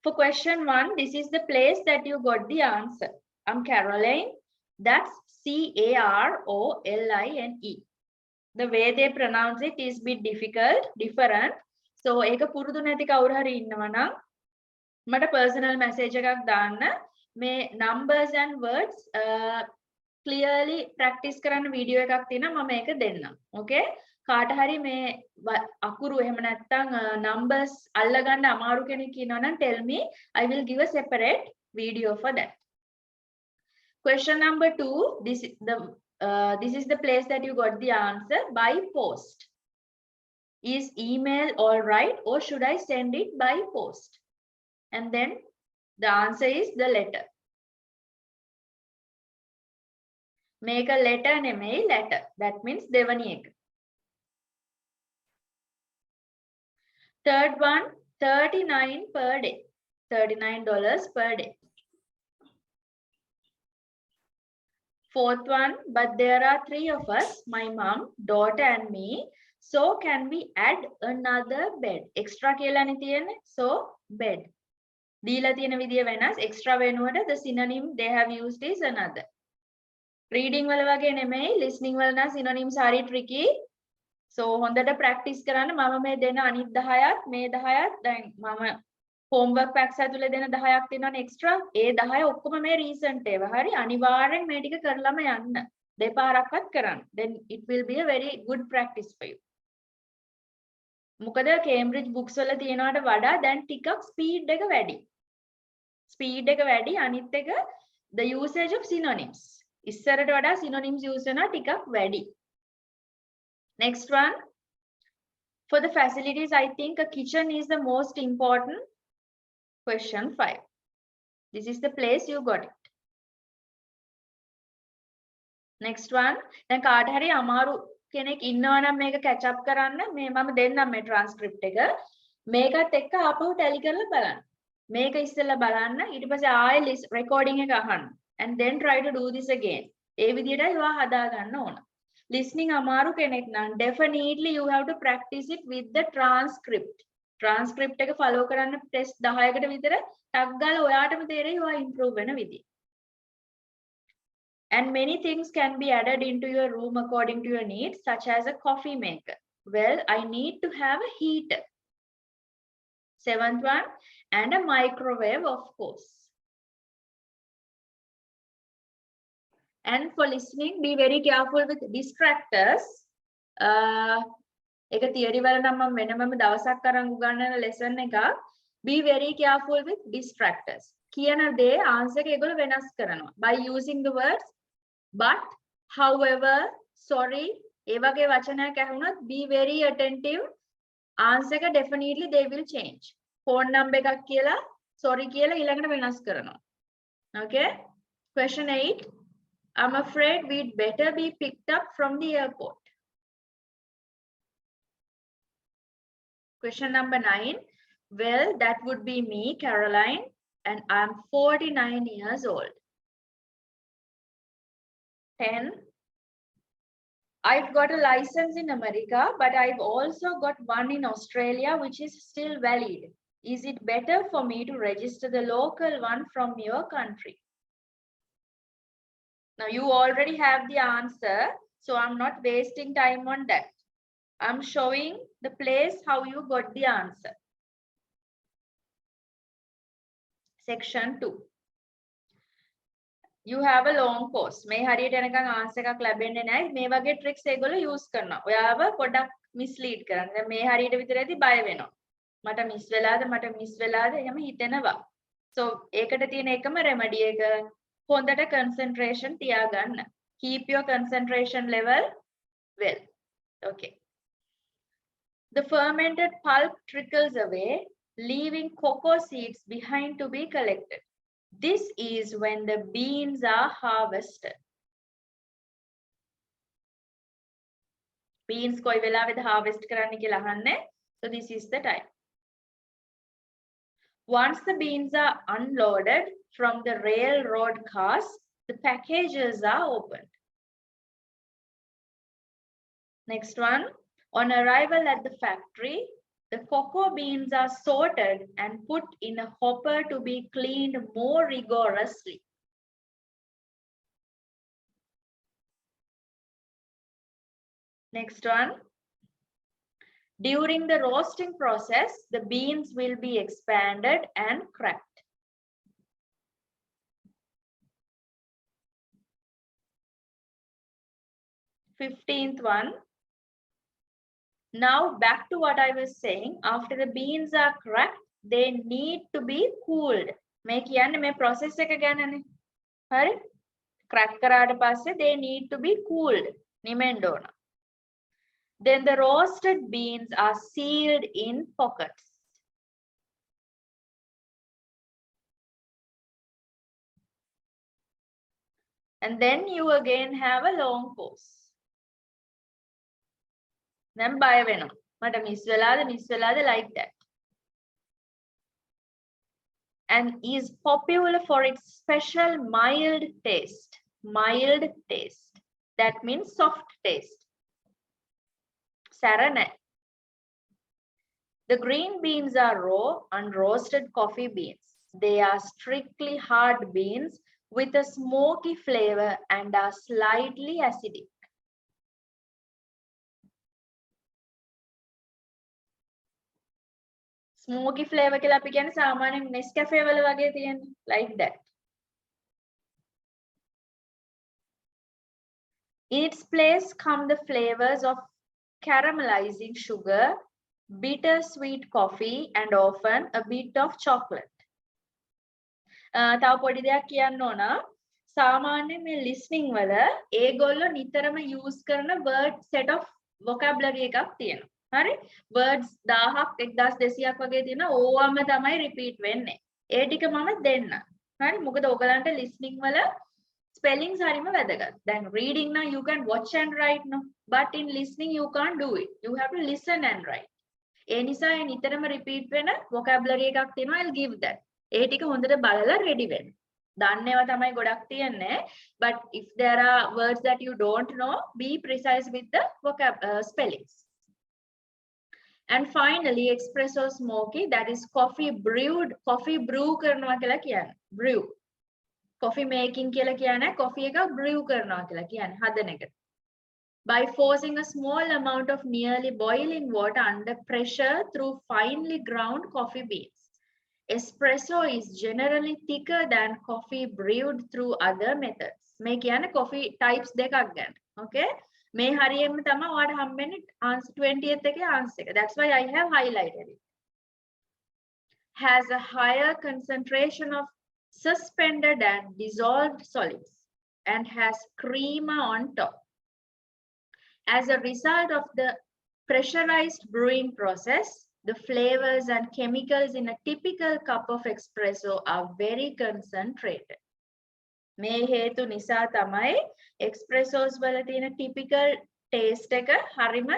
For question 1, this is the place that you got the answer. I'm Caroline. That's Caroline. The way they pronounce it is a bit different. So ඒක පුරුදු නැති කවුරු හරි ඉන්නවා නම් මට personal message එකක් දාන්න. මේ numbers and words clearly practice කරන්න video එකක් තියෙනවා මම ඒක දෙන්නම්. Okay? කාට හරි මේ අකුරු එහෙම නැත්නම් numbers අල්ලගන්න අමාරු කෙනෙක් ඉන්නවා නම් tell me, I will give a separate video for that. Question number 2, this is the place that you got the answer by post. Is email all right or should I send it by post? And then the answer is the letter. Make a letter නෙමෙයි letter. That means දෙවනි එක. Third one, 39 per day. $39 per day. Fourth one, but there are 3 of us, my mom, daughter and me. So can we add another bed? Extra කියලානේ තියෙන්නේ. So bed. දීලා තියෙන විදිය වෙනස්. Extra වෙනුවට the synonym they have used is another. Reading වල වගේ නෙමෙයි, listening වල නම් synonyms හරි tricky. So හොඳට practice කරන්න. මම මේ දෙන අනිත් 10ත් මේ 10ත් දැන් මම homework packs ඇතුලේ දෙන 10ක් තියෙනවනේ extra. ඒ 10 ඔක්කොම මේ recent ඒවා. හරි අනිවාර්යෙන් මේ ටික කරලම යන්න. දෙපාරක්වත් කරන්න. Then it will be a very good practice for you. මොකද Cambridge books වල තියෙනවට වඩා දැන් ටිකක් speed එක වැඩි. Speed එක වැඩි අනිත් එක the usage of synonyms. ඉස්සරට වඩා synonyms use වෙනවා ටිකක් වැඩි. Next one. For the facilities, I think a kitchen is the most important. Question 5. This is the place you got it. Next one. දැන් කාට හරි අමාරු කෙනෙක් ඉන්නවා නම් මේක catch up කරන්න මේ මම දෙන්නම් මේ transcript එක. මේකත් එක්ක ආපහු tally කරලා බලන්න. මේක ඉස්සෙල්ලා බලන්න ඊට පස්සේ ආයෙ recording එක අහන්න. And then try to do this again. ඒ විදිහට ඒවා හදා ගන්න ඕන. Listening අමාරු කෙනෙක් නම් definitely you have to practice it with the transcript. Transcript එක follow කරන්න test 10කට විතර ටක් ගාලා ඔයාටම තේරෙයි ඔයා improve වෙන විදිය. And many things can be added into your room according to your needs, such as a coffee maker. Well, I need to have a heater. 7th one, and a microwave, of course. And for listening, be very careful with distractors. එක theory වල නම් මම වෙනමම දවසක් අරන් උගන්වන lesson එක. Be very careful with distractors. කියන දේ answer එක ඒගොල්ලෝ වෙනස් කරනවා. By using the words but, however, sorry, ඒ වගේ වචනයක් ඇහුනොත් be very attentive. Answer එක definitely they will change. Phone number එකක් කියලා sorry කියලා ඊළඟට වෙනස් කරනවා. Okay? Question 8. I'm afraid we'd better be picked up from the airport. Question number 9. Well, that would be me, Caroline, and I'm 49 years old. 10. I've got a license in America, but I've also got one in Australia, which is still valid. Is it better for me to register the local one from your country? Now you already have the answer, so I'm not wasting time on that. I'm showing the place how you got the answer. Section 2. You have a long pause. මේ හරියට යනකම් answer එකක් ලැබෙන්නේ නැහැ. මේ වගේ tricks ඒගොල්ලෝ use කරනවා. ඔයාව පොඩක් mislead කරන්න. දැන් මේ හරියට විතරදී බය වෙනවා. මට miss වෙලාද එහෙම හිතෙනවා. So ඒකට තියෙන එකම remedy එක හොඳට concentration තියාගන්න. Keep your concentration level well. Okay. The fermented pulp trickles away, leaving cocoa seeds behind to be collected. This is when the beans are harvested. Beans koi වෙලාවෙද harvest කරන්න කියලා අහන්නේ. So this is the time. Once the beans are unloaded from the railroad cars, the packages are opened. Next one. On arrival at the factory, the cocoa beans are sorted and put in a hopper to be cleaned more rigorously. Next one. During the roasting process, the beans will be expanded and cracked. 15th one. Now back to what I was saying. After the beans are cracked, they need to be cooled. මේ කියන්නේ මේ process එක ගැනනේ. හරි? Crack කරාට පස්සේ they need to be cooled. නිමෙන්න ඕන. Then the roasted beans are sealed in pockets. And then you again have a long pause. Then බය වෙනවා. මට මිස් වෙලාද like that. And is popular for its special mild taste. Mild taste. That means soft taste. Sarane. The green beans are raw, unroasted coffee beans. They are strictly hard beans with a smoky flavor and are slightly acidic. Smoky flavor කියලා අපි කියන්නේ සාමාන්‍යයෙන් Nescafe වල වගේ තියෙන්නේ like that. In its place come the flavors of caramelizing sugar, bitter-sweet coffee, and often a bit of chocolate. තව පොඩි දෙයක් කියන්න ඕන. සාමාන්‍යයෙන් මේ listening වල ඒගොල්ලෝ නිතරම use කරන word set of vocabulary එකක් තියෙනවා. හරි? words 1000ක් 1200ක් වගේ තියෙනවා. ඕවම තමයි repeat වෙන්නේ. ඒ ටික මම දෙන්න. හරි? මොකද ඔයගලන්ට listening වල spellings හරිම වැදගත්. දැන් reading now you can watch and write no, but in listening you can't do it. You have to listen and write. ඒ නිසා ඒ නිතරම repeat වෙන vocabulary එකක් තියෙනවා. I'll give that. ඒ ටික හොඳට බලලා ready වෙන්න. දන්නේවා තමයි ගොඩක් තියෙන්නේ. But if there are words that you don't know, be precise with the spellings. And finally, espresso smoky, that is coffee brewed. Coffee brew කරනවා කියලා කියන්නේ. Brew. Coffee making කියලා කියන්නේ coffee එක brew කරනවා කියලා කියන්නේ හදන එක. By forcing a small amount of nearly boiling water under pressure through finely ground coffee beans. Espresso is generally thicker than coffee brewed through other methods. මේ කියන්නේ coffee types දෙකක් ගැන. Okay? මේ හරියෙන්ම තමයි ඔයාලට හම්බෙන්නේ answer 20th එකේ answer එක. That's why I have highlighted it. Has a higher concentration of suspended and dissolved solids and has creamer on top. As a result of the pressurized brewing process, the flavors and chemicals in a typical cup of espresso are very concentrated. මේ හේතු නිසා තමයි espressos වල තියෙන typical taste එක හරිම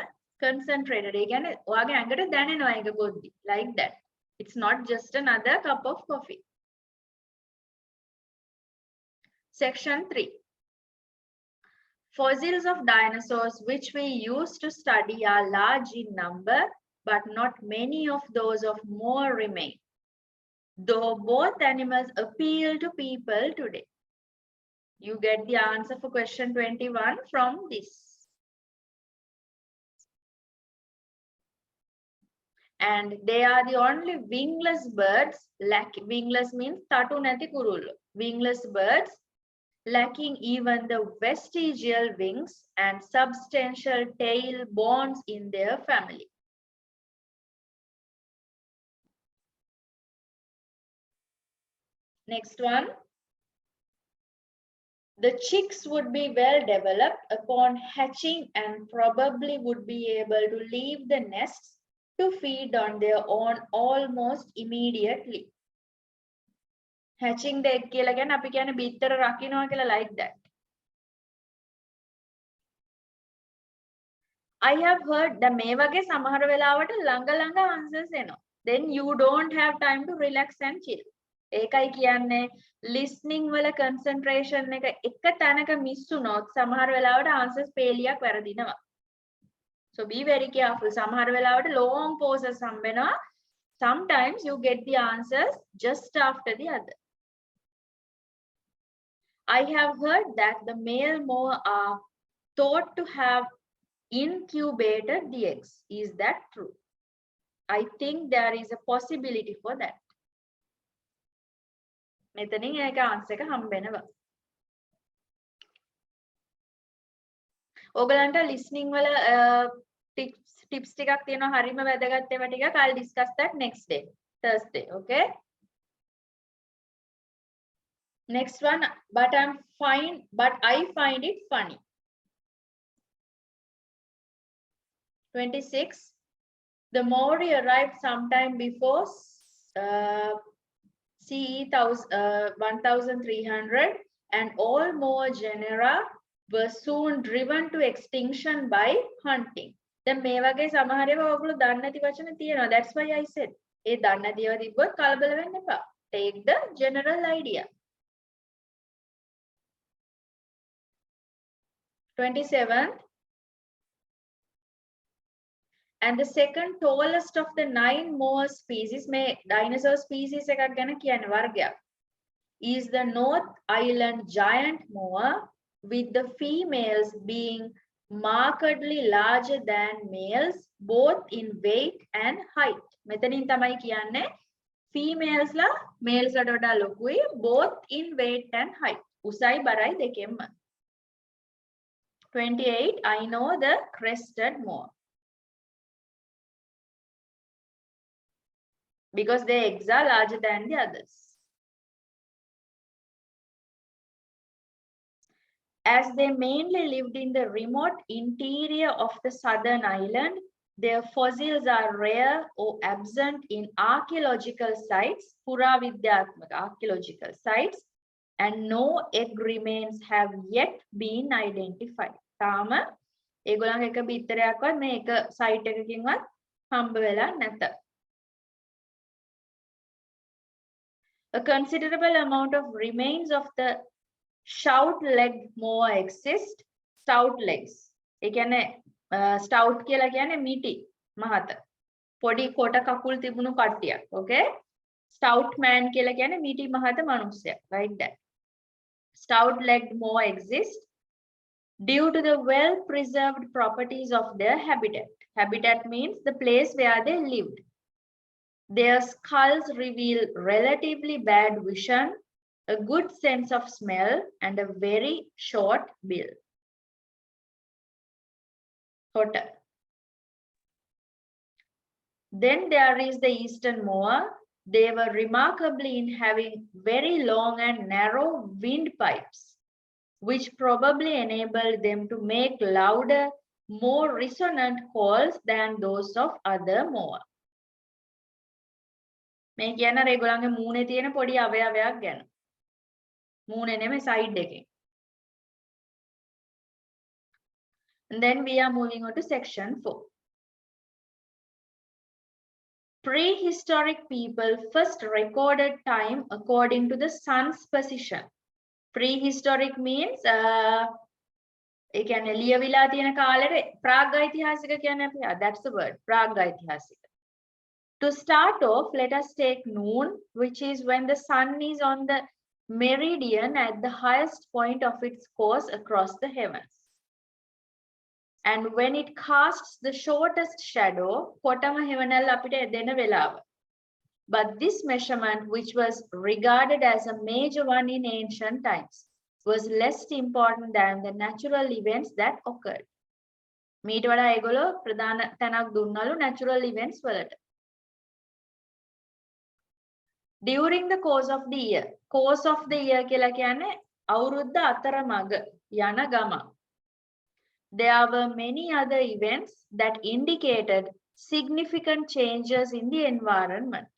concentrated. ඒ කියන්නේ ඔයාගේ ඇඟට දැනෙනවා ඒක බොද්දි. Like that. It's not just another cup of coffee. Section 3. Fossils of dinosaurs which we use to study are large in number, but not many of those of more remain. Though both animals appeal to people today. You get the answer for question 21 from this. And they are the only wingless birds, wingless means tatu nati kurulu. Wingless birds lacking even the vestigial wings and substantial tail bones in their family. Next one. The chicks would be well developed upon hatching and probably would be able to leave the nests to feed on their own almost immediately. Hatching the egg කියලා කියන්නේ අපි කියන්නේ බිත්තර රකින්නවා කියලා like that. I have heard that මේ වගේ සමහර වෙලාවට ළඟ answers එනවා. Then you don't have time to relax and chill. ඒකයි කියන්නේ listening වල concentration එක එක තැනක miss වුණොත් සමහර වෙලාවට answers failure වැරදිනවා. So be very careful. සමහර වෙලාවට long pauses හම්බෙනවා. Sometimes you get the answers just after the other. I have heard that the male moa are thought to have incubated the eggs. Is that true? I think there is a possibility for that. මෙතනින් ඒක answer එක හම්බෙනවා. ඕගලන්ට listening වල tips ටිකක් තියෙනවා හරිම වැදගත් ඒවා ටිකක්. I'll discuss that next day, Thursday, okay? Next one, but I find it funny. 26. The Maori arrived sometime before CE 1300, and all Moa genera were soon driven to extinction by hunting. දැන් මේ වගේ සමහර ඒවා ඔයගොල්ලෝ දන්නේ නැති වචන තියෙනවා. That's why I said ඒ දන්නේ නැති ඒවා තිබ්බොත් කලබල වෙන්න එපා. Take the general idea. 27th. And the second tallest of the 9 Moa species, may dinosaur species එකක් ගැන කියන්නේ වර්ගයක්, is the North Island giant moa, with the females being markedly larger than males, both in weight and height. මෙතනින් තමයි කියන්නේ females ලා males ලාට වඩා ලොකුයි, both in weight and height. උසයි බරයි දෙකෙන්ම. 28. I know the crested moa, because their eggs are larger than the others. As they mainly lived in the remote interior of the southern island, their fossils are rare or absent in archaeological sites, Puravidyatmaka archaeological sites, and no egg remains have yet been identified. තාම ඒගොල්ලන්ගේ එක බිත්තරයක්වත් මේ එක site එකකින්වත් හම්බ වෙලා නැත. A considerable amount of remains of the stout-legged moa exist. Stout legs. ඒ කියන්නේ stout කියලා කියන්නේ මිටි මහත. පොඩි කොට කකුල් තිබුණු කට්ටියක්. Okay? Stout man කියලා කියන්නේ මිටි මහත මිනිස්සයා. Like that. Stout-legged moa exist due to the well-preserved properties of their habitat. Habitat means the place where they lived. Their skulls reveal relatively bad vision, a good sense of smell, and a very short bill. Hotel. Then there is the eastern moa. They were remarkably in having very long and narrow windpipes, which probably enabled them to make louder, more resonant calls than those of other moa. මේ කියන රේගොල්ලන්ගේ මූණේ තියෙන පොඩි අවයවයක් ගැන. මූණේ නෙමෙයි side එකේ. And then we are moving on to section 4. Prehistoric people first recorded time according to the sun's position. Prehistoric means ඒ කියන්නේ ලියවිලා තියෙන කාලෙට ප්‍රාග්ඓතිහාසික කියන්නේ අපි that's the word ප්‍රාග්ඓතිහාසික. To start off, let us take noon, which is when the sun is on the meridian at the highest point of its course across the heavens. And when it casts the shortest shadow, කොටම හෙවණල් අපිට දෙන වෙලාව. But this measurement, which was regarded as a major one in ancient times, was less important than the natural events that occurred. මීට වඩා ඒගොල්ලෝ ප්‍රධාන තැනක් දුන්නලු natural events වලට. During the course of the year. Course of the year කියලා කියන්නේ අවුරුද්ද අතරමඟ යන ගමන. There were many other events that indicated significant changes in the environment.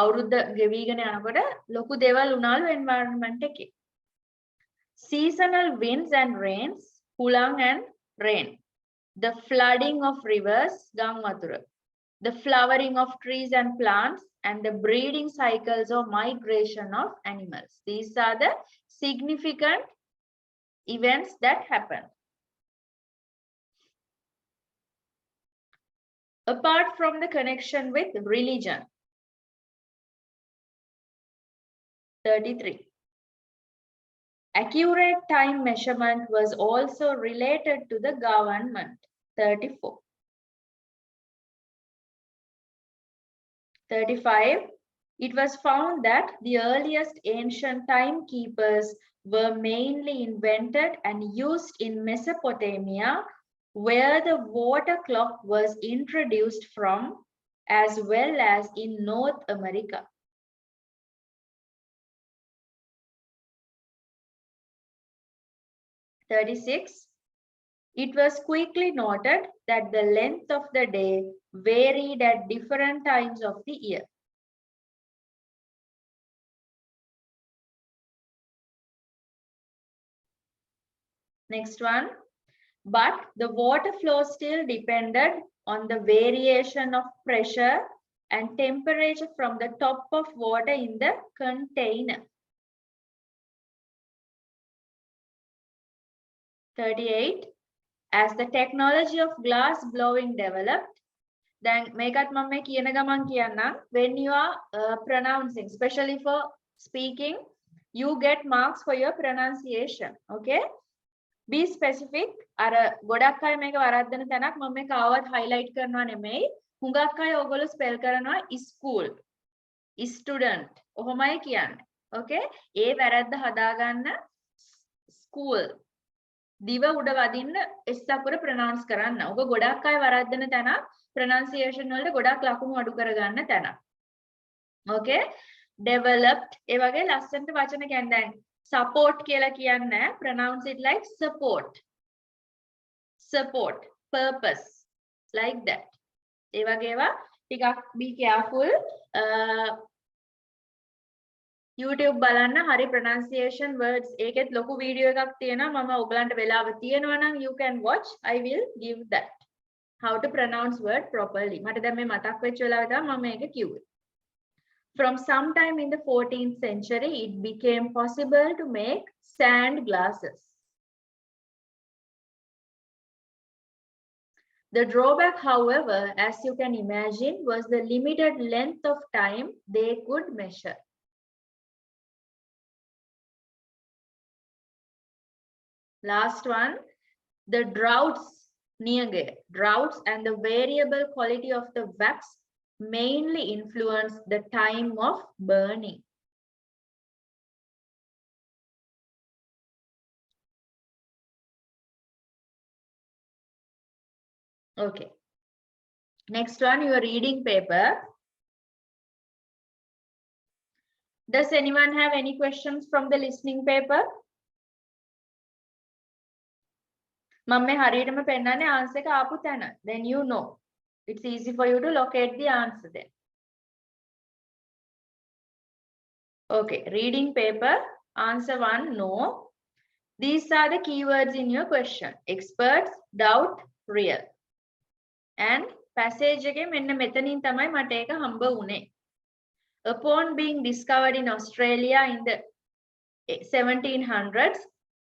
අවුරුද්ද ගෙවිගෙන යනකොට ලොකු දේවල් වුණාලු environment එකේ. Seasonal winds and rains, හුලං and rain. The flooding of rivers, ගම් වතුර. The flowering of trees and plants, and the breeding cycles or migration of animals. These are the significant events that happen. Apart from the connection with religion. 33. Accurate time measurement was also related to the government. 34. 35. It was found that the earliest ancient timekeepers were mainly invented and used in Mesopotamia, where the water clock was introduced from, as well as in North America. It was quickly noted that the length of the day varied at different times of the year. Next one. But the water flow still depended on the variation of pressure and temperature from the top of water in the container. 38. As the technology of glass blowing developed, then මේකත් මම මේ කියන ගමන් කියන්නම්, when you are pronouncing, especially for speaking, you get marks for your pronunciation. Okay, be specific. අර ගොඩක් අය මේක වරද්දන තැනක් මම මේක ආවත් highlight කරනවා නෙමෙයි. හුඟක් අය ඕගොල්ලෝ spell කරනවා school, student. ඔහොමයි කියන්නේ. Okay, ඒ වැරද්ද හදාගන්න school. දිව උඩ වදින්න S අකුර pronounce කරන්න. ඔක ගොඩක් අය වරද්දන තැනක්, pronunciation වලට ගොඩක් ලකුණු අඩු කරගන්න තැනක්. Okay, developed ඒ වගේ ලස්සනට වචන කියන්නේ දැන් support කියලා කියන්නේ, pronounce it like support. Support, purpose, like that. ඒ වගේ ඒවා ටිකක් be careful. YouTube බලන්න හරි pronunciation words ඒකෙත් ලොකු වීඩියෝ එකක් තියෙනවා. මම ඔයගලන්ට වෙලාව තියෙනවා නම් you can watch. I will give that how to pronounce word properly. මට දැන් මේ මතක් වෙච්ච වෙලාවේ තමයි මම මේක කිව්වේ. From sometime in the 14th century, it became possible to make sand glasses. The drawback, however, as you can imagine, was the limited length of time they could measure. Last one, the droughts and the variable quality of the wax mainly influence the time of burning. Okay. Next one, your reading paper. Does anyone have any questions from the listening paper? මම මේ හරියටම පෙන්නන්නේ answer එක ආපු තැන. Then you know. It's easy for you to locate the answer then. Okay, reading paper. Answer 1, no. These are the keywords in your question. Experts, doubt, real. And passage එකේ මෙන්න මෙතනින් තමයි මට ඒක හම්බ වුනේ. Upon being discovered in Australia in the 1700s,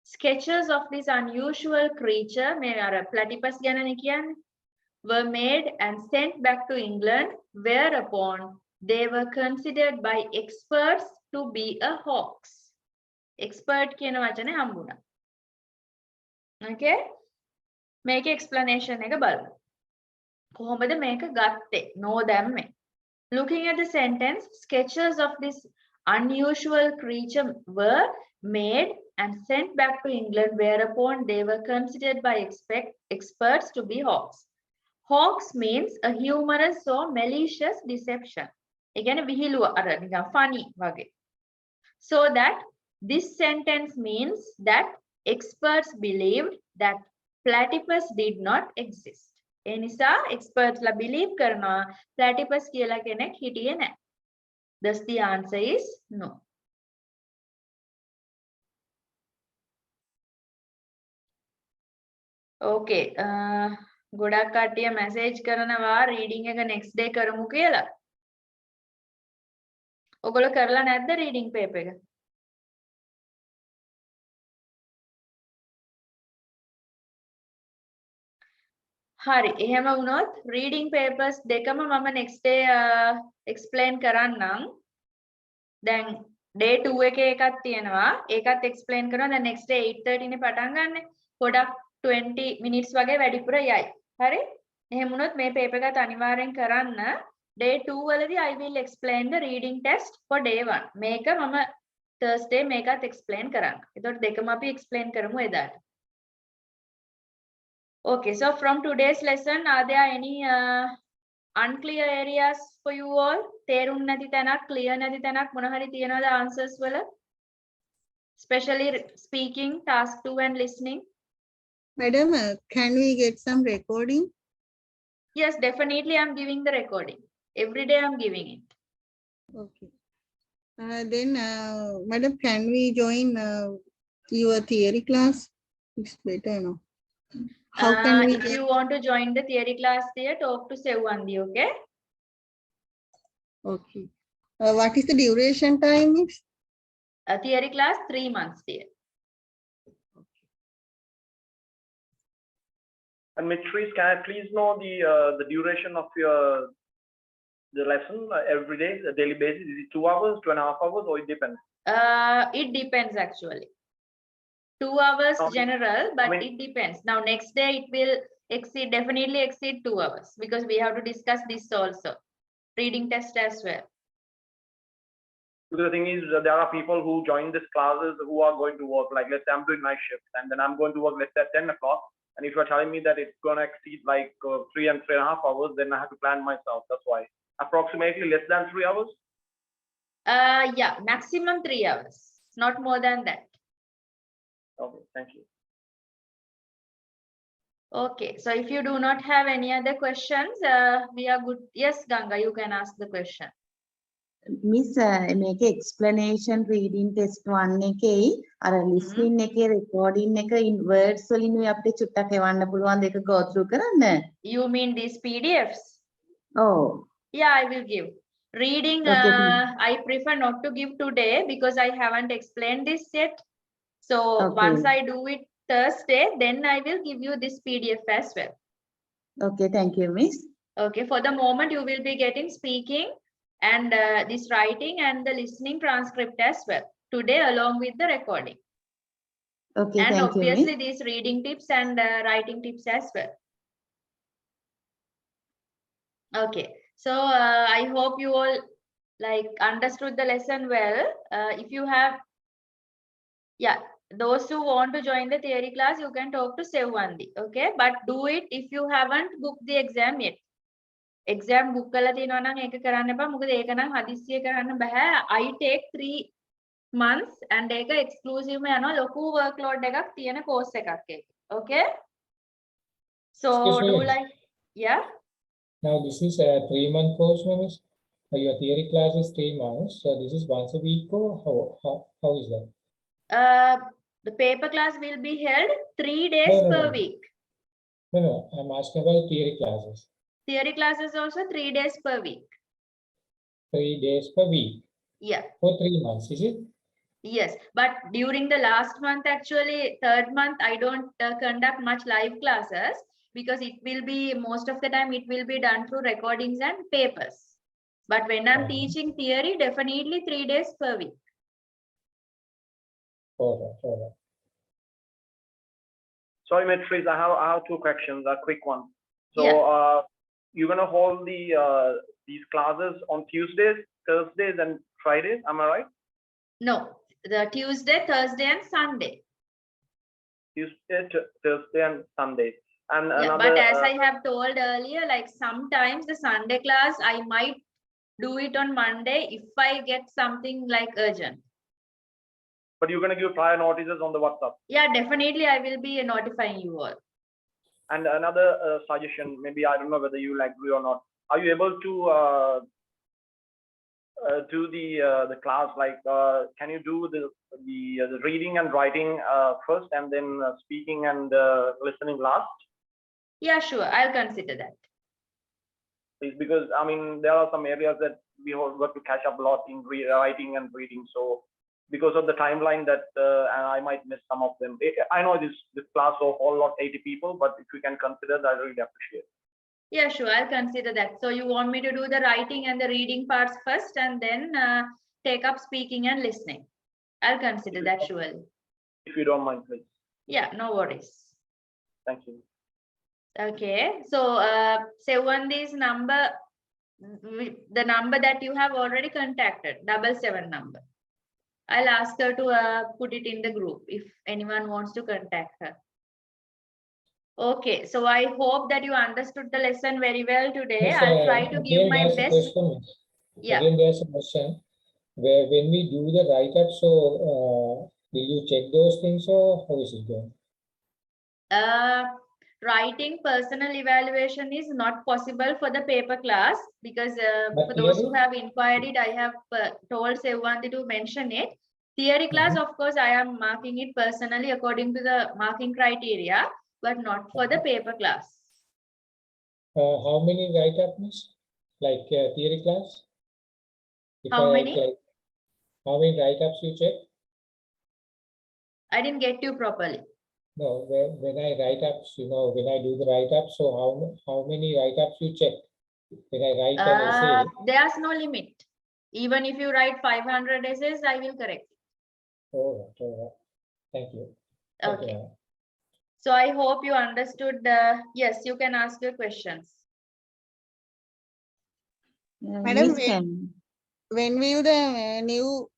sketches of this unusual creature, මේ අර platypus ගැනනේ කියන්නේ, were made and sent back to England, whereupon they were considered by experts to be a hoax. Expert කියන වචනේ හම්බුණා. Okay? මේක explanation එක බලමු. කොහොමද මේක ගත්තේ? No දැම්මේ. Looking at the sentence, sketches of this unusual creature were made and sent back to England, whereupon they were considered by experts to be hoax. Hoax means a humorous or malicious deception. Again, vihilua අර නිකන් funny වගේ. So that this sentence means that experts believed that platypus did not exist. ඒ නිසා experts ලා believe කරනවා platypus කියලා කෙනෙක් හිටියේ නැහැ. Thus the answer is no. Okay, ගොඩක් කට්ටිය message කරනවා reading එක next day කරමු කියලා. ඔයගොල්ලෝ කරලා නැද්ද reading paper එක? හරි, එහෙම වුණොත් reading papers දෙකම මම next day explain කරන්නම්. දැන් day 2 එකේ එකක් තියෙනවා. ඒකත් explain කරනවා. දැන් next day 8:30 නේ පටන් ගන්න. පොඩක් 20 minutes වගේ වැඩිපුර යයි. හරි? එහෙම වුණොත් මේ paper එකත් අනිවාර්යෙන් කරන්න. Day 2 වලදී I will explain the reading test for day 1. මේක මම Thursday මේකත් explain කරන්න. එතකොට දෙකම අපි explain කරමු එදාට. Okay, so from today's lesson, are there any unclear areas for you all? තේරුම් නැති තැනක්, clear නැති තැනක් මොන හරි තියනවාද answers වල? Especially speaking, task 2 and listening. Madam, can we get some recording? Yes, definitely I'm giving the recording. Every day I'm giving it. Okay. Then, madam, can we join your theory class? It's better, no? How can we If get? you want to join the theory class there, talk to Sevandi, okay? Okay. What is the duration time? Is? A theory class 3 months there. And Mitris, can I please know the duration of the lesson every day, a daily basis? Is it 2 hours, 2.5 hours, or it depends? It depends actually. 2 hours general, but it depends. Now next day it will definitely exceed 2 hours because we have to discuss this also. Reading test as well. The thing is, there are people who join these classes who are going to work. Like, let's say I'm doing night shift, and then I'm going to work, let's say, at 10 o'clock. And if you're telling me that it's going to exceed like 3 and 3.5 hours, then I have to plan myself. That's why. Approximately less than 3 hours? Yeah, maximum 3 hours, not more than that. Okay, thank you. Okay, so if you do not have any other questions, we are good. Yes, Ganga, you can ask the question. Miss, make explanation reading test 1 එකේ අර listening එකේ recording එක in words වලින් අපිට චුට්ටක් එවන්න පුළුවන් දෙක go through කරන්න. You mean these PDFs? Oh. Yeah, I will give. Reading, Okay. I prefer not to give today because I haven't explained this yet. So Okay. once I do it Thursday, then I will give you this PDF as well. Okay, thank you, Miss. Okay, for the moment you will be getting speaking and this writing and the listening transcript as well today along with the recording. Okay, And thank you, obviously Miss. these reading tips and writing tips as well. Okay, so I hope you all like understood the lesson well. If you have, yeah, those who want to join the theory class, you can talk to Sevandi, okay? But do it if you haven't booked the exam yet. Exam book කරලා තියෙනවා නම් ඒක කරන්න එපා. මොකද ඒක නම් හදිස්සිය කරන්න බෑ. I take 3 months and ඒක exclusive ම යනවා ලොකු workload එකක් තියෙන course එකක් ඒක. Okay? So Excuse do me. like, yeah. Now this is a 3-month course, Miss. Your theory class is 3 months. So this is once a week or how is that? The paper class will be held 3 days No. per week. No, I'm asking about theory classes. Theory classes also 3 days per week. 3 days per week Yeah. for 3 months, is it? Yes, but during the last month, actually, 3rd month, I don't conduct much live classes because it will be, most of the time, it will be done through recordings and papers. But when I'm teaching theory, definitely 3 days per week. All right. Sorry, Mitris, I have 2 questions, a quick one. So Yeah. you're going to hold these classes on Tuesdays, Thursdays, and Fridays, am I right? No, the Tuesday, Thursday, and Sunday. Tuesday, Thursday, and Sunday. And Yeah, another, but as I have told earlier, like sometimes the Sunday class, I might do it on Monday if I get something like urgent. but you're going to give prior notices on the WhatsApp. Yeah, definitely I will be notifying you all. And another suggestion, maybe I don't know whether you will agree or not. Are you able to do the class like can you do the reading and writing first and then speaking and listening last? Yeah, sure, I'll consider that. Please, because I mean there are some areas that we have got to catch up a lot in writing and reading. So because of the timeline that I might miss some of them. I know this class of all lot 80 people, but if you can consider that, I really appreciate it. Yeah, sure, I'll consider that. So you want me to do the writing and the reading parts first and then take up speaking and listening. I'll consider that surely. If you don't mind, please. Yeah, no worries. Thank you. Okay, so Sevandi's number, the number that you have already contacted, 77 number. I'll ask her to put it in the group if anyone wants to contact her. Okay, so I hope that you understood the lesson very well today. Miss, I'll try to give again, my there's a best. question, miss. Yeah. Again, there's a question where when we do the write-up, so will you check those things or how is it going? Writing personal evaluation is not possible for the paper class because But for those who theory? have inquired it, I have told Sevandi to mention it. Theory class, of course, I am marking it personally according to the marking criteria, but not for the paper class. How many write-up, miss? Like theory class? If How I write many? like, how many write-ups you check? I didn't get you properly. No, when I write ups, you know, when I do the write up, so how many write ups you check? When I write an essay, There's no limit. Even if you write 500 essays, I will correct it. all right. Thank you. Thank you, Okay. ma'am. So I hope you understood. Yes, you can ask your questions. Madam, Miss can. when will the new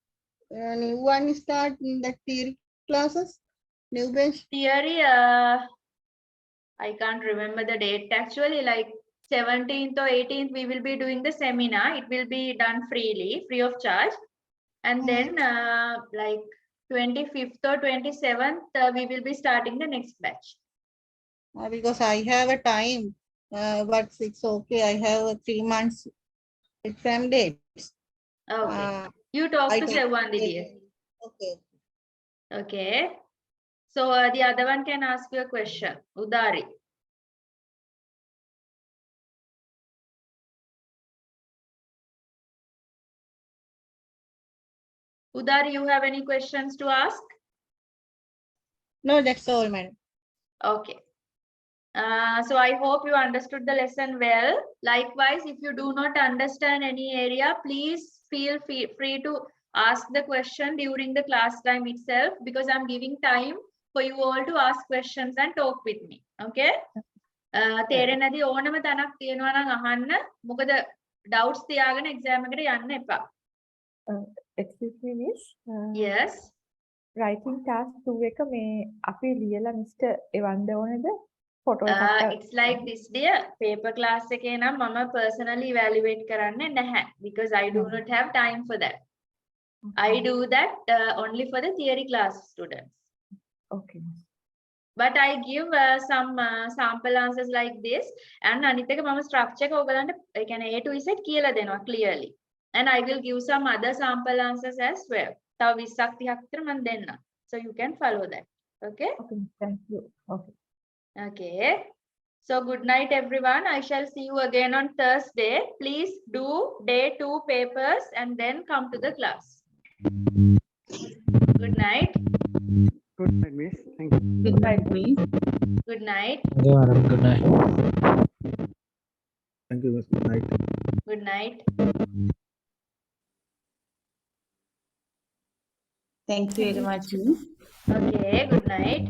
one start in the theory classes? New batch? Theory, I can't remember the date. Actually, like 17th or 18th, we will be doing the seminar. It will be done freely, free of charge. And then like 25th or 27th, we will be starting the next batch. Because I have a time, but it's okay. I have a 3 months exam dates. Okay. You talk I to don't- Sevandi, dear. Okay. Okay. So the other one can ask you a question. Udari. Udari, you have any questions to ask? No, that's all, madam. Okay. So I hope you understood the lesson well. Likewise, if you do not understand any area, please feel free to ask the question during the class time itself because I'm giving time for you all to ask questions and talk with me. Okay? තේරෙන්නේ නැති ඕනම තැනක් තියෙනවා නම් අහන්න. මොකද doubts තියාගෙන exam එකට යන්න එපා. Excuse me, miss. Yes. Writing task 2 එක මේ අපි ලියලා මිස්ටර් එවන්න ඕනේද? ෆොටෝ එකක්. It's like this, dear. Paper class එකේ නම් මම personally evaluate කරන්නේ නැහැ because I do not have time for that. I do that only for the theory class students. Okay. But I give some sample answers like this and අනිත් එක මම structure එක ඔයගලන්ට ඒ කියන්නේ A to Z කියලා දෙනවා clearly. And I will give some other sample answers as well. තව 20ක් 30ක් විතර මම දෙන්නම්. So you can follow that. Okay? Okay, thank you. Okay. Okay. So good night, everyone. I shall see you again on Thursday. Please do day 2 papers and then come to the class. Good night. Good night, miss. Thank you. Good night, miss. Good night. Thank you, madam. Good night. Thank you, miss. Good night. Good night. Thank you very much, miss. Okay. Good night.